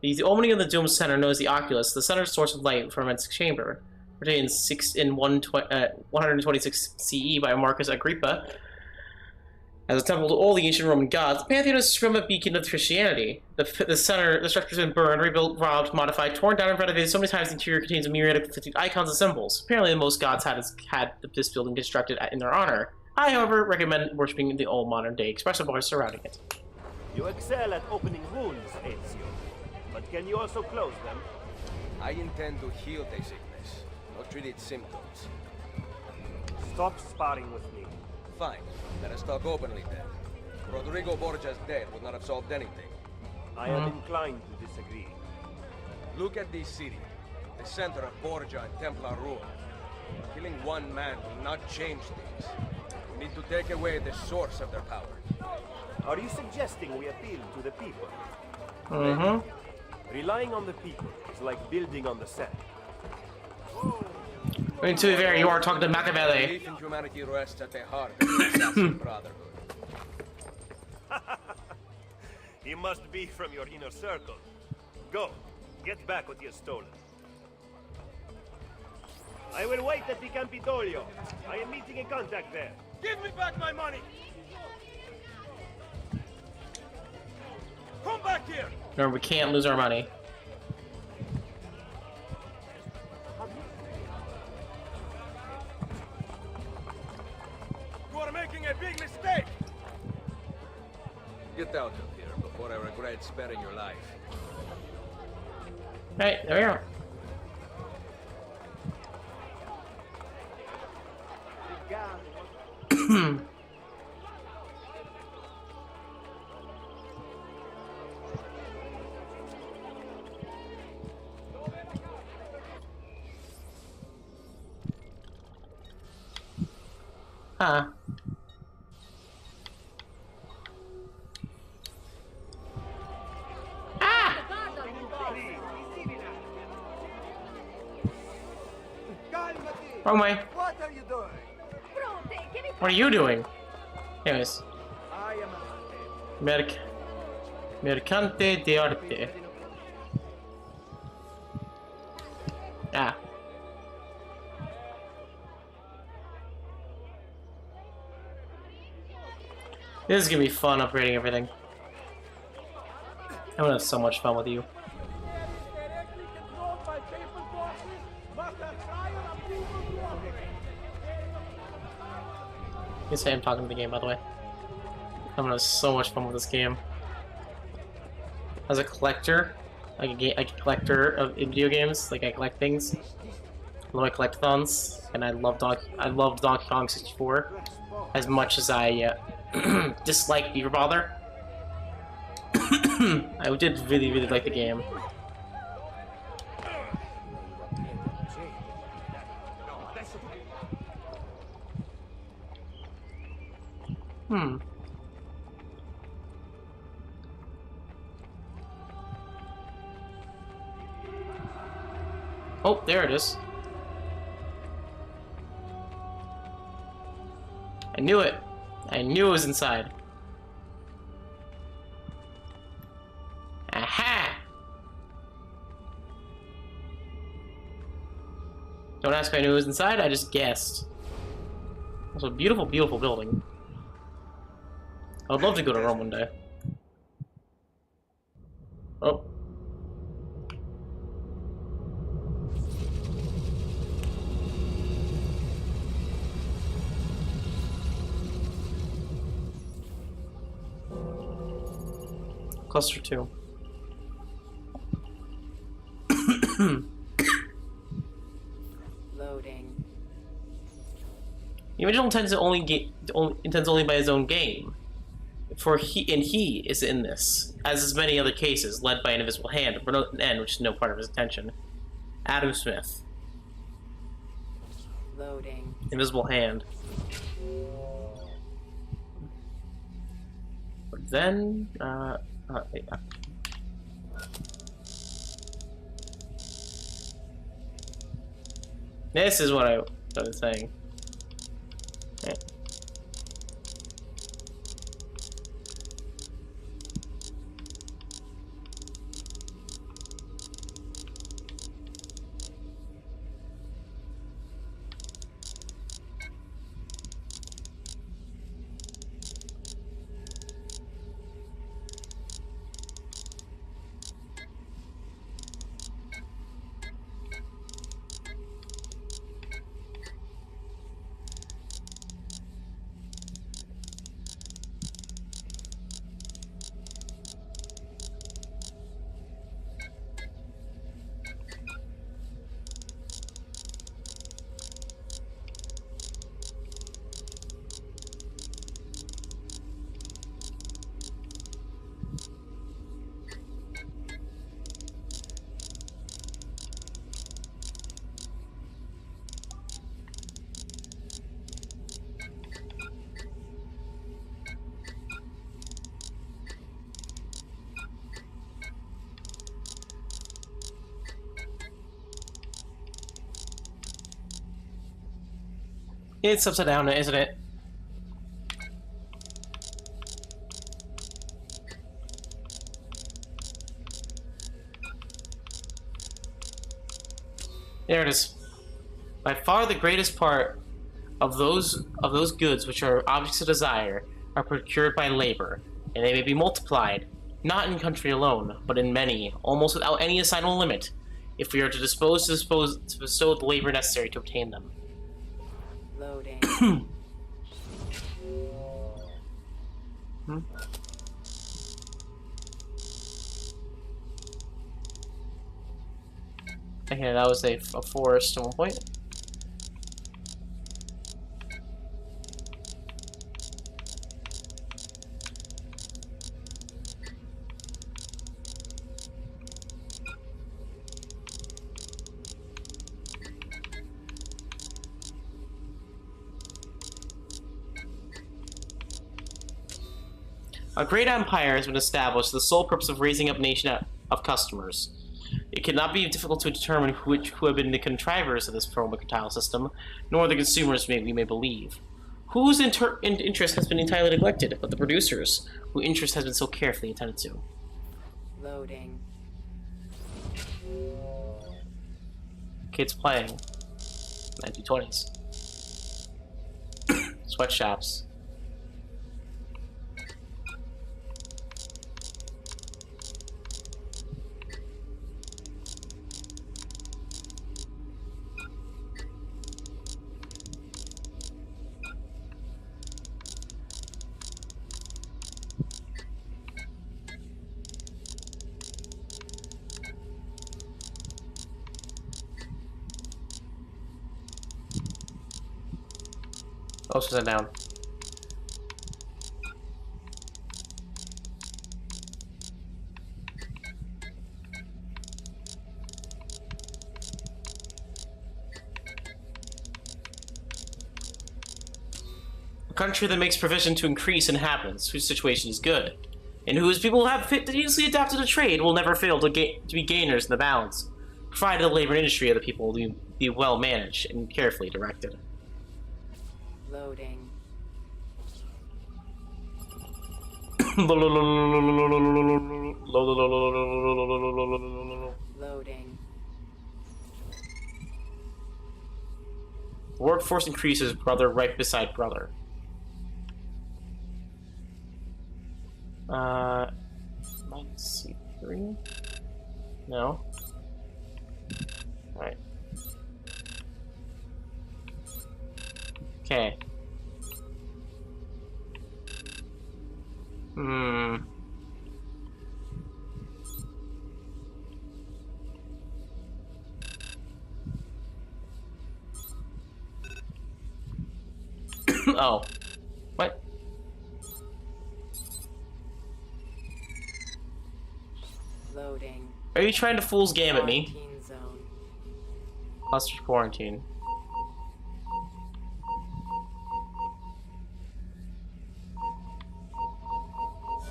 The opening of the dome's center, known as the oculus, the center source of light from its chamber, ordained in 126 CE by Marcus Agrippa as a temple to all the ancient Roman gods. The Pantheon is a supreme beacon of Christianity. The structure has been burned, rebuilt, robbed, modified, torn down, and renovated so many times the interior contains a myriad of conflicting icons and symbols. Apparently, most gods had this building constructed in their honor. I, however, recommend worshipping the old modern-day expressive bars surrounding it. You excel at opening wounds, Ezio. But can you also close them? I intend to heal the sickness, not treat its symptoms. Stop sparring with me. Fine. Let us talk openly then. Rodrigo Borgia's death would not have solved anything. I am inclined to disagree. Look at this city, the center of Borgia and Templar rule. Killing one man will not change things. We need to take away the source of their power. Are you suggesting we appeal to the people? Mm-hmm. Relying on the people is like building on the sand. I mean, to be fair, you are talking to Machiavelli. Belief in humanity rests at the heart of the assassin brotherhood. He must be from your inner circle. Go, get back what he has stolen. I will wait at the Campidoglio. I am meeting a contact there. Give me back my money! Come back here! Remember, we can't lose our money. You are making a big mistake! Get out of here before I regret sparing your life. Right, there we are. Huh. Wrong way. What are you doing? What are you doing? Anyways. Mercante de arte. Ah. This is gonna be fun upgrading everything. I'm gonna have so much fun with you. Yes, I am talking to the game, by the way. I'm gonna have so much fun with this game. As a collector, like a collector of video games, like I collect things. I love collectathons, and I love Donkey Kong 64 as much as I dislike Beaver Bother. I did really like the game. Oh, there it is. I knew it. I knew it was inside. Aha! Don't ask if I knew it was inside, I just guessed. It's a beautiful, beautiful building. I would love to go to Rome one day. Oh. Cluster 2. Loading. The original intends only by his own game. For he is in this, as is many other cases, led by an invisible hand, but not an end, which is no part of his intention. Adam Smith. Loading. Invisible hand. But then, yeah. This is what I was saying. Okay. It's upside down, isn't it? There it is. By far the greatest part of those goods which are objects of desire are procured by labor, and they may be multiplied, not in country alone, but in many, almost without any assignable limit, if we are to bestow the labor necessary to obtain them. Loading. Okay, that was a forest at one point. A great empire has been established for the sole purpose of raising up a nation of customers. It cannot be difficult to determine who have been the contrivers of this pro-mercantile system, nor the consumers we may believe. Whose interest has been entirely neglected, but the producers, whose interest has been so carefully attended to? Loading. Kids playing. 1920s. Sweatshops. Oh, sit down. A country that makes provision to increase inhabitants, whose situation is good, and whose people have easily adapted to trade, will never fail to be gainers in the balance, provided the labor industry of the people will be well managed and carefully directed. Loading. Loading. Workforce increases, brother right beside brother. Minus C3? No. Alright. Okay. Oh. What? Loading. Are you trying to fool's game at me? Quarantine zone. Cluster quarantine.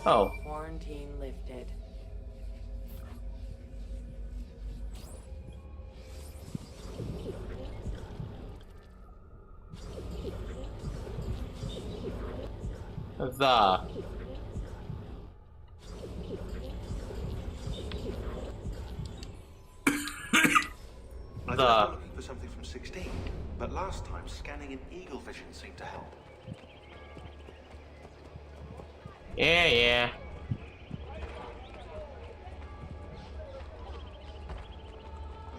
Oh. Quarantine lifted. The. I was looking for something from 16, but last time scanning in eagle vision seemed to help. Yeah.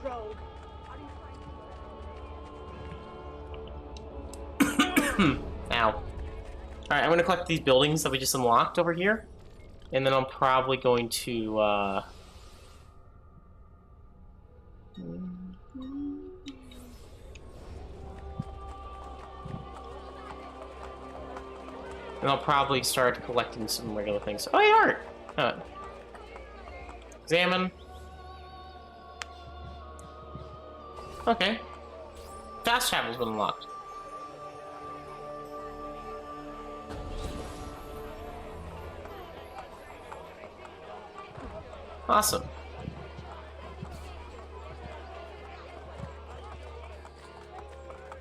Rogue. Ow. Alright, I'm gonna collect these buildings that we just unlocked over here. And then I'm probably going to, and I'll probably start collecting some regular things. Oh, hey, art! Examine. Okay. Fast travel's been unlocked. Awesome.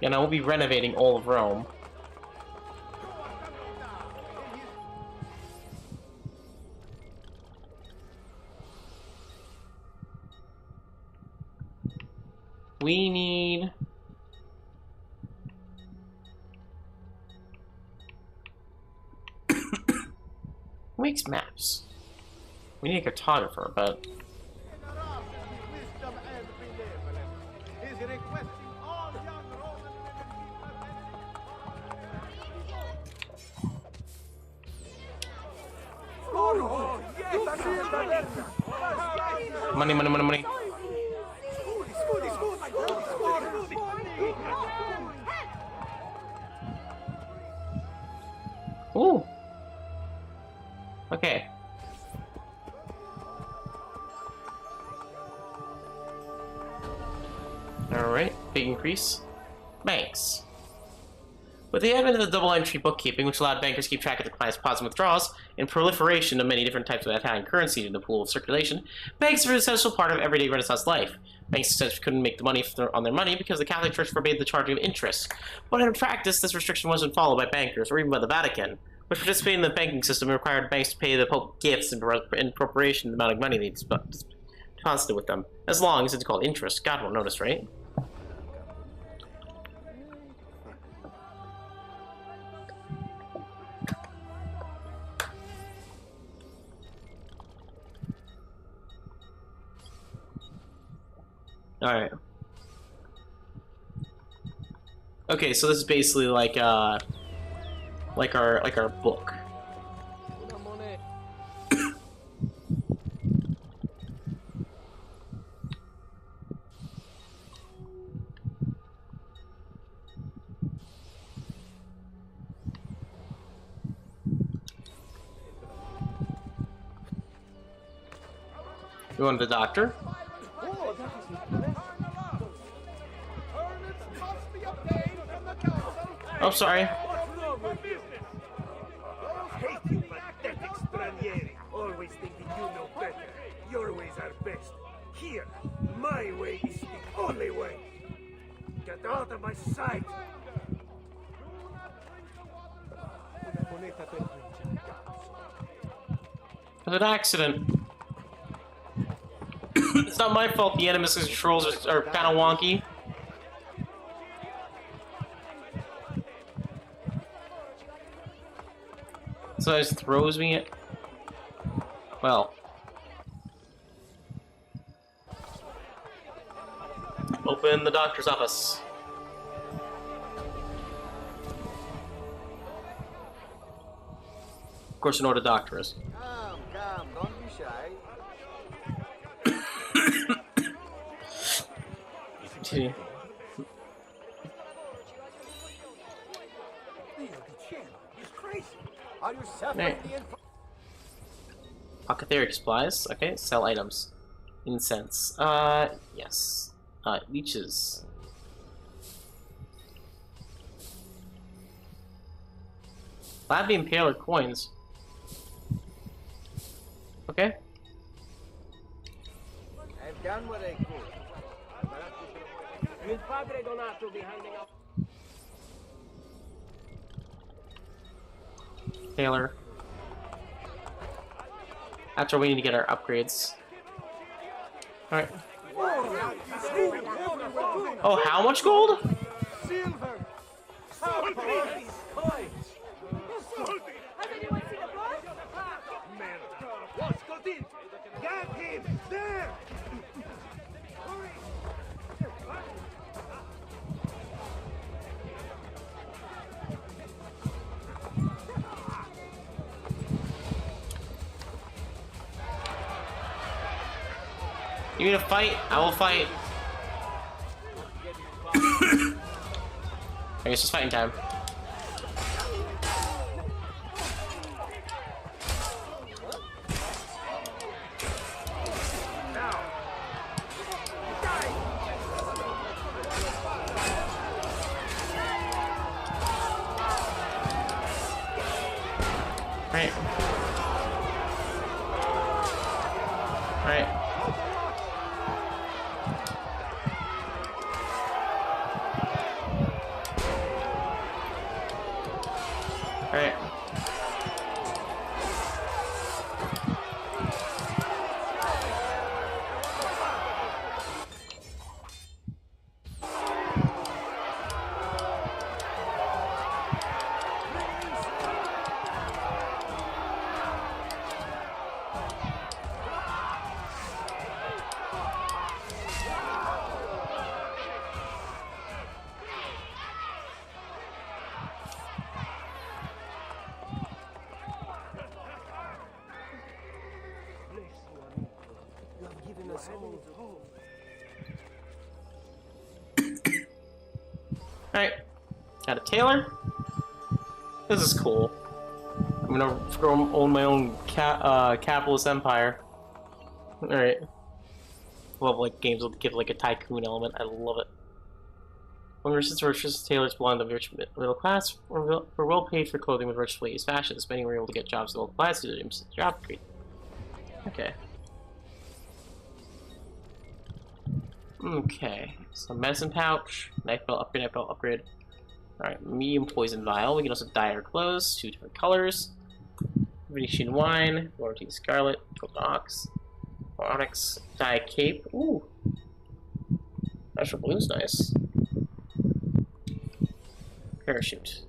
And I will be renovating all of Rome. We need... Who makes maps? We need a cartographer, but... Money. Ooh. Okay. Alright, big increase. Thanks. With the advent of the double-entry bookkeeping, which allowed bankers to keep track of the client's deposits and withdrawals, and proliferation of many different types of Italian currency in the pool of circulation, banks were an essential part of everyday Renaissance life. Banks essentially couldn't make the money on their money because the Catholic Church forbade the charging of interest. But in practice, this restriction wasn't followed by bankers, or even by the Vatican, which participated in the banking system and required banks to pay the Pope gifts in proportion to the amount of money they deposited with them. As long as it's called interest. God won't notice, right? Alright. Okay, so this is basically like our book. You want the doctor? Oh, sorry. Hate you, pathetic stranieri. Always thinking you know better. Your ways are best. Here, my way is the only way. Get out of my sight. It was an accident. It's not my fault the enemy's controls are kind of wonky. So it just throws me at... Well. Open the doctor's office. Of course you know what a doctor is. Come, don't be shy. Gee. Are you suffering Right. the info? Apothecary supplies. Okay, sell items. Incense. Yes. Leeches. Latvian paler coins. Okay. I've done what I could. Il padre Donato be handing out. Taylor. After we need to get our upgrades. Alright. Oh, how much gold? Silver. What's got in? Get him! There! You need to fight? I will fight. I guess it's fighting time. Right. Right. Alright. Alright. Got a tailor. This is cool. I'm gonna own my own capitalist empire. Alright. Love like games that give like a tycoon element. I love it. When merchants tailors belong to the rich middle class, we're well paid for clothing with rich ladies' fashions. Many were able to get jobs in the local class due to the job creed. Okay. Okay. So medicine pouch, knife belt upgrade. Alright, medium poison vial. We can also dye our clothes, 2 different colors. Venetian wine, Florentine scarlet, golden onyx, dye cape. Ooh. Natural blue's nice. Parachute.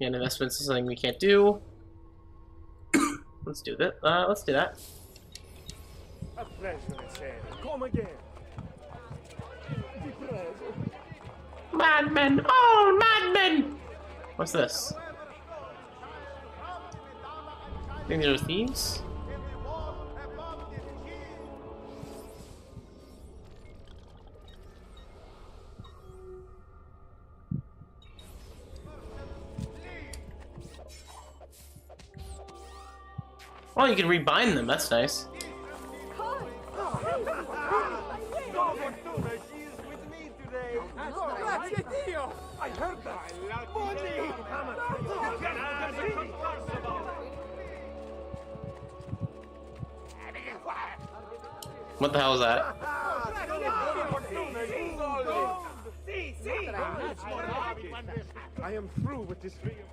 And investments is something we can't do. Let's do that. Let's do that. A pleasure, ezio. Come again. Madmen! Oh, madmen! What's this? I think these are thieves? Oh, you can rebind them, that's nice. I heard that. What the hell is that? I am through with this video.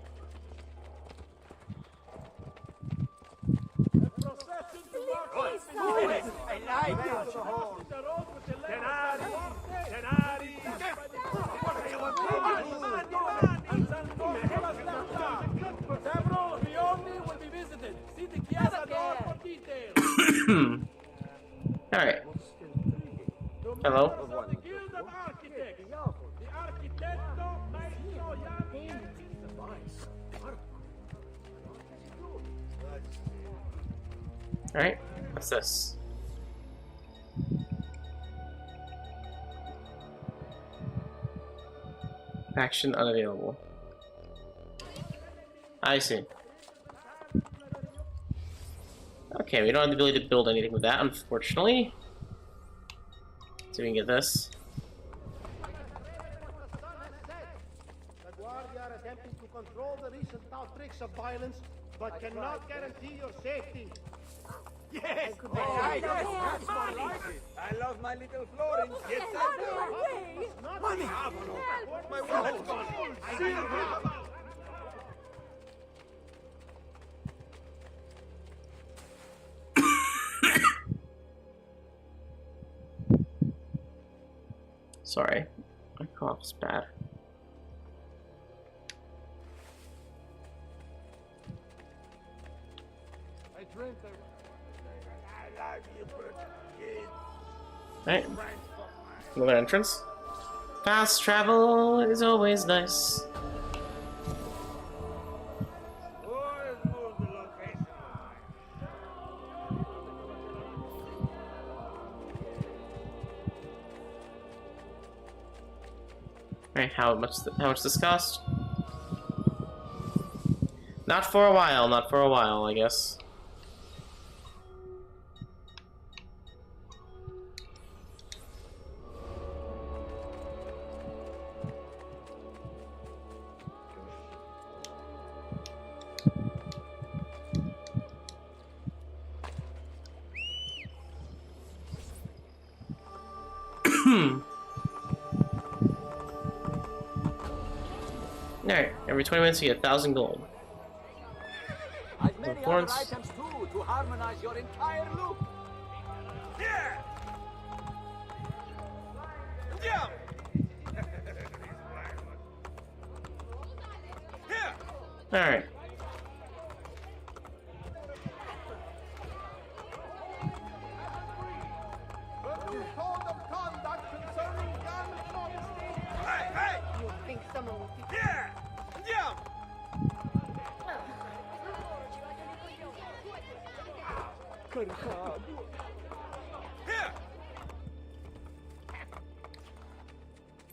Alright. Hello? Alright, what's this? Action unavailable. I see. Okay, we don't have the ability to build anything with that, unfortunately. So we can get this. The Guardia are attempting to control the recent outbreaks of violence, but cannot guarantee your safety. Yes! I love my little Florence. Yes, I do. Money! My wallet's gone. Sorry, my cough's bad. I dreamt I love you, kid. Alright. Another entrance. Fast travel is always nice. Alright, how much this cost? Not for a while, I guess. Alright, every 20 minutes you get 1,000 gold. As many other items too, to harmonize your entire look. Yeah! Yeah! Alright. code of conduct concerning gun honesty. Hey! You think someone will be... Yeah! Yeah!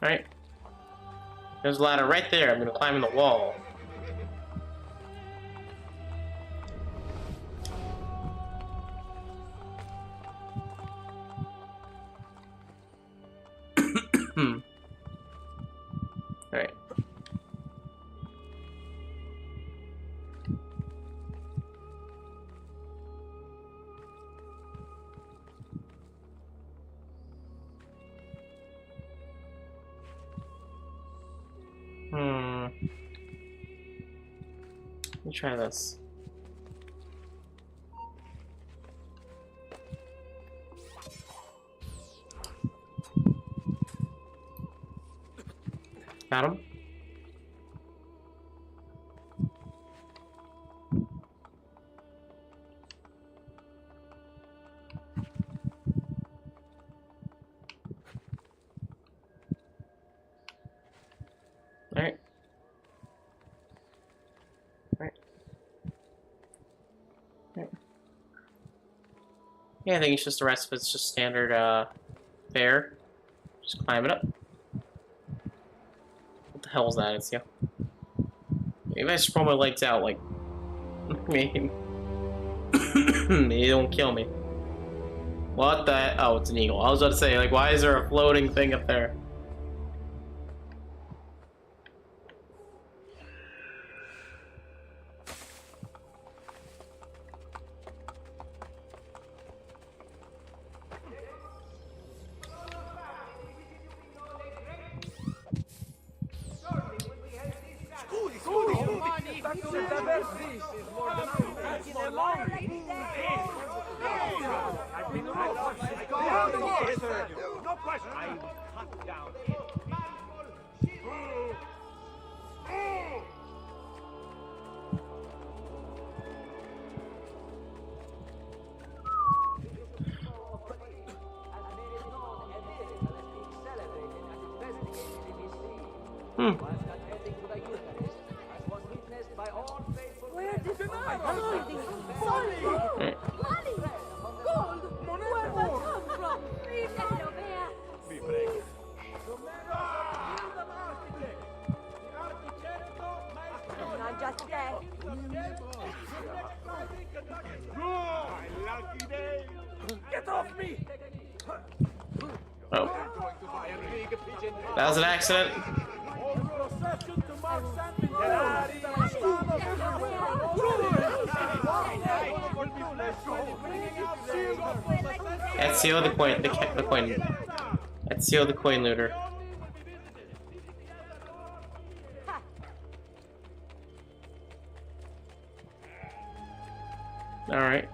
Alright. There's a ladder right there. I'm gonna climb in the wall. Alright. Let me try this. Got him. Alright. Yeah, I think it's just the rest of it's just standard fare. Just climb it up. What the hell is that? It's maybe I should pull my legs out, like maybe maybe don't kill me. What the oh, it's an eagle. I was about to say, like, why is there a floating thing up there? Get off me! Oh. That was an accident. Ezio the coin Ezio the coin looter. Alright.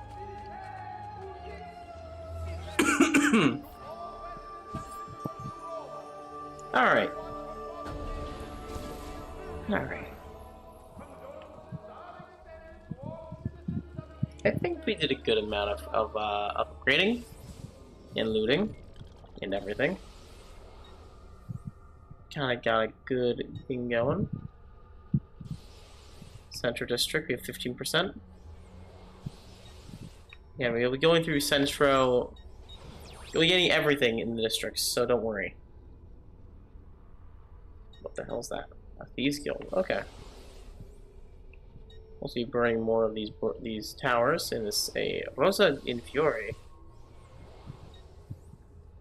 Alright. Alright. I think we did a good amount of upgrading and looting and everything. Kinda got a good thing going. Central District, we have 15%. Yeah, we'll be going through Centro. You'll be getting everything in the districts, so don't worry. What the hell is that? A Thieves Guild. Okay. We'll be burning more of these towers in this Rosa in Fury.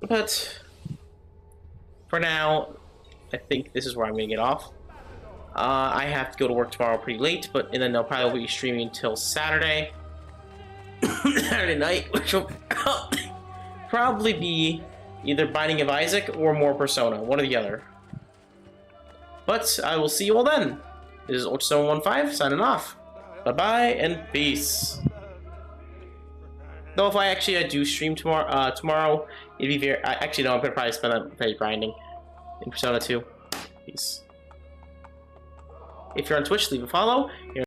But for now, I think this is where I'm gonna get off. I have to go to work tomorrow pretty late, and then I'll probably be streaming until Saturday. Saturday night, which will probably be either Binding of Isaac or more Persona, one or the other. But I will see you all then. This is Ultra715 signing off. Bye-bye and peace. Though if I do stream tomorrow, it'd be very... Actually, no, I'm gonna probably spend that day grinding in Persona 2. Peace. If you're on Twitch, leave a follow.